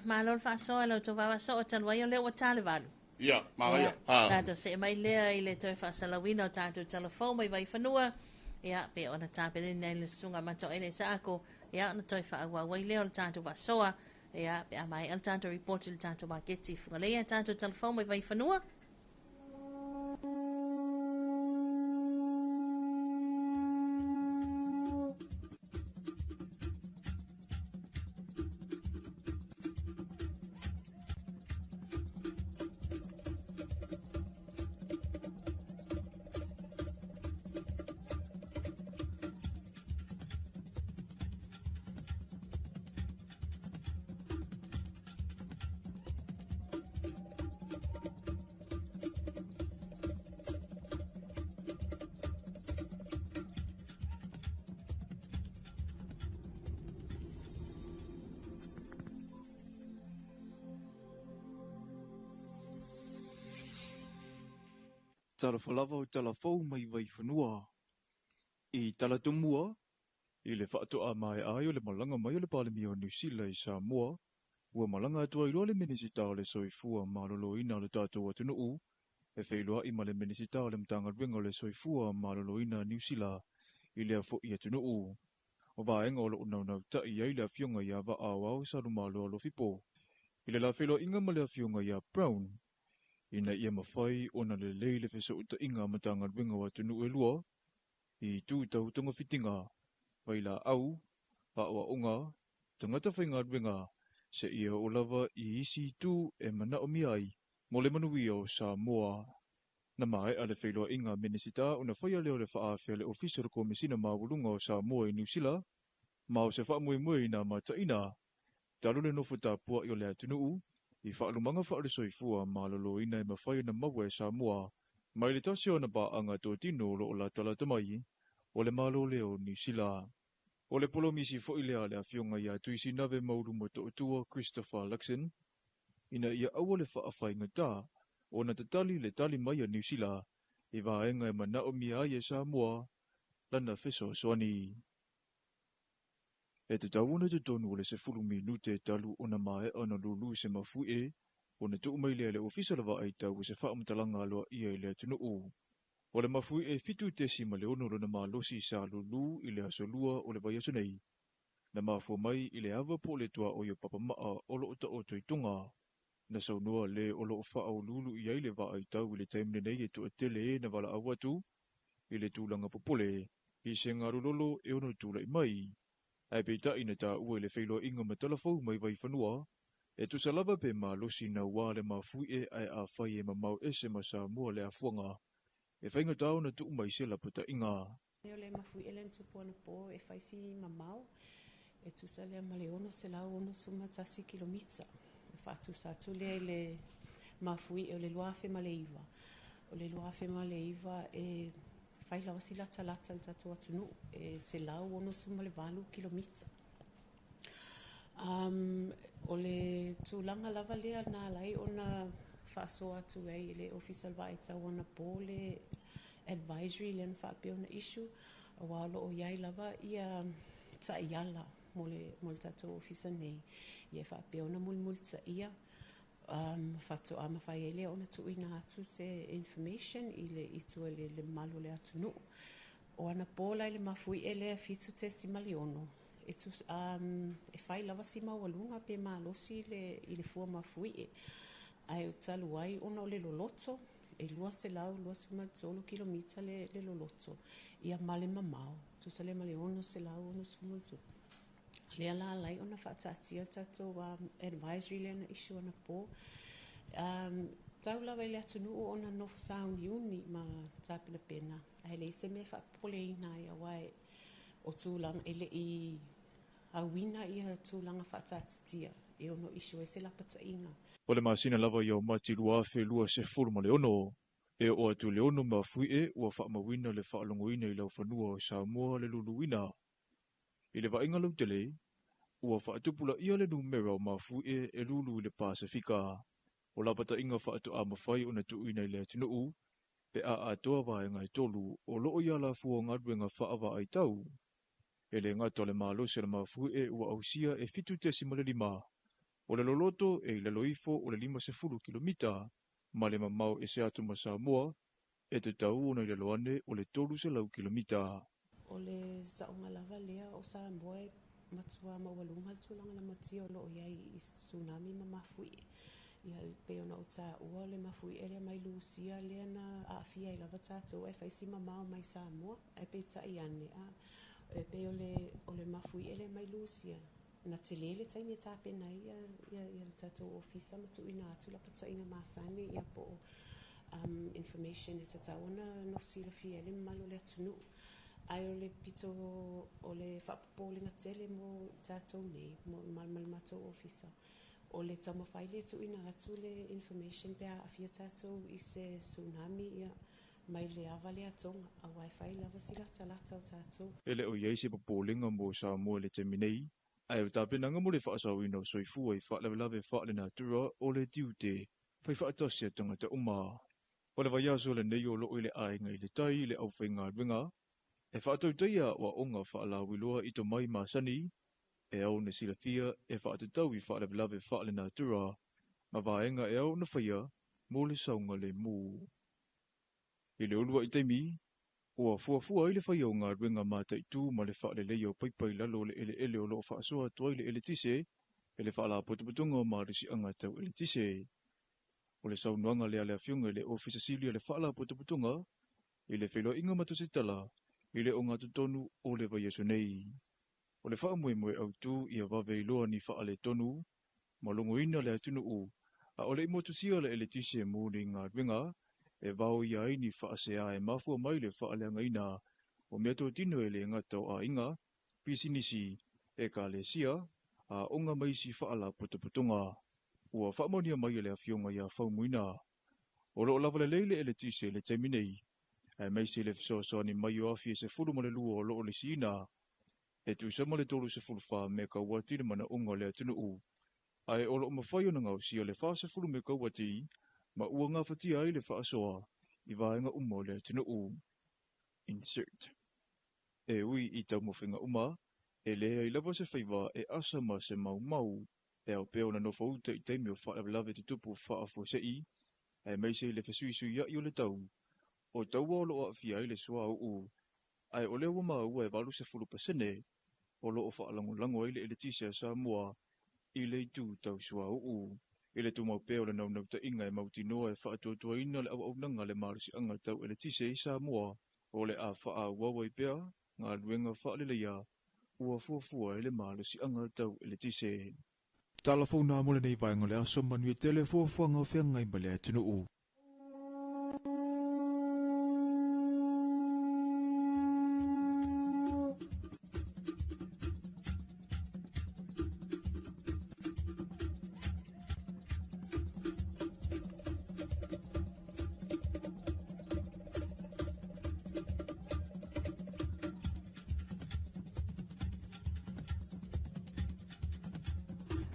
malol whaasoa lau tō wawaso o talwai o leo o tale walu. ia ma ia a Tātou se mai lea i le toi whaasalawina o tātou telefon mai vai whanua. Ia, pe ona tāpere nei le sunga mato ene sa ako. Ia, ona toi whaagua wai leo o tātou wasoa. Ia, pe a mai al tātou report le tātou maketi. Whangalea tātou telefon mai vai whanua. Talofa lava o talafou mai vai whanua. I talatomua, i le whaatoa mai ai o le malanga mai o le palemi o New Zealand i Samoa, ua malanga atua iloa le minisita o le soifua malolo ina le tātou atunu u, e whailoa i ma le minisita o le mtanga ringa o le soifua malolo ina New Zealand i le afo i atunu u. O vaenga o le unaunau ta i ai le afionga i ava awao saru malo alo fipo. I le la whailoa inga ma le afionga i a Brown, ina ia mawhai ona le leile whesa uta inga matanga ringa wa tunu e lua, i tū tau tonga fitinga, vai la au, paua unga, tangata whainga ringa, se ia o lava i isi tū e mana o miai, mo le manui o Samoa. Na mai ale whailoa inga minisita una whaia leo le whaafea le official komisina mawulunga o Samoa i New Zealand, mao se whaamui na mataina, talu le nofu tāpua i o le atunuu, i whaalumanga whaale soifua malolo ina e mawhai na mawe Samoa, mai le tasi o na ba anga tō tino lo o la talatamai, o le malo leo New Zealand. O le polomisi fo ilea le afionga ia tuisi nave mauru mo tō tua Christopher Luxon, ina ia awa le whaafai ngata, o na tatali le tali mai a New Zealand, i vaenga e mana o mia e Samoa, lana feso soani. E te tauona te tonu o le se fulu minute talu o na mae ana lulu se mafu e, o na tuu mai le ofisa lava ai tau se whaamatalanga aloa ia i le atunu o. O le mafu e fitu tesi ma le ono na maa losi sa lulu i le asolua o le vai asanei. Na mafu mai i le ava po le tua o yo papa maa o lo ota o toitunga. Na saunua le o lo wha au lulu i le va ai tau i le taimne nei e tu atele na wala awatu, i le tūlanga popole, i se ngarulolo e ono tūla i mai. Ai peita ina ta ua le whailoa inga ma talafou mai vai whanua, e tu salava pe ma losi na wā le ma fui e ai a whai e ma mau ese ma sa mua le afuanga. E whainga tau na tu mai se la puta inga. Neo le mafui ele ntupu ana po e whaisi mamau, e tu sa lea maleono se lau ono suma tasi kilomita. E whatu sa tu lea le mafui e o le luafe maleiva. O le luafe maleiva e whai lawa si lata le tatu atunu, e se lau ono suma le valu kilomita. O le tūlanga lava lea nā lai ona whaasoa atu ai le official vaita wana po le advisory le na whaapeo na issue a walo o iai lava ia ta iala mo le tatou ofisa nei ia whaapeo na mulmul ta ia whato ama whai ele ona tu ina atu se information i le itua le malu le atunu o ana po lai le mafui ele a fitu te si maliono e whai lava si mawalunga pe malosi i le fua mafui e ai o talu ai ona o le loloto e lua se lau, lua se matolo kilomita le loloto ia male mamao tu sa le male ono se lau ono sumuntu lea la lai ona whaatatia tato advisory le na issue ana po tau lawa le atunu o ona no sound uni ma tapina pena ai le se me whaapole ina ia wai o tūlanga ele i awina ia tūlanga whaatatia e ono issue e se lapata inga. O le masina lava iau mati lua fe lua se fulu ma le ono. E o atu le ono ma fui e ua whaamawina le whaalongoina i lau whanua o Samoa le luluina. I le vainga lau tele, ua whaatupula ia le numera o ma fui e lulu i le Pasifika. O la pata inga wha atu a mawhai o na tu ina lea tunu u, pe a atoa wae ngai tolu o loo ia la fua ngadwenga wha awa ai tau. E le ngā tole malo se la mafu e ua ausia e fitu te simale lima. O le loloto e le loifo o le 50 kilomita, ma le mamau e se atu ma Samoa, e te tau o na le loane o le 3 kilomita. O le saonga lava lea o Samoa e matua mawalunga tulanga la matia o loo iai i tsunami ma mafui. Ia pe ona o tā ua le mafui e le mai lusia lea na aafia i lava tātou e whaisi mamao mai Samoa, e pe ta i ane a. E pe o le mafui e le mai lusia. Na te lele taimi e tāpena ia le tātou ofisa matu ina atu la pata inga masani ia po information e tatau ona nofsi la fia le malo le atunu. Ai o le pito o le whapapolinga tele mo tātou nei, mo malmal mātou ofisa. O le tamawhai le tu ina atu le information pe a afia tātou i se tsunami ia mai le awa le atonga a wifi lava sila talata o tātou. Ele o iei se papolinga mo Samoa le te minei, ai o tāpenanga mo le whaasawina o soifua i whaalewe whaale nā tura o le tiute, pai whaatasia tangata uma. O le vaiaso le nei o loo i le ainga i le tai le au whainga ringa, e whaatauteia wa onga whaalawiloa i to mai masani, e au ne silafia e whaatutau i whaalewe whaale nā tura, ma vaenga e au na whaia mo le saunga le mū. I le olua i teimi, o fuafua i le whaia o ngā ringa mātai tū ma le whaale leio paipai lalo le ele o loo whaasoa toa i le ele tise, e le whaala putuputunga o mārisi anga tau ele tise. O le saunuanga lea lea fiunga i le ofisa sili le whaala putuputunga, i le whelua inga matusitala, i le o ngā tutonu o le vaiaso nei. O le wha moe au tū i a wawe iloa ni whaale tonu, ma longo ina le atunu u, a ole i motusia le ele tise mūni ngā ringa, e vau ia ini whaasea e mafua mai le whaaleanga ina, o mea tō tino e le ngatau a inga, pisinisi, e ka le sia, a onga maisi whaala putuputunga. Ua whaamonia mai le awhionga ia whaumuina. O loo lava le leile e le tise le teiminei, e meisi le fisoasoa ni mai o awhi se fulu ma le lua o loo le siina, e tu sama le tolu se fulu wha me ka wati le mana unga le atunu u. Ai o loo mawhai o na ngau sia le wha se fulu me ka wati, ma ua ngā whatia ai le whaasoa, i vaenga uma le atunu u. Insert. E ui i tau mowhinga uma, e lea i lava se whaiva e asa ma se mau, e au peo na nofa uta i teimi o whaalawe te tupu whaafo sei, e meise le whesui ia i o le tau, o taua o loo awhia i le sua u, ai o lea wama ua e walu se fulu pasene, o loo whaalango i le ele tise a Samoa, i le tu tau sua u. I le tu mau peo le naunau ta inga e mauti noa e whaatuatua ina le au nanga le marisi anga tau ele tise i Samoa, o le a wha wawa i pea, ngā ruenga whaalele ia, ua fuafua ele marisi anga tau ele tise. Talafona mo le nei vaenga le aso manui tele fuafuanga o whianga i male atunu u.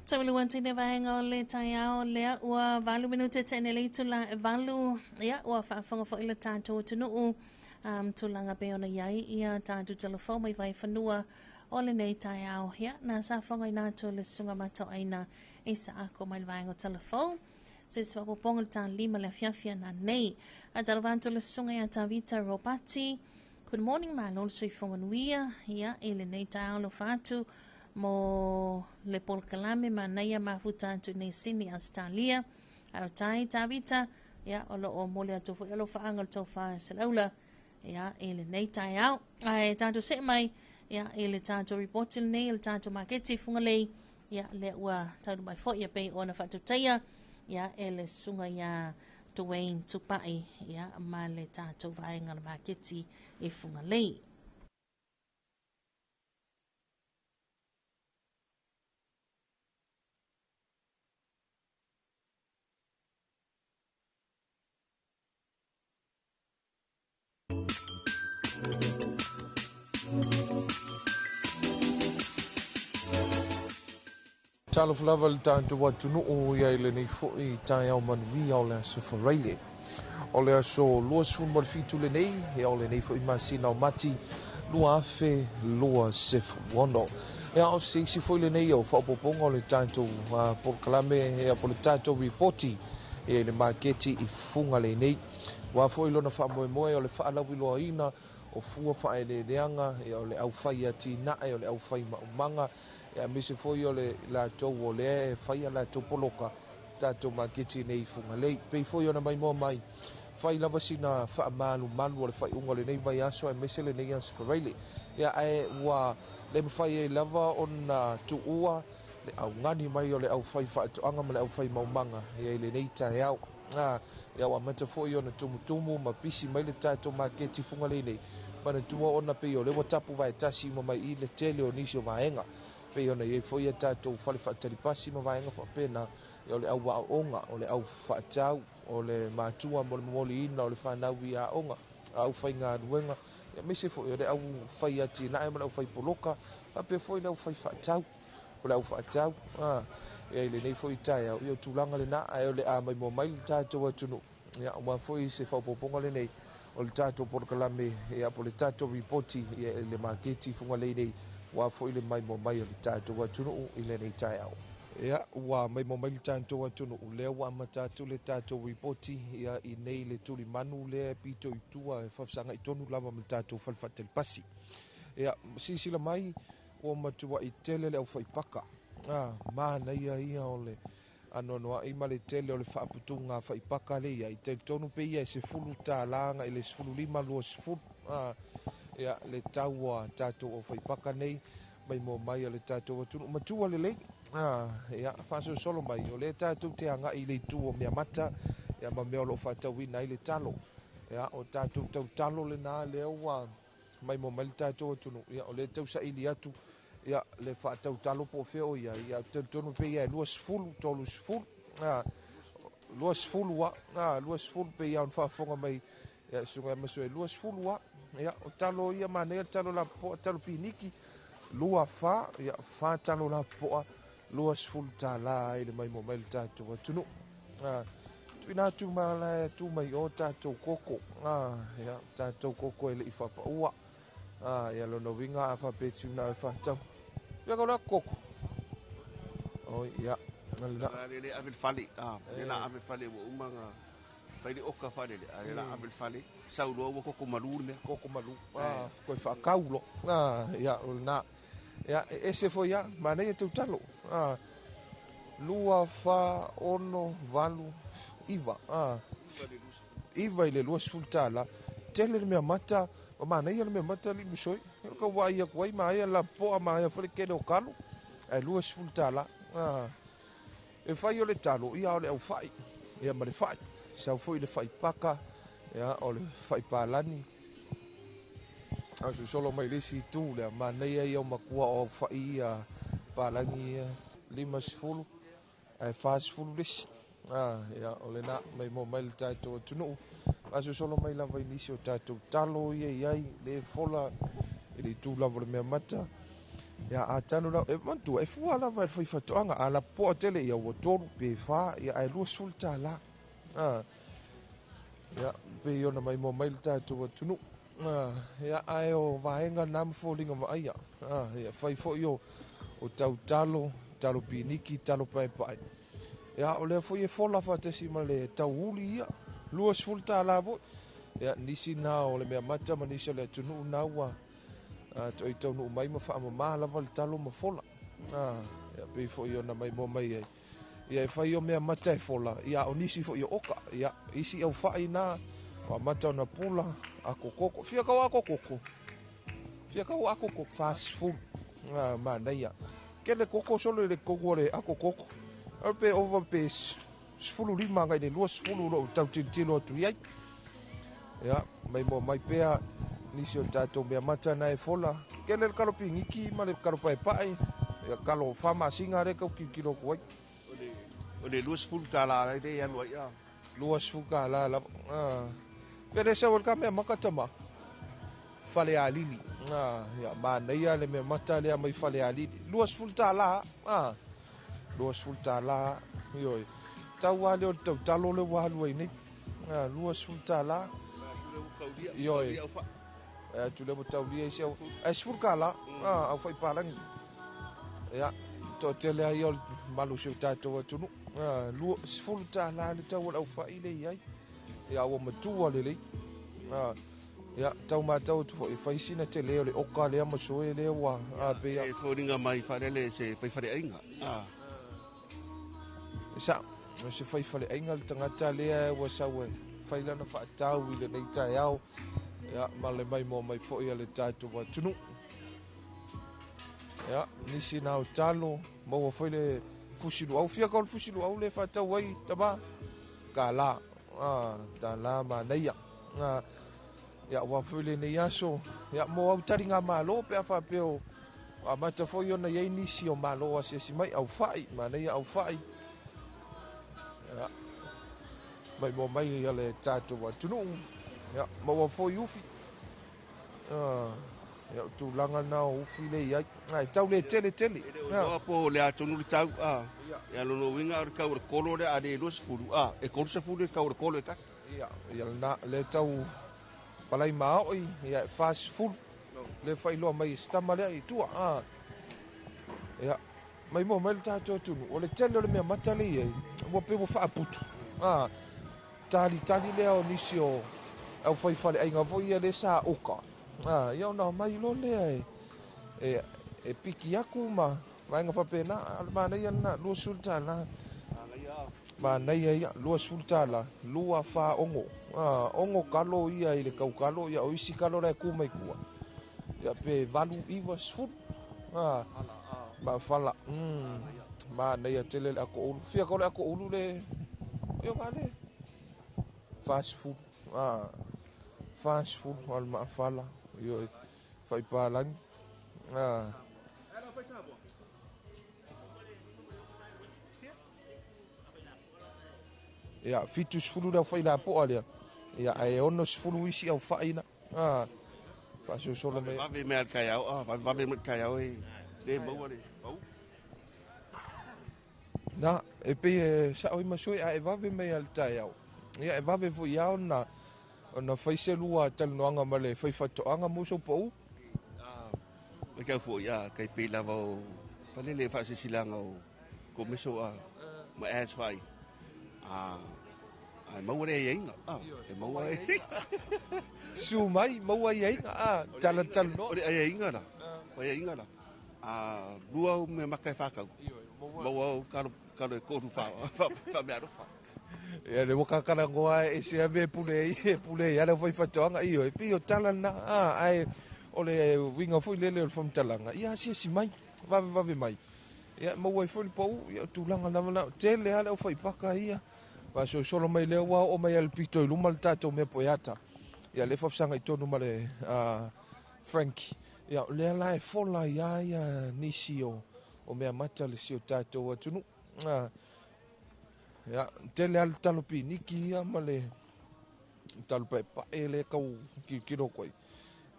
Tawili wantine vaenga o le taiao lea ua valu minute tene le itula e valu ia ua whaafonga fo ila tātou tunuu tulanga pe ona iai ia tātou telefo mai vai whanua o le nei taiao ia na sa whonga i nātou le sunga matau aina e sa ako mai vaenga o telefo se se wapoponga le tā lima le fiafia na nei a talavanto le sunga ia tā vita robati. Good morning ma lol sui whonga nuia ia e le nei taiao lo whātu mo le polkalame ma naia mafuta atu nei sini Australia au tai tavita ia o lo o mole atu fo alo faanga to fa selaula ia ele nei tai au ai tanto se mai ia ele tanto reporting nei ele tanto marketi funga lei ia le ua tau mai fo ia pe ona fatu taia ia ele sunga ia Dwayne tupai ia ma le tanto vaenga le marketi e funga lei. talofa lava le tatou atunuu ia i lenei foʻi taeao manuia o le aso faraile o le aso 25 lenei ia o lenei foʻi masina o mati 2.6 ia o seisi foʻi lenei o faaupopoga o le tatou polokalame ia po le tatou ripoti ia i le maketi i fuga lenei ua foʻi lona faamoemoe o le faalauiloaina o fua faeleleaga ia o le ʻaufai atinaʻe o le ʻaufai maʻumaga ia mise foi o le latou o lea e faia latou poloka tatou maketi nei fuga lei pei foi ona maimoa mai fai lava sina faamalumalu o le faiʻuga o lenei vai aso e mese lenei asofaraile ia ae ua le mafai ai lava ona tuʻua le augani mai o le ʻaufai faatoʻaga ma le ʻaufai maumaga ia i lenei taeao ia ua mata foʻi ona tumutumu ma pisi mai le tatou maketi fuga leinei manatua ona pei o le ua tapu vaetasi uma mai i le tele o nisi o vaega pei ona iai foʻi ia tatou fale faatalipasi ma vaega faapena ia o le auaʻoga o le au faatau o le matua mo le momoliina o le fanau i aʻoga au faigaluega ia mese foʻi o le au fai atinaʻe ma le au fai poloka faapea foʻi le au fai faatau o le au faatau ia i lenei foʻi taeao ia o tulaga lenā ae o le a maimoa mai le tatou atunuu ia ua foʻi se faaupoopoga lenei o le tatou polokalame ia po le tatou ripoti ia i le maketi fuga leinei ua foʻi le maimoa mai o le tatou atunuu i lenei taeao ia ua maimoa mai le tatou atunuu lea ua amatatu le tatou ripoti ia i nei le tulimanu lea pito itua e faafasaga i tonu lava ma le tatou fale faatalipasi ia sisila mai ua matuaʻi tele le ʻaufaipaka manaia ia o le anoanoaʻi ma le tele o le faaputuga faipaka leia i talitonu peia e 10 talaga i le 15 ia le tau a tatou o faipaka nei maimoa mai o le tatou atunuu matua lelei ia faasolosolo mai o le tatou teagaʻi i le itu o mea mata ia ma mea o loo faatauina ai le talo ia o tatou tautalo lenā lea ua maimoa mai le tatou atunuu ia o le tausaʻili atu ia le faatautalo po o feo ia ia talitonu peia e 2.3 2.0 peia ona faafoga mai ia suga maso e 2.0 ia o talo ia manea talo lapoa talo piniki 2 ia fatalo lapoa 2.0 tālā ai le maimoa mai le tatou atunuu tuuina atu ma le tumai o tatou koko ia tatou koko e leʻi faapaʻua ia lona uiga a faapetiuna e faatau ia kaula koko o ia le ave fale le la ave fale wo umanga fai de oka fale le la ave fale saulo wo koko malu ko fa kaulo ia na ia ese foi ia mane tu talo lua fa ono valu iva iva ile lua sultala tele me mata mane ia me mata li misoi ko wa ia ko mai la po mai fa ke do kalu e lua sultala e fai o le talo ia o le au fai ia ma le fai sau foi le fai paka ia o le fai palani a su solo mai lesi tu le manei ia o makua o fai ia palangi 5 e fas fulu lesi ia o le na mai mo mai le tatou tunu a su solo mai lava inisi o tatou talo ia iai le fola i le tu lava le mea mata ia atanu la e mantu e fua lava e faifatoaga a la poa tele ia ua tolu pe fa ia ae 2 tālā ia pe ona mai mo mai le tatou atunuu ia ae o vaega na mafoliga vaaia ia fai foʻi o tautalo talo piniki talo paepae ia o lea foʻi e fola faatasi ma le tauuli ia 2 tālā foʻi ia nisi na o le mea mata ma nisi o le atunuu na ua toi taunuu mai ma faamamā lava le talo ma fola ia pei foʻi ona maimoa mai ai ia e fai o mea mata e fola ia o nisi foʻi o oka ia isi aufaʻi na o amata ona pula akokoko fiakau akokoko fasful manaia kele koko solo i le koku o le akokoko o pe ova pe 15 gai le 2 loo tautilitilo atu iai ia maimoa mai pea nisi o tatou mea mata na e fola kele le kalo pigiki ma le kalo paepae ia kalo famasiga le kaukikilo ku ai o le 2 tālā lai le anu ai 2 tālā lava pele sa o ka mea makatama fale alili ia manaia le mea mata lea mai fale alili 2 tālā lua sefulu tālā ioi taua leo tau talo le walu ai nei lua sefulu tālā ioi tule mo taulia i seu sefulu kālā au faipalagi ia toʻatele ai o le malu seu tatou atunu lua sefulu tālā le tau o le ʻaufaʻi lei ai ia ua matua lelei ia tau matau tu foi faisina tele o le oka lea masoe lea ua apea e fōringa mai whanele se whaiwhareainga sa se faifaleʻaiga le tagata lea ua sau e failana faatau i lenei taeao ia ma le mai moa mai foʻi a le tatou atunu ia nisi na o talo maua foi le fusiluau fiaka o le fusiluau le faatau ai tamā kālā tālā manaia ia ua foi lenei aso ia mo au taliga mālō pe a faapeo amata foi ona iai nisi o mālō asiasi mai aufaʻi manaia aufaʻi ia mai mo mai ia le tatou atunuu ia maua foi ufi ia tulaga na o ufi lei ai tau le tele ia po le atonu le tau ia lolouiga o le kau le kolo le a le lua sefulu e kolu sefulu le kau le kolo e taki ia lana le tau palai maoʻi ia e fasefulu le failoa mai stama lea i tua ia mai mo mai le tatou atunu o le tele o le mea mata lei ai ua pe ua faaputu talitali lea o nisi o au faifaleʻaiga foi ia le sa oka ia ona mai lo lea e piki aku ma vaega faapena manaia na lua sefulu tālā manaia ia lua sefulu tālā lua faogo ogo kalo ia i le kaukalo ia o isi kalo le ku mai kua ia pe valu iva sefulu mafala manaia tele le akoulu fiaka o le akoulu le io gale fasefulu fasefulu a le maafala io faipalagi ia fitu sefulu le aufai lapoa lea ia e ono sefulu isi aufaʻi na faasosola mai vave mea le kaiao vave me le kaiao e le maua le na e pei e saʻo i masoe a e vave mai a le taeao ia e vave foʻi a ona faiselua talanoaga ma le faifatoʻaga mo sou pou le kau foʻi kai pei lava o falele faasesilaga o komeso ma as fai maua le aiaiga e maua su mai maua aiaiga talatalono o le aiaiga la o aiaiga la lua me maka e fakau maua o kalo e koru faamealofa ia le wakakaragoa e sea me pule ai ale faifatoaga io e pio talana ae o le uiga foi lele o le famatalaga ia asiasi mai vavevave mai ia maua i foi le pou ia tulaga lava tele ale au faipaka ia faasosolo mai lea ua oo mai a le pito i luma le tatou mea poeata ia le faafesaga i tonu ma le franki ia o lea la e fola ia ia nisi o mea mata le sio tatou atunu ia tele ale talo piniki ia ma le talo paepae le kau kilokilo ai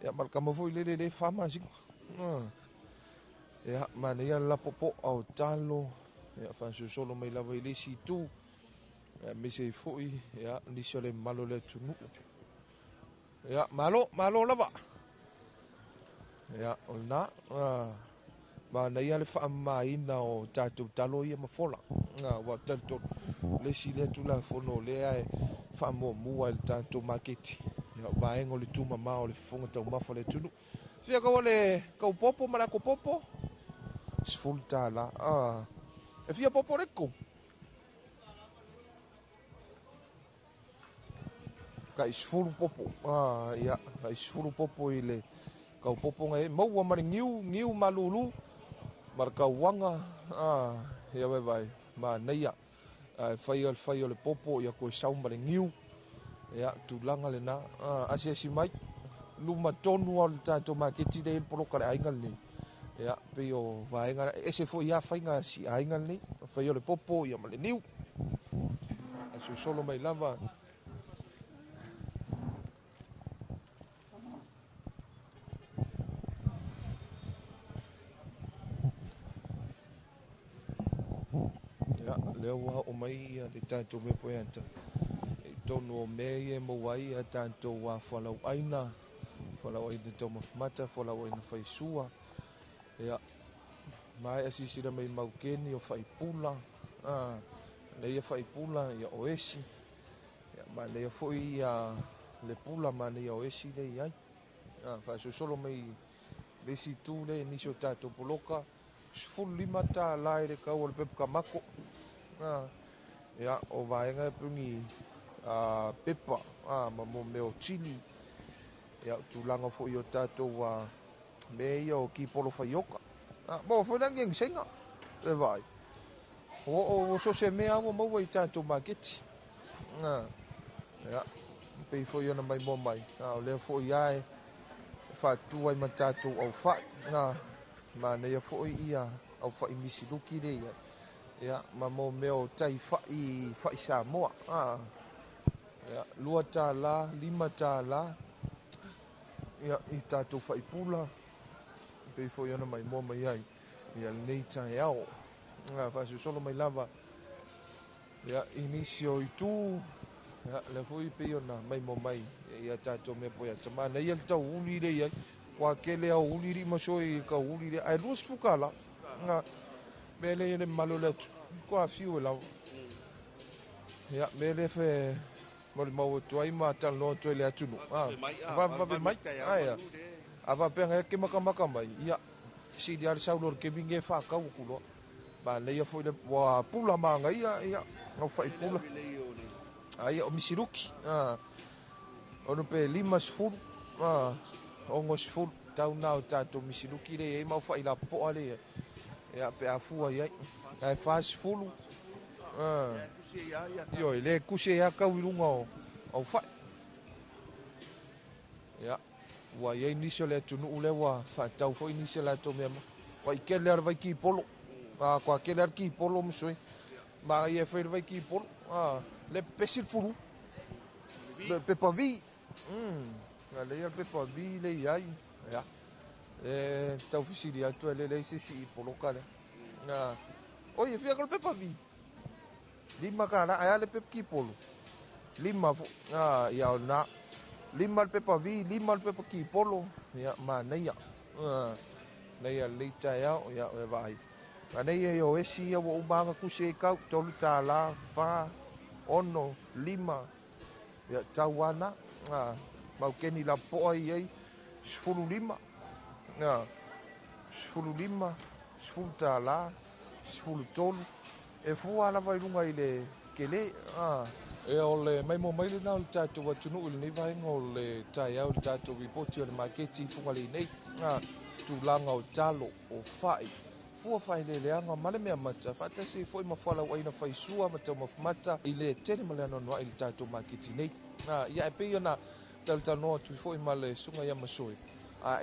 ia ma le kama foi lelele faamasiga ia manaia le lapopo ao talo ia faasosolo mai lava i le situ ia mese foʻi ia nisi o le malo le atunuu ia malo lava ia o lenā manaia le faamamaina o tatou talo ia ma fola ua talitonu lesi le tulafono lea e faamuamua i le tatou maketi ia o vaega o le tumamā o le fofoga taumafa le atunuu fiaka ua le kaupopo ma le akopopo sefulu tālā e fia popo leko kai sefulu popo ia kai sefulu popo i le kaupopo gai maua ma le giu malūlū ma le kauaga ia vaevae manaia fai o le popo ia koe sau ma le giu ia tulaga lenā asiasi mai luma tonu ao le tatou maketi lei le poloka le aiga lenei ia pei o vaega ese foʻi ia faiga siaiga lenei fai o le popo ia ma le niu asosolo mai lava lea ua o mai ia le tātou me poe ata. E tonu o mea e mo wai a tātou wa whalau aina tau mafumata, whalau aina whaisua. Ia, mai asisira mai maukeni o whaipula. Leia whaipula ia oesi. Ia, ma leia foi ia le pula ma leia oesi le iai. Whaisosolo mai besi tu le nisio tātou poloka. Sfulu lima tā lai le kau o le pepa kamako. Ia, o vaenga pungi pepa, ma mo meo chili. Ia, tūlanga fo i o tātou me ia o ki polo whaioka. Mo, fo nangi ang senga. Le vai. O so se mea o maua i tātou maketi. Ia, pei fo i ana mai mo mai. O lea fo i ae, whātua i ma tātou au whai. Ma nea fo i ia au whai misi luki le ia. Ia, ma mo meo tai whai Samoa. Ia, lua tā la, lima tā la. Ia, i tātou whai pula. Pei fo i ana mai mo mai ai. Ia, nei tai au. Whasu solo mai lava. Ia, inisio i tū. Ia, le fo i pei ona mai mo mai. Ia tātou me poia. Tama nei al tau uli le ia. Kwa kele au uli ri maso i ka uli le. Ai luas pukala. Mele ele malo le kwa fiu e lau. Ia, mele fe mole mau tuai ma tal no tuai le atunu. Va mai. Ia. Ava penga ke maka mai. Ia. Si dia saulo ke binge fa ka ukulo. Ba le ia foi le wa pula manga ia. No fai pula. Ai o misiruki. Ono pe lima sfuru. Ongo sfuru tau nao tato misiruki le e mau fai la po ale. Ia pe afua ia. Ai fast fulu. Yo le kuse ya ka wirunga o fa. Ya. Wa ye inisio le tunu ule wa fa tau fo inisio la to mema. Wa ikele ar vai ki polo. Kwa kele ar ki polo msoi. Ma ye fer vai ki polo. Le pesil fulu. Le pepa vi. Le pepa vi le ai. Ya. Tau fisili atu le si polo kale. Oye, fia col pepa vi. Lima kana ai le pep ki polo. Lima ia na. Lima le pepa vi, lima le pepa ki polo. Ia ma neia. Neia leita ia e vai. Ma neia yo esi ia wo umanga kuse kau tolu tala fa ono lima. Ia tawana. Mau keni la po ai sfulu lima. Sfulu lima, sfulu tala, sfulu tolu. E fua la vai lunga i le kele. E o le mai mo mai le nao le tātou watunu ili nei vai ngō le tai au le tātou ripoti o le maketi funga le nei. Tūlanga o talo o whai. Fua whai le leanga male mea mata. Whata se fwoi mawhala waina whai sua matau mafumata i le tene male anoa i le tātou maketi nei. Ia e pei ona talutanoa tu fwoi male sunga ia masoi.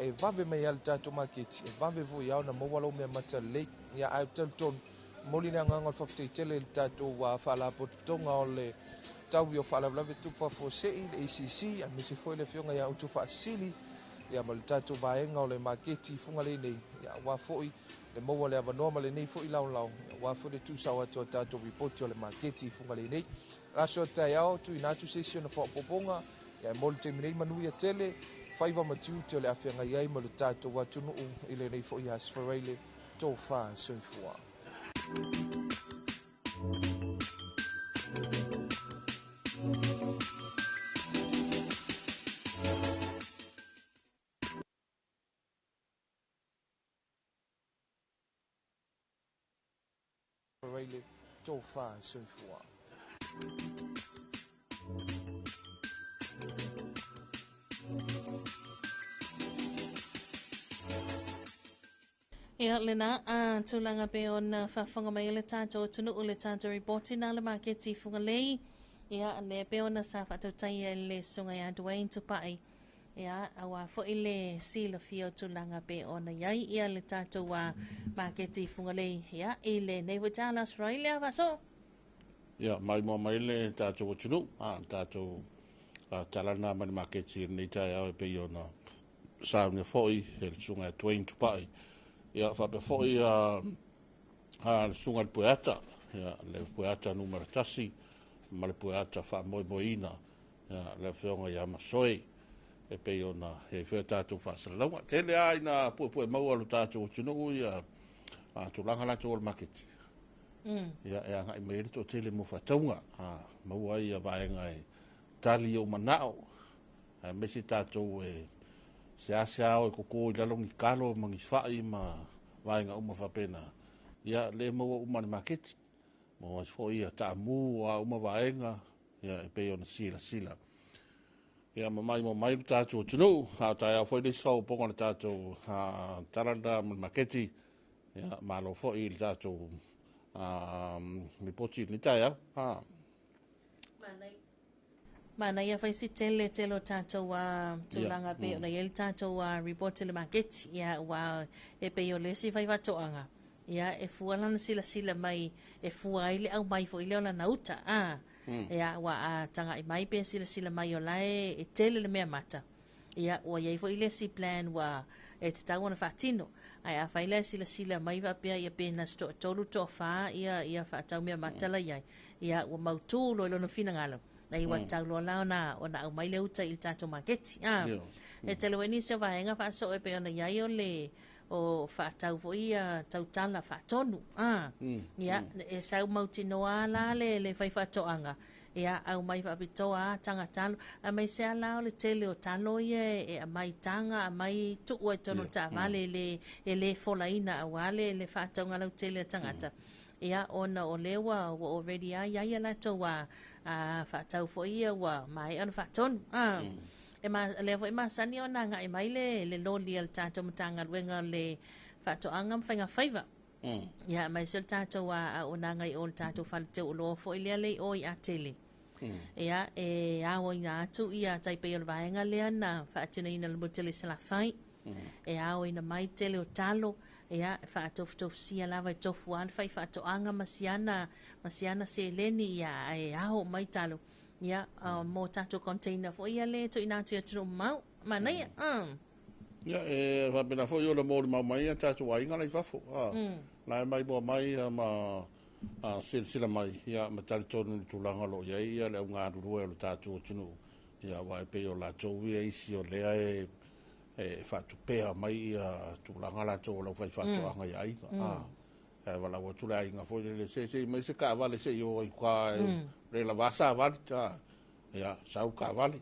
E vave mai al tātou maketi. E vave voi au na mawala o mea mata lei. Ia au talutonu. Moli le anganga le whafutei tele le tātou whala pototonga o le tau i o whala vlave tupa fosei le ACC a mese foi le fionga ia utu whaasili ia ma le tātou vaenga o le maketi funga le nei ia wafoi le maua le avanoa ma le nei foi lau lau ia wafoi le tūsau atu o tātou ripoti o le maketi funga le nei raso tai au tu inatu sesio na whapoponga ia moli te minei manui a tele whaiva matiu te o le awhianga iai ma le tātou watunu i le nei foi asfareile tō wha soifua. Really, so far, so far. Ia lena tūlanga pe ona whawhanga mai le tātou tunu o le tātou reporti nā le maketi funga lei. Ia le pe ona sa whatau tai le sunga ia Dwayne tupai. Ia awa fo ile sila fio tūlanga pe ona iai ia le tātou wa maketi funga lei. Ia ile nei wajala Australia vaso. Ia mai mo mai le tātou tunu. Tātou talana mani maketi nei tai au pe ona sa ne foi he sunga Dwayne tupai. Ia whape foi sunga poeta ia le puata numero tasi ma le puata fa moina ia le feonga ia masoi e pe ona e fe tatu fa salonga tele ai na pu mau alu tatu tunu ia a tulanga la tu market ia ia ngai me to tele mo fa tonga mau ai ia vai ngai tali o manao a me si tatu e sia o ko i lalo ni kalo mangi fai ma vai nga uma fa pena ia le mo uma market mo fo ia ta mu a uma vaenga ia e pe ona sila ia mai tatu tunu ha ta foi de so ponga tatu ha taranda marketi ia malo fo il tatu mi poti ni ta ha mana ia fai si tele tatu wa tulanga pe ona il tatu wa report le market ia wa e pe o le si fai va toanga ia e fuala sila mai e fuaile au mai fo ile ona nauta ia wa a tanga i mai pe sila mai o lai e tele le mea mata ia wa ia fo ile si plan wa e tau ona fatino ai a faile sila mai va pe ia pe na sto tolu to fa ia fa tau mea mata la ia wa mautu lo no fina ngalo ai wa tau lo la ona au mai le uta il tato market e tele weni se va enga fa so e pe ona ia o le o fa tau fo ia tau tala fa tonu ia e sau mautinoa la le fai fa toanga ia au mai fa pitoa tanga talo a mai se ala o le tele o talo ia e mai tanga mai tu o tonu ta vale le folaina awale le fa tonga lo tele tangata ia ona o lewa o already ia la to wa fa tau fo ia wa mai on fa tonu e ma le foi ma sani ona nga e mai le loli al tato mtanga wenga le fato angam fanga faiva ya mai sel tato wa ona nga i ol tato falte o lo foi le o i atele ya e a o ina tu ia tai pe va nga le ana fatina ina le botele sala fai e a o ina mai tele o talo ya fato sia lava tofu al fai fato anga masiana se leni ya e a o mai talo ia mo tato container fo ia le to ina tu mau mana ia ia e va bena fo yo le mo mai tato wa inga le fafo na mai bo mai ma sila mai ia ma tal tonu tulanga lo ia le nga ru le tato tunu ia wa pe yo la to wi isi o le e fa tu pe mai tulanga la to lo fa to anga ia e wala wo tula inga fo le se mai se ka vale se yo i kwa le la vasa vale ya sau ka vale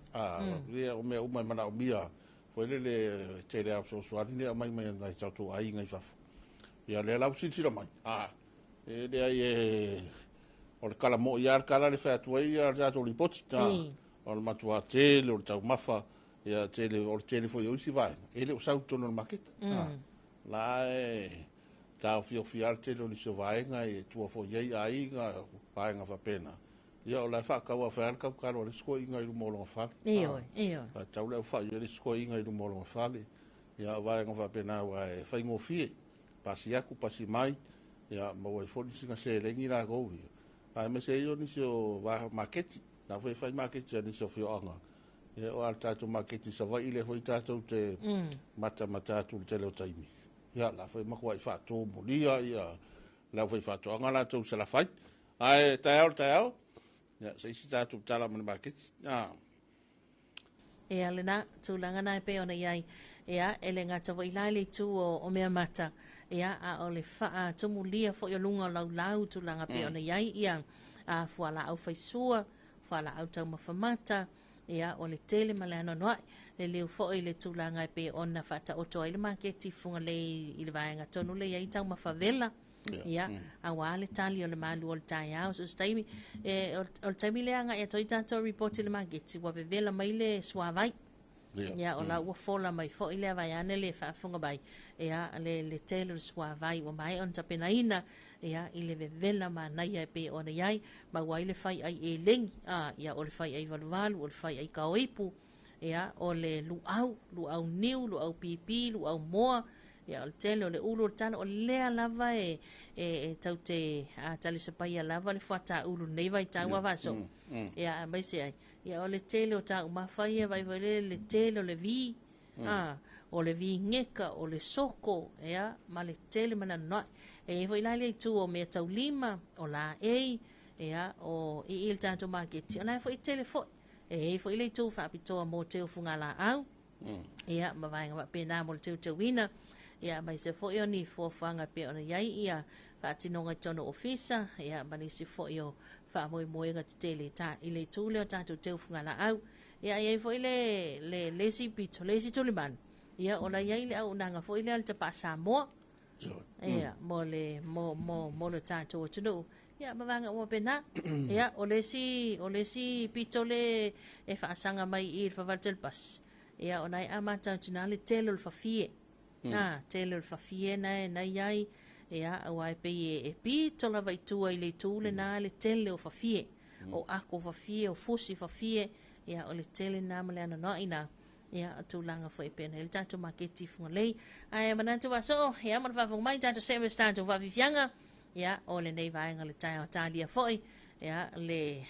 le o me uma mana o mia fo le tele a so ni mai ngai sa tu ai ngai fa ya le la si mai e le ai o le kala mo ya kala le fa tu ai ya to li pot o le matua tele o tau mafa ya tele o tele fo yo si vai e le sau to no market la tau fio te lo so vaenga e tua fo ye ai nga vaenga fa pena ia o la fa ka wa fa ka lo sko inga i mo lo fa io tau le fa ye sko inga i mo lo fa ia vaenga fa pena wa fa ngo fi pasi aku pasi mai ia mo e fo singa se le ngira go ai me se yo ni so va market na fa market ni so fio anga ia o alta to market sa va ile foi tato te mata tu te lo taimi ia la foi ma kwai fa to molia ia la foi fa to ngala to se la fai ai tao ia se si ta tu tala man market e alena tu langa na pe ona ia ele nga to vai lai tu o me mata ia a ole fa to molia fo yo lunga lau tu langa pe ona ia a fuala au fai sua fuala au tau mafamata ia ole tele malana no le leo fo ile tulanga pe ona fata oto ile market funga le ile vaenga tonu le ia tau mafavela ia awale tali ole malu ole taya so staimi ole taimi le anga e toita to report ile market wa vela maile swavai ia ola wa fola mai fo ile vaiane le fa funga bai ia le tele swavai wa mai on tapena ina ia ile vela mana ia pe ona iai ma wa ile fai ai e lengi ia ole fai ai valvalu ole fai ai kaoipu ia ole luau niu luau pipi luau moa ia ole tele ole ulu ole tano ole lea lava e taute tali sapai lava le fata ulu nei vai taua vaso ia mai se ai ia ole tele o ta uma fai vai le tele ole vi o le vingeka o le soko ea ma le tele mana no e foi la le tu o me tau lima o la ea o i il tanto market ona foi telefone e foi le tu fa pito mo te funga la au ea ma vai nga pe na mo te wina ea mai se foi oni fo fanga pe ona yai ia fa tinonga tono ofisa ea ma ni se foi o fa mo nga tele ta ile tu le tanto te funga la au ea foi le si pito le si tuliman ia ola ia ile au nanga fo ile al Talofa Samoa ia mo le tato o tunu ia mavanga o pena ia ole si pitole e fa sanga mai I fa valtel pas ia onai amata tunale telo fa fie telo fa fie na iai ia au ai pe e pitola vai tua ile tule na le telo fa fie o ako fa fie o fusi fa fie ia ole tele na male ana no ina ia tulanga foi pena el tanto maketi fungalei ai manantu waso ia man fa mai tanto sempre tanto va vivianga ia ole nei vai ngale tai talia foi ia le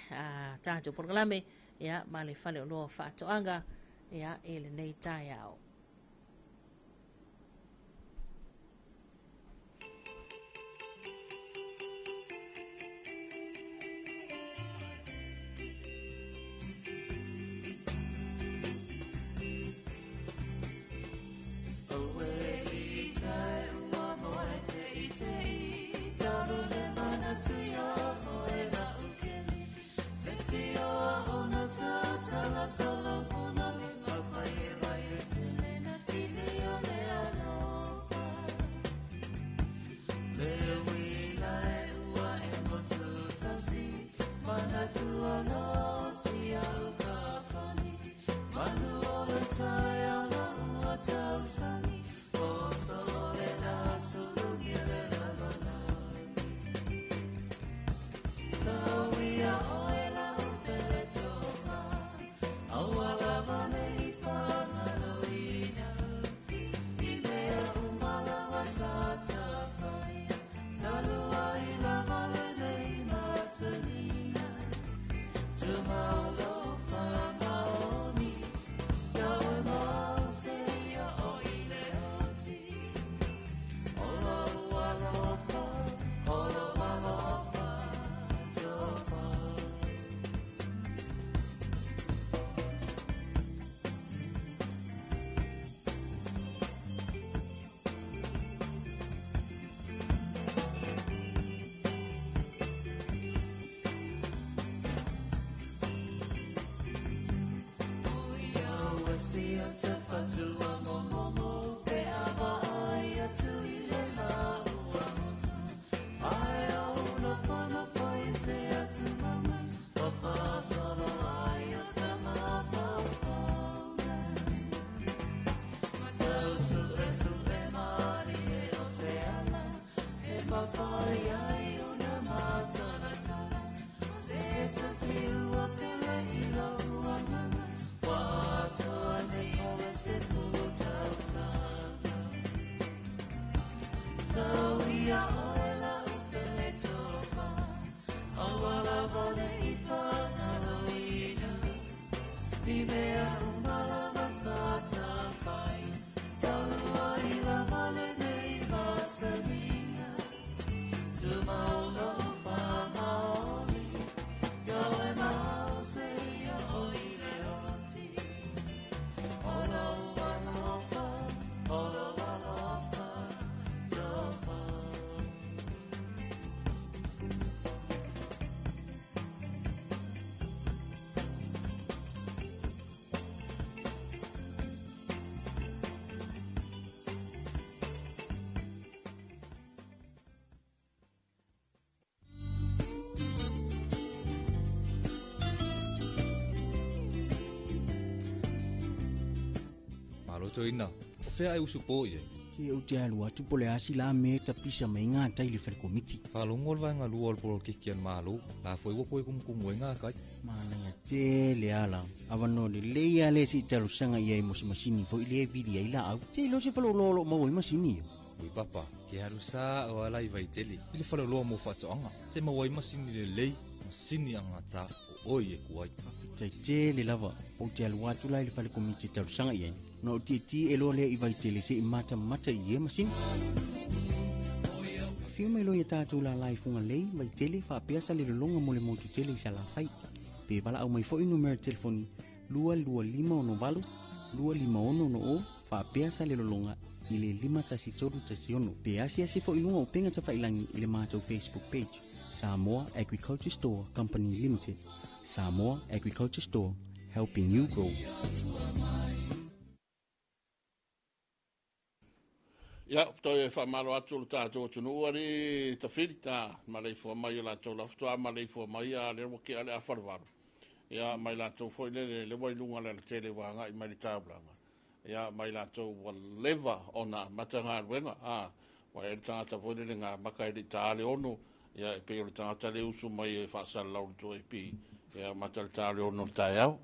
tanto programa ia male fale lo fa toanga ia ele nei tai ao Toina, o fea ai usu po ye. Si o te alua tupole asi la me tapisa mai ngā taili whare komiti. Whalongol vai ngā lua alporo kikian malu, la foi wapo e kumkumu e ngā kai. Mānanga te le ala, awano le leia le si talo sanga ia i mosi masini fo i le vidi ai la au. Te lo se whalo lolo mau i masini yo. Ui papa, ke haru sa o alai vai tele, i le whalo loa mo whatoanga, te mawai masini le lei, masini anga ta o oi e kuai. Tai te le lava, o te alua tu lai le whare komiti talo sanga ia. na o titi e loa lea i vai tele se i mata i e masini. Fio mai loa i tātou la lai funga lei, vai tele whaapea sa le longa mo le motu tele i sa la fai. Pe wala au mai fo i numero telefoni 225 251 whaapea sa le longa i le 5 Pe asi fo i lunga o penga ta whailangi i le mātou Facebook page. Samoa Agriculture Store Company Limited. Samoa Agriculture Store, helping you grow. Ia, toi e whamaro atu lo tātou tunu ari ta whirita, ma lei fua mai la tau la ftua, ma lei fua mai a le waki ale a wharwaru. Ia, mai la tau fwoi le wailunga le tele wanga i mai li tāblanga. Ia, mai la tau wa leva ona matanga ruenga, wa e tangata fwoi le ngā makai li tāle ono, ia, e peo le tangata le usu mai e whaasara lau to e pi, ia, matale tāle ono tai au,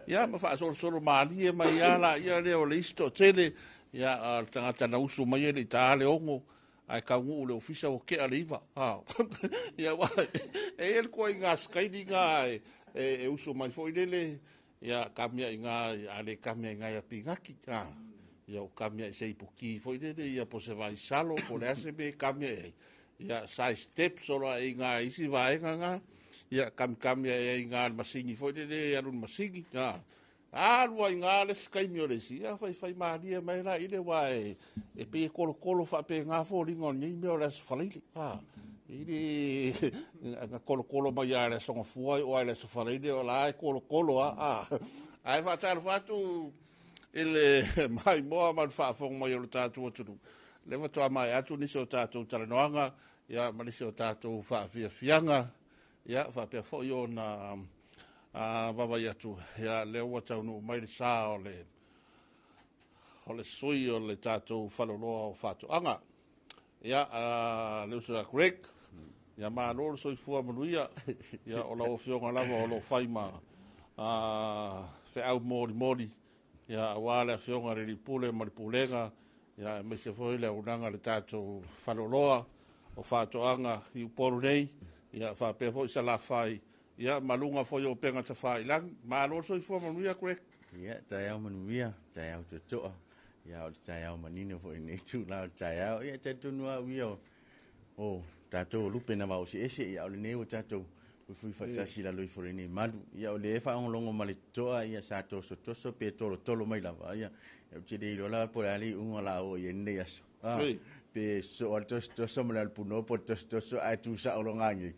ia, ma whaasoro soro maari e mai ala, ia leo le isto tele, ia tangata na usu mai le tāle ongo ai ka ngu le ofisa o ke aliva ia wa e el ko inga skaidi nga e usu mai foi lele ia kamia inga ale kamia inga ia pingaki ia o kamia se ipuki foi lele ia po se vai salo po le ase be kamia ia sai step solo inga isi vai nga ia kamia inga masini foi lele alun masini lua inga le skai mio le si, fai maria mai la ile wa e pe kolo fa pe nga fo ringo ni mio le sfalili. Ile nga kolo mai ya le songa fuai o le sfalili o la kolo ai fa tar fatu ile mai mo man fa fo mai o tatu tu. Le va to mai atu ni so tatu taranoanga ya ma so tatu fa fianga ya fa pe fo yo na baba yatu ya le wata no mai sa ole sui ole tato faloloa o fatu anga ya le uso correct ya ma no soi fu manuia ya ola o fionga lava o faima fe au mori ya wala fionga ri pule mari pulenga ya me se foi le unanga le tato faloloa o fatu anga i poru nei ya fa pe foi sa la fai ia malunga foi o penga ta fai lang ma lo so fo manuia correct ia tai au manuia tai au to ia o tai au manino foi nei tu la tai au ia te tu no wio o tato lupe na va si ese ia o le nei o tato fui fa tasi la lui foi nei madu ia o le fa on longo male toa ia sa to so pe tolo mai la ia o te dei la por ali un la o ia nei aso pe so alto so mal puno por so ai tu sa o ngangi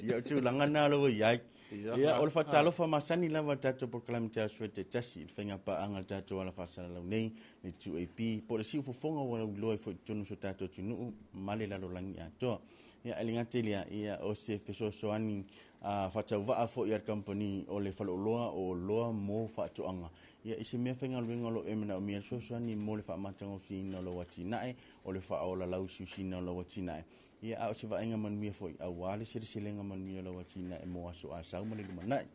ia tu langana lo ia ia o fa talofa masani lava tato por calamita suete tasi fenga pa anga tato ala fasala lo nei ni tu ap por si fonga o lo fo tonu so tato tunu male la lo langi ato ia elinga telia ia o se so ani fa tauva fo ia company o le falo loa o loa mo fa toanga ia ise me fenga lo emena o mia so ani mo le fa matango fina lo watinae o le fa ola lau susina lo watinae ia au se va inga man mia foi au wale se silenga man mia lo watinae mo aso asau mo le manai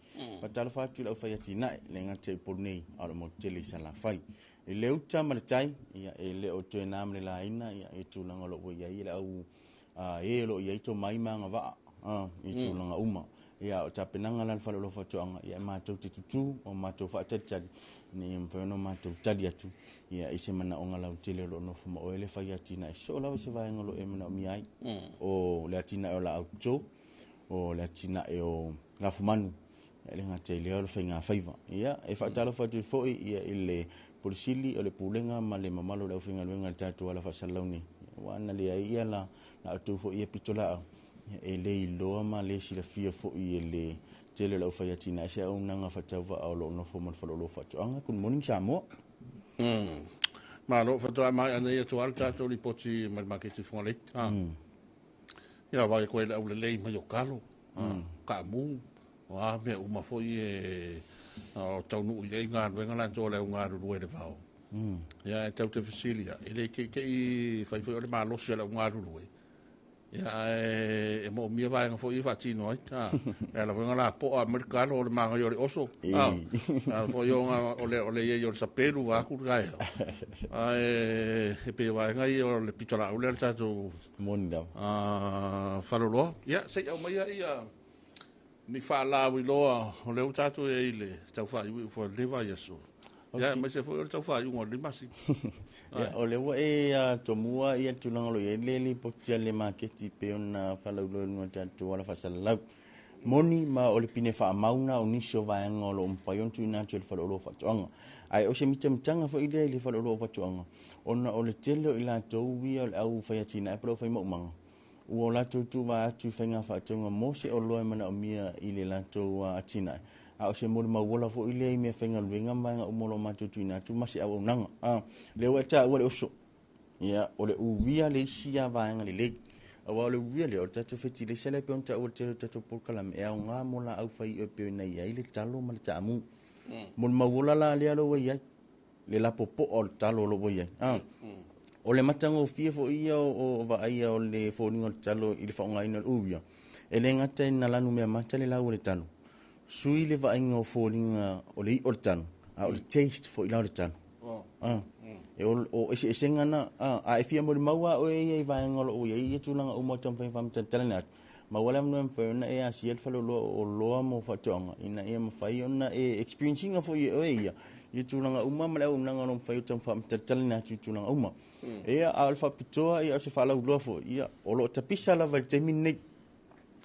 patalo fa tu lo fa yatinae le ngate polnei au mo tele sala fai e le uta maltai ia e le o te nam le laina ia e tu langa lo ia ia au e lo ia to mai manga va e tu langa uma ia o tapenanga lan fa lo fa tuanga ia ma to tutu o ma to fa tata ni mpono ma to tadi atu ia ise mana onga la utile lo no fuma o ele fa yatina so la se va ngolo e mana mi ai o le atina o la auto o le atina e o la fumanu ele ngate le o fa nga faiva ia e fa talo fa tu fo ia ile polisili o le pulenga ma le mamalo le finga luenga tatu ala fa saloni wana le ia la tu fo ia pitola e le loa ma le si la fia fo i le tele la fa yatina se o nanga fa tava o lo no fo mo fa lo fa anga kun morning Samoa ma lo fa to ma ana ia to alta to li poti ma market fo le ia va ko le le ma yo kalo ka mu wa me u ma fo i o tau nu i nga venga la to le nga ru le va ia tau te fasilia ile ke fa fo le ma lo se la nga ru ia e mo mia vai fo i fatino ta e la venga la po americano o le manga yo oso fo yo o le yo sapelu va ku gai e pe vai ngai o le pitola o le tato monda falolo ia se o mai ia mi fa la wi lo o le tato e ile tau fa i fo le vai so Ya, ma se foi tau fa yung lima si. Ya, ole wa tomua ia tulanga lo le potia le market pe ona fala lo no tatu wala fasala. Moni ma ole pine fa mauna o nisho vaanga o lo mfayon tu ina tele fala lo fa tonga. Ai o se mitanga fo ile le fala lo fa tonga. Ona ole tele ila to wi o au fa yatina pro fa mo manga. O la tu va tu fenga fa tonga mo se o lo mana o mia ile la to atina. A se mo ma wola fo ile me fenga luenga manga o mo lo ma tu ina tu masi au nanga. Le wa ta o le oso. Ya ole u wi le sia vaanga le awa le wia le o tatu feti le sele pe onta o te tatu polkala me au ngā mola au fai o pe nei ai le talo ma le tamu mon mawola la le alo ia le la popo o talo lo ia o le matango fie fo ia o va ai o le fo ni o talo i le fa ngai no uia e le ngata na lanu me mata le la o le talo sui le va ai ngo fo ni o le o talo o le taste fo i la o le talo e o ese ngana a fia mo maua o e vai ngolo o e tulanga o mo tampa fam talana ma wala mo fa na e asiel fa lo o lo mo fa tonga ina e mo fa ona e experiencing of o e tulanga uma ma o nanga no fa tam fam talana tulanga uma e alfa pitoa e se fa la lo fo ia o lo tapisa la va termine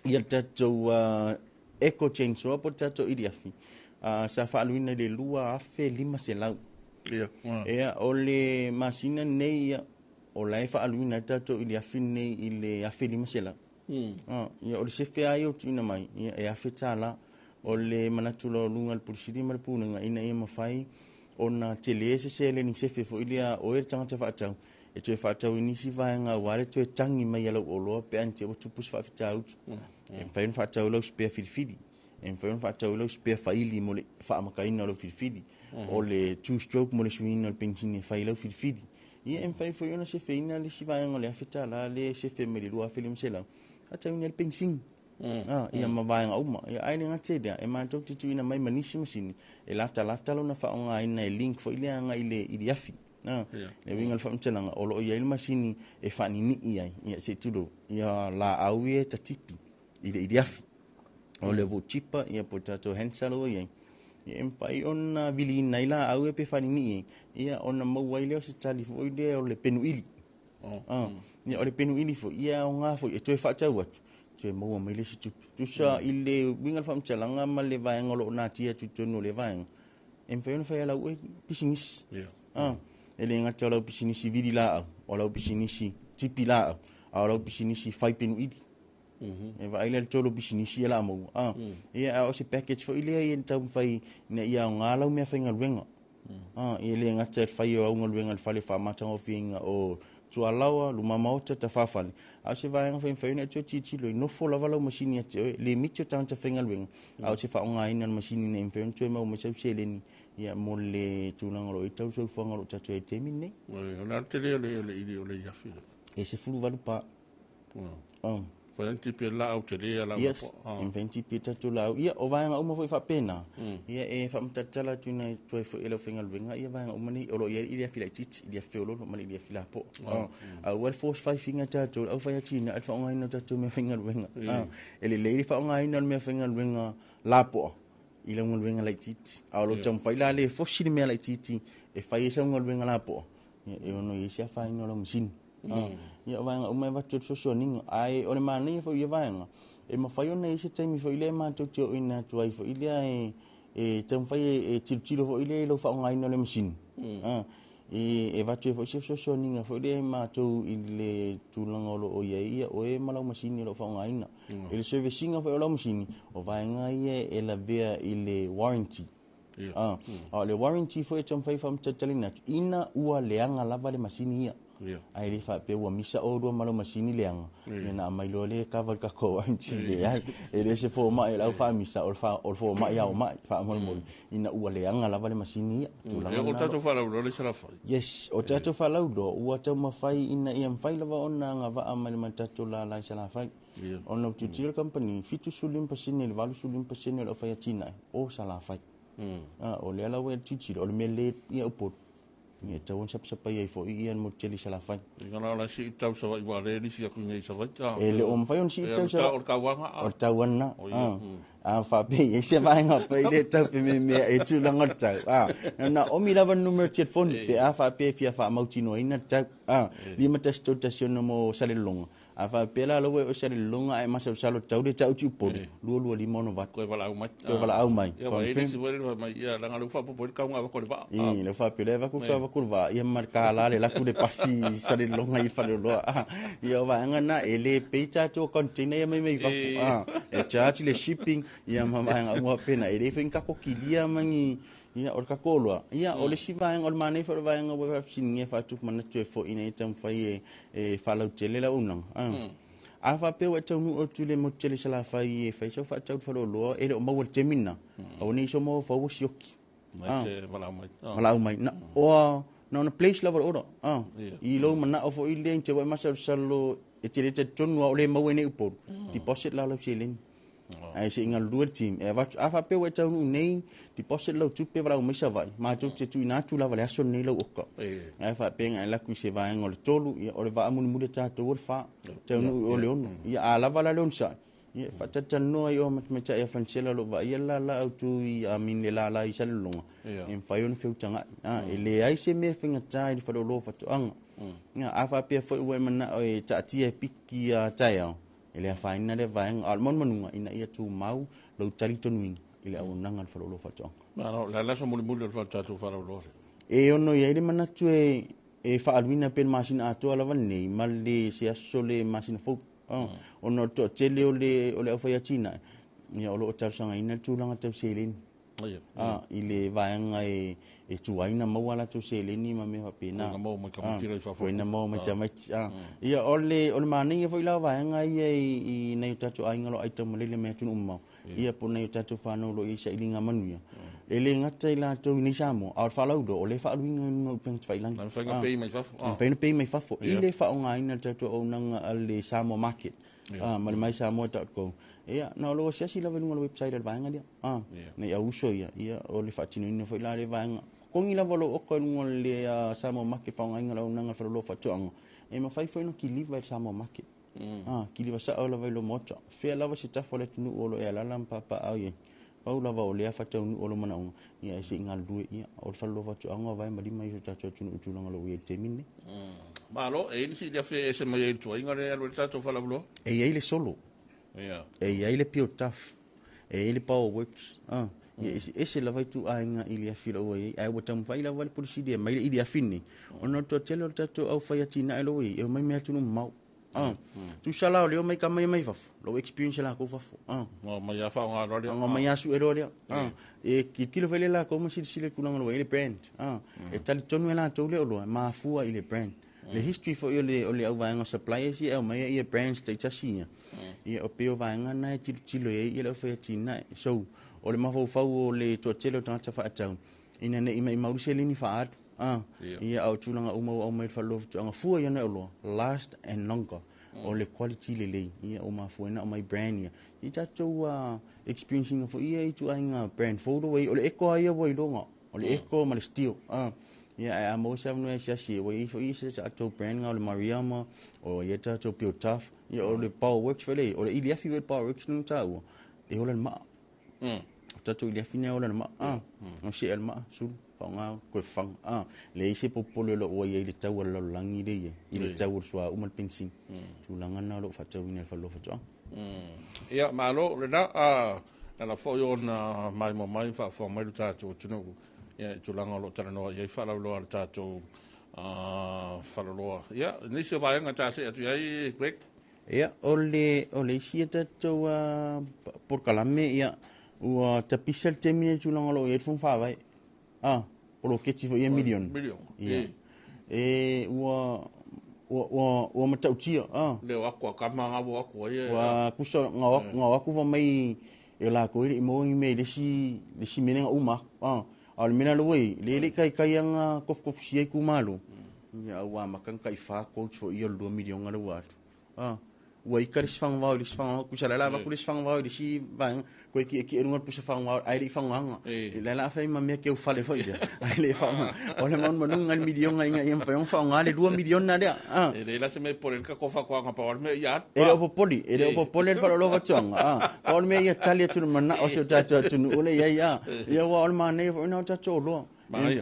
ia tato eco change so po tato idiafi sa fa luina le lua afe lima se lau ole masina nei o lai fa aluina tato ili afine ile afili masela ia ole se fe ayo tina mai ia e afetala ole manatulo lunga pulsidi mal punanga ina ia mafai ona tele se le ni se fe fo ilia o e tanga te fa tau e te fa tau ni si vaanga wale te tangi mai ala o lo pe ante o tupus fa tau e fa fa tau lo spe filfidi e fa tau lo spe fa ili mole fa makaina lo filfidi o le two stroke mo le suina le penchini fai lo filfidi ia em fai foi ona se feina le si vai ngole afeta la le se fe me le lua film sela ata una le pensin ia ma vai nga uma ia ai nga tede e ma tok tu ina mai manisi masini e lata lo na fa nga ina e link foi le nga ile idiafi le winga fa mtela o lo ia il masini e fa ni ia se tudo ia la awie tatipi ile idiafi o le bo chipa ia potato hensalo ia pai ona vili naila au pe fani ni ia ona mau ile se tali fo ile o le penuili ia o le penuili fo ia o nga fo e toe fa tau atu toe mau mai le situ tu sa ile winga fam chalanga ma le vai ngolo na tia tu no le vai em fa ona fa la u business ele nga tala business vili la o la business tipi la o la business fai penuili e vai le tolo business ia la mo ia o se package fo ile ia tau fai na ia ngala me fa ngalwenga ile nga te fai o ngalwenga fale fa mata o finga o tu alawa lu mama o te fafali a se vai nga fa na tu titi lo no fo la vala machine te le mitio tanta fa ngalwenga a se fa nga ina machine ne impen tu mo me se le ia mo le tu ngalo i tau so fa ngalo tatu e temine ona te le ya fi e se fulu valu pa Venti pe la au te lea la yes, inventi pe tatu la ia o vai nga uma foi fa pena ia e fa mtatala tu na tu fo elo fingal venga ia vai nga uma ni olo ia ia fila titi ia feolo no mali ia fila po a well force five finger tatu au fa ya tina alfa nga ina tatu me fingal venga ele le fa nga ina me fingal venga la po ila ngol venga la titi a lo tam fa ila le fo shini me la titi e fa isa ngol venga la po e ono ia fa ina lo machine ia vanga o mai vatu so ninga ai o le mani fo ia vanga e ma fai ona ise taimi fo ile ma to tio ina tu ai fo ile e tam fai e tilo fo ile lo fa ngai no le machine e vatu fo so ninga fo ile ma to ile tulanga lo o ia o e mala machine lo fa ngai na ile servicing fo lo machine o vanga ia e la via ile warranty le warranty fo e tam fai fam tatalina ina ua leanga lava le machine ia ai le fa pe wa misa o do malo masini leanga na mai lo le ka va ka ko anti le ai e le se fo ma e la fa misa o fo ma ya o ma fa mo ina u leanga la vale masini tu la o tato fa lo le sala fa yes o tato fa lo do u ta ma fai ina ia fai la va ona nga va amal ma tato la sala fa ona tu tiro company fitu sulim pasini le valu sulim pasini lo fa ya tina o sala fa o le la we tu tiro o le mele ia o ia tau sap ia fo ia mo tele sala fa ngana la si tau sa wa le ni si ku ngai sa va e le o mfai on si tau sa o ka wa o tau na fa pe ye se vai nga pe le tau pe me e tu langa tau na o mi lava numero telefone pe fa pe fia fa mautino ina tau li mata station mo sale longa fa pe la lo o sale longa ai masa salo tau de tau tu po lu li mono va ko vala au mai ya vai se voi mai ya langa lu fa po ka nga ko va le fa pe le va ku ka va ku va ia marca la le la ku de pasi sale longa i fa lo ia va nga na ele pe ta to container mai va e charge le shipping ia mama nga mo pena e fin ka ko kilia mangi ia or ka kolwa ia o le siva nga o mane fa va nga wa singe fa tu mana tu fo ina tam fa e fa la tele la unang a fa pe wa tonu o tu le mo tele sala fa e fa so fa tau fa lo e o mo temina o ni so mo fa wo sioki mala mai na o na place level ora i lo mana o fo i le te wa masa salo e tele te tonu o le mo ne upo deposit la lo selling ai se inga lua team e va afa pe wa tau nei deposit lo tupe va o misa vai ma tu te tu ina tu la va aso nei lo oka ai fa pe nga la ku se va ngol tolu o le va amun mu de ta to fa tau nu o le on ia ala va la lon sa ia fa ta no ai o me cha ia fancela lo va ia la au tu i a min le la i sa longa en fa yon fe tanga ele ai se me finga tai fa lo fa to anga ia afa pe fo we mana o ta ti e piki a tai ele fa ina le va al mon manunga ina ia tu mau lo tali tonu ile au nanga fa lo fa to no la so muli fa tu fa lo e ono ia ile mana tu e fa alwina pen machine a to ala va nei mal se asole machine fo ono to tele ole fa ya china ia o lo ta sanga ina tu langa te selin ile va nga e tu aina mo wala tu seleni ma me pena mo mo ka tira fa fo ina mo me chama ia ole mani foi la va nga i nei ta tu ainga lo item le me tu umma ia po nei ta tu fa no lo i sa ilinga manuia ele ngata ila tu ni samo al fa lo do ole fa luinga no pen fa ilang na fa nga pay mai fa pay mai fa fo ile fa nga ina ta tu o nanga le samo market mai samo.com ia na lo sia sila venga website al vanga dia ne ya uso ia ole fa tino ina foi la le vanga kongi la volo o ko le samo market fa nga ngala nanga fa lo fa tuanga e ma fai foi no ki live samo market ki live sa ola vai lo moto fe la va sita fole tunu olo e la lampa pa au ye au la va o le fa tunu olo mana ia se ngal du ia o fa lo fa tuanga vai ma di mai ta tunu tunu ngalo ye temine malo e ni si dia fe ese mai tu inga le lo tato fa la blo e ile solo e ile pio taf e ile power works ese la vai tu ainga ile afila o ai o tam vai la vai polisi dia mai ile afini ono to telo tato au fa ya tina elo e mai me tu no mau tu sala o mai ka mai fa lo experience la ko fa no mai ya fa nga ro dia mai asu ero dia e kilo vele la ko si sile kuna ngalo ile brand e tal tonu la to le o ma fua ile brand le history for ole au vanga suppliers e mai e brands te chasia e o peo vanga na tilo e ile fa tina so ole ma fau le to telo tanga fa atau ina ne mai maurusele ni fa ia au tulanga au mai fa lo anga fua ia na lo last and longer ole quality le ia o ma fua na mai brand ia i tato experiencing for ia tu ainga brand photo way ole eko ia way longa ole eko mal steel ia mo sa no sia si way for isa tato brand nga ole mariama o ia tato pure tough ia ole power works vele ole ili afi power works no tau e ole ma tato ili afi na ole ma no si el ma sul nga ko fang le ise popolo lo o ye le tau lo langi de ye ile tau so umal pensin tu langa na lo fa tau ina fa lo fa tau ia malo le na na fo yo na mai fa fo mai ta tu no ia tu langa lo tara no ye fa lo ta tu fa lo ia ni se va nga ta se tu ai quick ia ole isi ta tu por calame ia o ta pisel temine tu langa lo ye fun fa vai polo keti fo 1 million wa matautia le wa ko kama wa ko ye wa kuso nga ku va mai e la ko i mo ngi le si menenga uma al mena lo we le kai anga kof si ku malu ya wa makan kai fa coach fo 2 million ngalo wa ua ika le sifagavao le sifagavao kusala lava ku le sifagavao le si vaega koe ki enuga le pusa fagavao ai le fagaaga i le la fai mamea keu fale foi le ai le faaga o le manumanuga le milionga inga ia mafaiga faaga le 2 miliona lea e le la se me por el ka ko fa ko pa or me ya e le opopoli le falolofa tuaga o le mea ia tali atu le mana o se tatu atu o le ia ua o le manei foi na o tatu oloa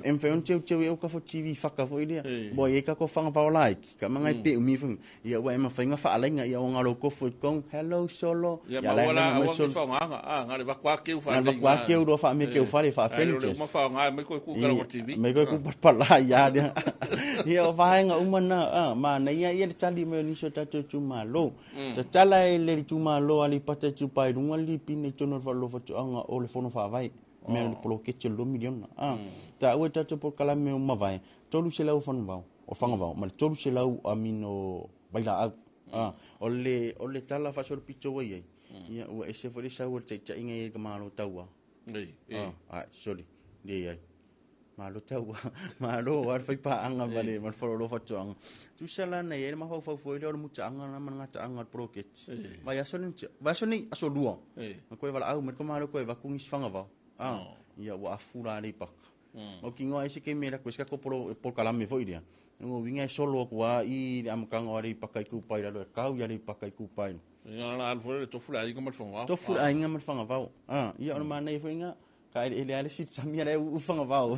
em fe un teu e o ka fo TV faka fo ile bo ye ka ko fanga fa like ka manga pe mi fu ia wa ma fa nga fa alainga ia nga lo ko fo kon hello solo ya ma wala wa mi fa nga nga le ba kwa ke u fa le kwa ke u do fa mi ke u fa le fa felices ma fa nga me ko ku ka ko TV me ko ku pa la ya ia o va nga umana ma na ia le tali me ni so tatu tu malo ta tala le tu malo ali pata tu pai lunga li pine tono fa lo fa tu anga o le fono fa vai me le polo ke telo miliona ta ua tatu por kala me uma vai tolu se lau fanvao o fangavao ma tolu se lau amino baila au o le tala fa sol pito wa ia ua ese fo le sa ua te inga e kamalo taua sorry le ia malo taua malo ar fai pa anga vale mal fo lo fa tuang tu sala na ye ma fa fo le muta anga na man ngata anga proket vai asoni asolua ko vala au me ko malo ko va kungis fangavao ia wa fura le pak o kingo ese ke mera ko ska ko por kalame foi dia ngo winga solo ko i am kanga ari pakai ku pai lo kau ya le pakai ku pai ia la alfo to fura i ngam fanga to fura i ngam fanga va ia on mana foi nga ka ele ale sit samia le u fanga va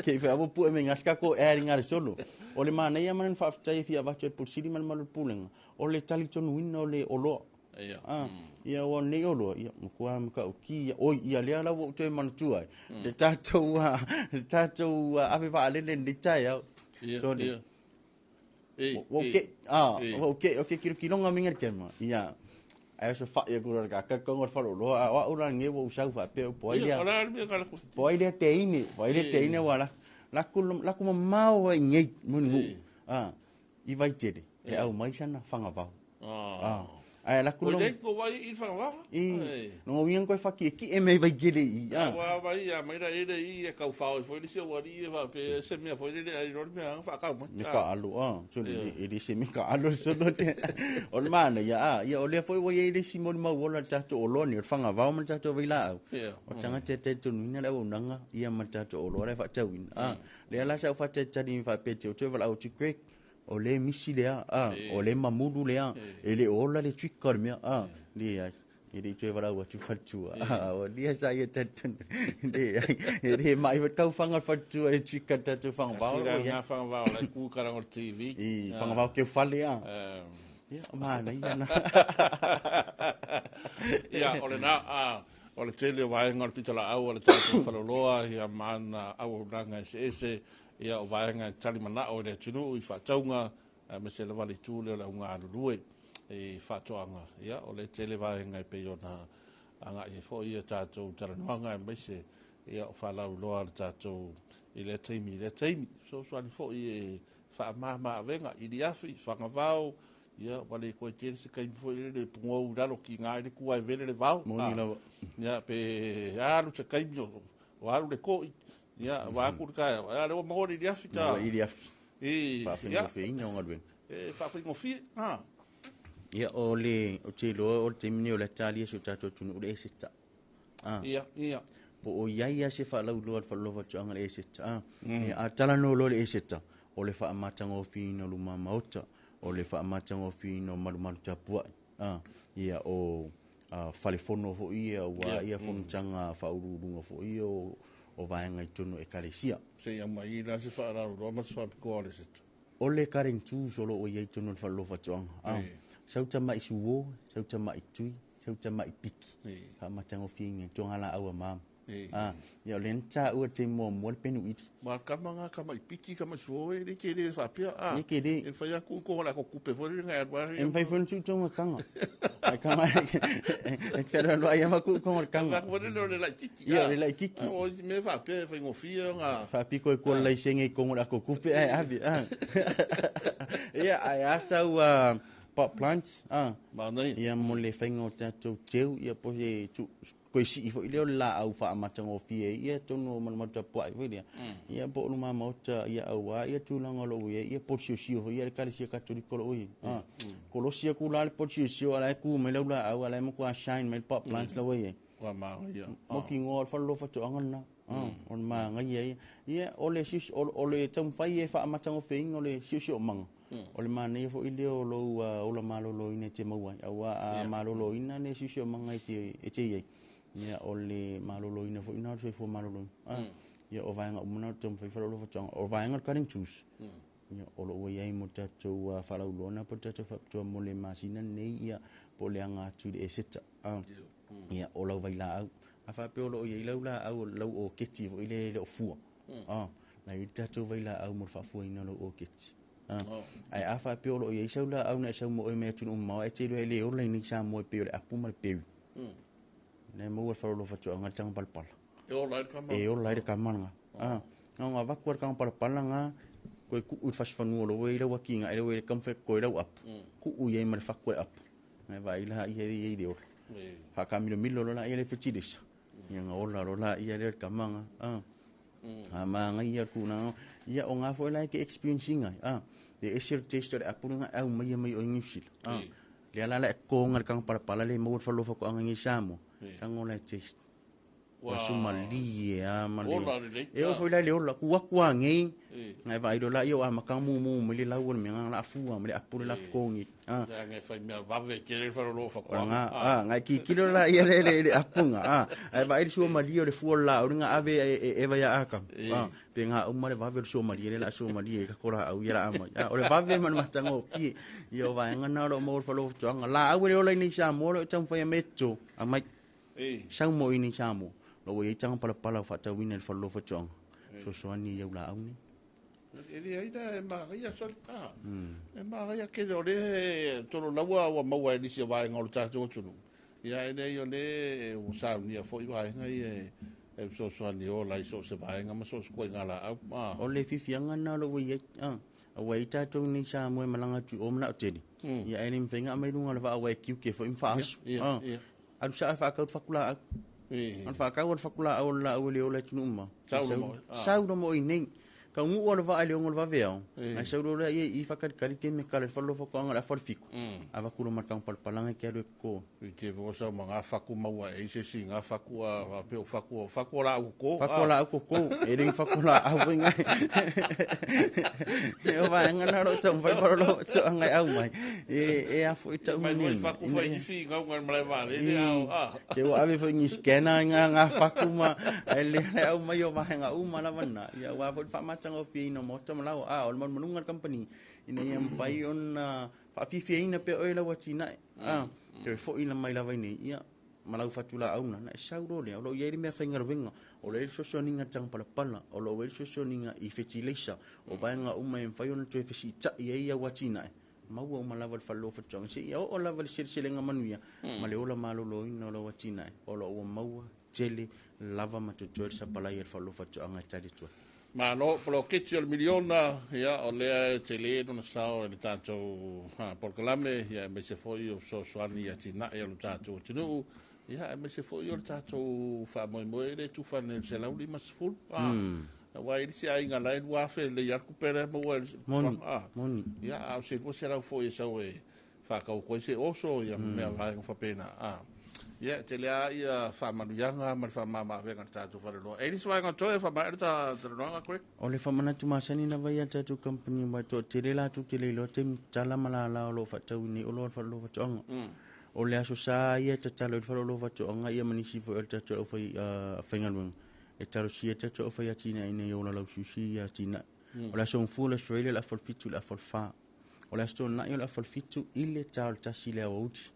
ke fa bo pu me ngaska ko eri ngare solo o le mana ia man fa ftai fi ava por siri man mal pulenga o le tali ton winno le olo ia o ne olo ia ko am ka ki o ia le ala wo te man tu ai le tato ave va le le tai so okay kilo nga minga kema ia ai so fa ia gura ka ko fa lo a ora nge wo sa fa pe po ile te ine wala la ku mau nge mun i vai te e au mai sana fanga va ai la ku le ko vai i fanga va no wien ko fa ki e me vai gele i wa vai ya mai ra ele i ka fa foi se wa ri va pe se me foi le ai ro me fa ka mo me ka alu so le se me ka alu so no te on mana ya o le foi wo ye le simon ma wala ta to lo ni fanga va ma ta to vila o tanga te tu ni la o nanga ia ma ta to lo le fa ta win le ala sa fa te ni fa pe te vala o tu kwek o le misi lea o le mamulu lea e le ola le twikar mea le ele tu vala o tu fatu o dia sa ye tatu ele mai va tau fanga fatu e twikar tatu fanga ba o ya fanga ba le ku karang o TV fanga ba ke fale ia mana ia na ia o le na o le tele vai ngor pitala au o le tatu faloloa ia mana au ranga ese ia o vaenga tali mana o le tunu i whataunga me se le wale tūle o le unga arurue e whatoanga ia o le tele vaenga i peo na anga i fo ia tātou taranoanga e meise ia o whalau loa le tātou i le teimi so swani fo i e whaamama venga i li afi whangavao ia wale koe kere se kaimi fo i le pungou raro ki ngā i le kua e vele le vau ia pe alu se kaimi o alu le koi ia wa ku ka ale o mo ri afita fa fe ina nga lwen fa fe ngo fi ia o le o te lo o te mini o le tali so tato tunu le seta ia po o ia se fa la lo fa lo fa tanga le seta ia tala no lo le seta o le fa amata ngo fi no lu mama ota o le fa amata ngo fi no malu malu tapua ia o fa le fono fo ia wa ia fon tanga fa urunga fo ia o vaenga i tonu e karesia. Se ia mai la se whaara roma se whapiko ale se tu. O le karen tū solo o iei tonu le whalofa toanga. Sauta mai suo, sauta mai tui, sauta mai piki. Ha matango whiinga, tonga la aua mama. Ia o le nta ua te mua mua le penu iti. Ma kamanga kama i piki kama suo e le kere e whapia. E kere. E whai aku ko la ko kupe fori ngai adwari. E mwhai fwenu tū tonga kanga. Ai kama e whera loa ia maku konga kanga. Ka fwere le lai kiki. Ia le lai kiki. O me whapia e whai ngofia nga. Whapiko e kua lai senge i konga la ko kupe ai avi. Ia ai asa ua pot plants. Manai. Ia mo le whainga o tātou teu. Ia po se ko si fo ile la au fa matango fie ia tonu mata pai fo ia po no mama ota ia awa ia tulanga lo ia po sio fo ia kali sia katoliko lo ko sia ku la po sio ala ku me la au ala mo ko shine me pop plants lo ia wa ma ia mo ki ngor fa lo fa to angana on ma ngai ia ole sis ole tam fai e fa matango fing ole sio mang ole mane fo ile o lo malo lo ine te mau awa malo lo ina ne sio mang e te ia ole malolo ina fo ina fo malolo ia o vainga umana tom fo falo fo tong o vainga cutting tools ia olo o ia mo tato fala ulona po tato fa to mole masina nei ia poleanga tu de seta ia olo vaila au afa pe olo ia laula au lau o keti fo ile o fu na i tato vaila au mo fa fu ina lo o keti ai afa pe olo ia saula au na sa mo e me tu mo e te le o le ni sa mo pe apu ma pe ne mo fa lo fa to nga tang pal pal e o lai ka manga nga va ko ka pal pal nga ko ku u fa fa no lo we le wa kinga e we kam fe ko le up ku u ye mal fa ko up ne va ila ye de o fa ka mi lo la ye le fiti dis nga o la ye le ka manga manga ye ku na ya o nga fo la ke experiencing de esir taste de apuna au mai o ngifil le la ko nga ka pal pal le mo fa lo fa ko nga samo kangola taste wa sumali mali e o foi la le ola ku ngai ngai vai do la yo ama kamu mu mili la won mi nga fu mali apure la kongi ngai fai me va ve querer fa lo fa ngai ki kilo la ye le apunga ai vai su mali le fu la o nga ave e vai aka pe nga o mali va ve su mali le la su mali ka kora au ya ama o le va ve man matango ki yo vai nga na ro mo fa lo tonga la au le ola ni sa mo lo tam fa meto amai sau mo ini samo lo ye tang pala fa ta win fa lo fa chong so ani ya la au ni ele ainda ma ia solta ma ia que le todo la wa ma wa ni se va en olta to tunu ia ele yo le o sa ni fo va ngai so ani o la so se va nga ma so ko ngala o le fifianga na lo ye wa ita to ni sa mo malanga tu o mna teni ia ele mfenga mai lunga le va wa kiu ke fo infas adu sa fa ka fakula an fa ka fakula o la o le o la tunuma sau no mo inen ka ngu o va ale ngol va veo ai sau do la i fa ka kali ke me kala fa lo fa ko ngala fa fiku ava ku ma tang pal palanga ke do ko ke vo sa ma fa ku ma wa e se singa fa ku a pe fa ku la ko e ring fa ku la a winga e va ngana ro tong fa lo to ngai au mai e a fu ita mai fa ku fa i fi nga ngal male va le ke wa ave fa ni skena nga fa ku ma ele au mai o va nga u ma la vana ya wa fa chango fi no moto malo o mon manungan company ina yam pai on fa fi ina pe oila watina ke fo ina mai la vai ia malau fatula auna na sauro le o ye me fa ngarvenga o le so ninga tang pala pala o lo we so ninga I fertilizer o vainga uma en fa on to fesita ia watina mau o malava fa lo fa chong si o la val selenga manuia male ola malo lo ina lo watina o lo mau tele lava matutuel sa pala ia fa lo fa chong tadi tu ma no pro che c'è il milione ya o le tele non so le tanto por calame ya me se foi io so anni ya tina ya lo tanto tinu ya me se foi io tanto fa mo le tu fa nel se la uli mas full wa il si ai ngala il wa fe le ya recupera mo moni ya o se po se la foi so e fa ka ko se oso ya me va fa pena ia te lea ia whamanuianga ma whamama venga tātou whareroa. E nisi wāinga toi e whamaere tā roanga koe? O le whamanatu masani na vai a tātou company mai tō te re lātou te leilo te tala malala o lo whatau ni o lo whalo whatoanga. O le aso sā ia te talo i whalo whatoanga ia manisi fo el tātou au whai whaingaruanga. E taro si e tātou au whai atina ina i ola lau susi i atina. O le aso ngfu le Australia le afol fitu le afol wha. O le aso na i o le afol fitu i le tāo tasi le auti.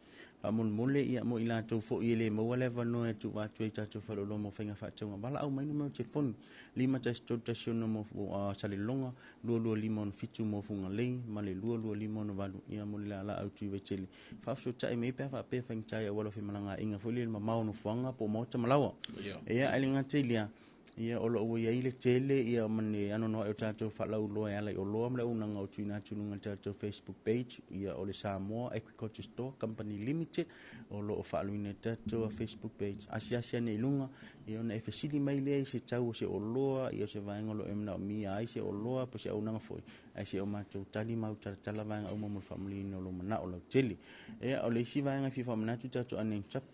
Amon mole ia mo ila to fo ile mo wala va no e tu va tu ta tu fa lo mo fenga fa tu bala au mai no mo telefon lima ta sto ta no mo sale longa lo limon fitu mo funga le male lo limon va ia mo la au tu ve tele fa so ta me pe fa pe feng cha ya wala fe malanga inga fo le ma mau no fuanga po mo ta malawa ia alinga telia ia o lo ia ile tele ia mane ano no e tatou whalau loa e ala i o loa mle unanga o tuina tununga tatou Facebook page ia o le Samoa Agriculture Store Company Limited o lo o whaaluine tatou a Facebook page asiasia nei lunga ia ona e fesili mai lea i se tau o se o loa ia o se vaenga lo emna o mia ai se o loa po se au nanga foi ai se o matou tali mau taratala vaenga au mamu family no lo mana o lau tele ia o le isi vaenga fifa manatu tatou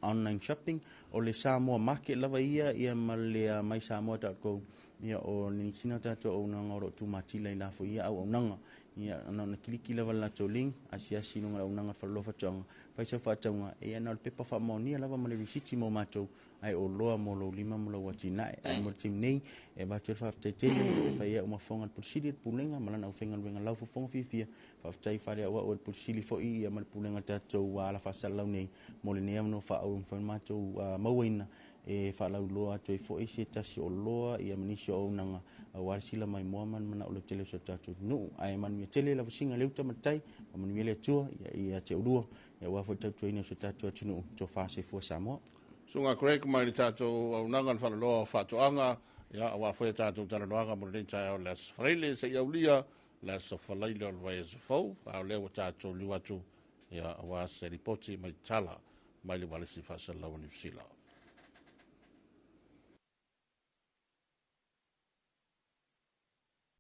online shopping o le Samoa market lava ia ma le mai Samoa ko ia o ni kina tatou au nanga o tu matila i lafo ia au nanga ia ana na kiliki lava la toling asia sinunga au nanga falofa tanga faisa fatanga ia na le pepa fa monia lava ma le receipt mo matou ai o loa mo lo lima mo lo watina ai mo tim nei e ba tue fa tele fa ia uma fonga pusili pulenga malana u fenga wenga lau fonga fifia fa tai fa le o pusili fo ia ma pulenga tatou wala fa salau nei mo le nei no fa au fa matou mawina e fa lau loa toi fo isi tasi o loa ia manisio o nanga warsila mai moaman mana o le tele so tatou no ai man mi tele la singa leuta matai man mi le tua ia te urua ia wa fo tatou ina so tatou tunu to fa se fo Samoa Sunga Craig mai le tātou au nangan whanaloa whātoanga, ia awa whae tātou taranoanga mo rei tai au las whareile se iau lia, las whalaile o lwai as fau, au leo tātou liwatu, ia awa se ripoti mai tala, mai le walisi whasalau New Zealand.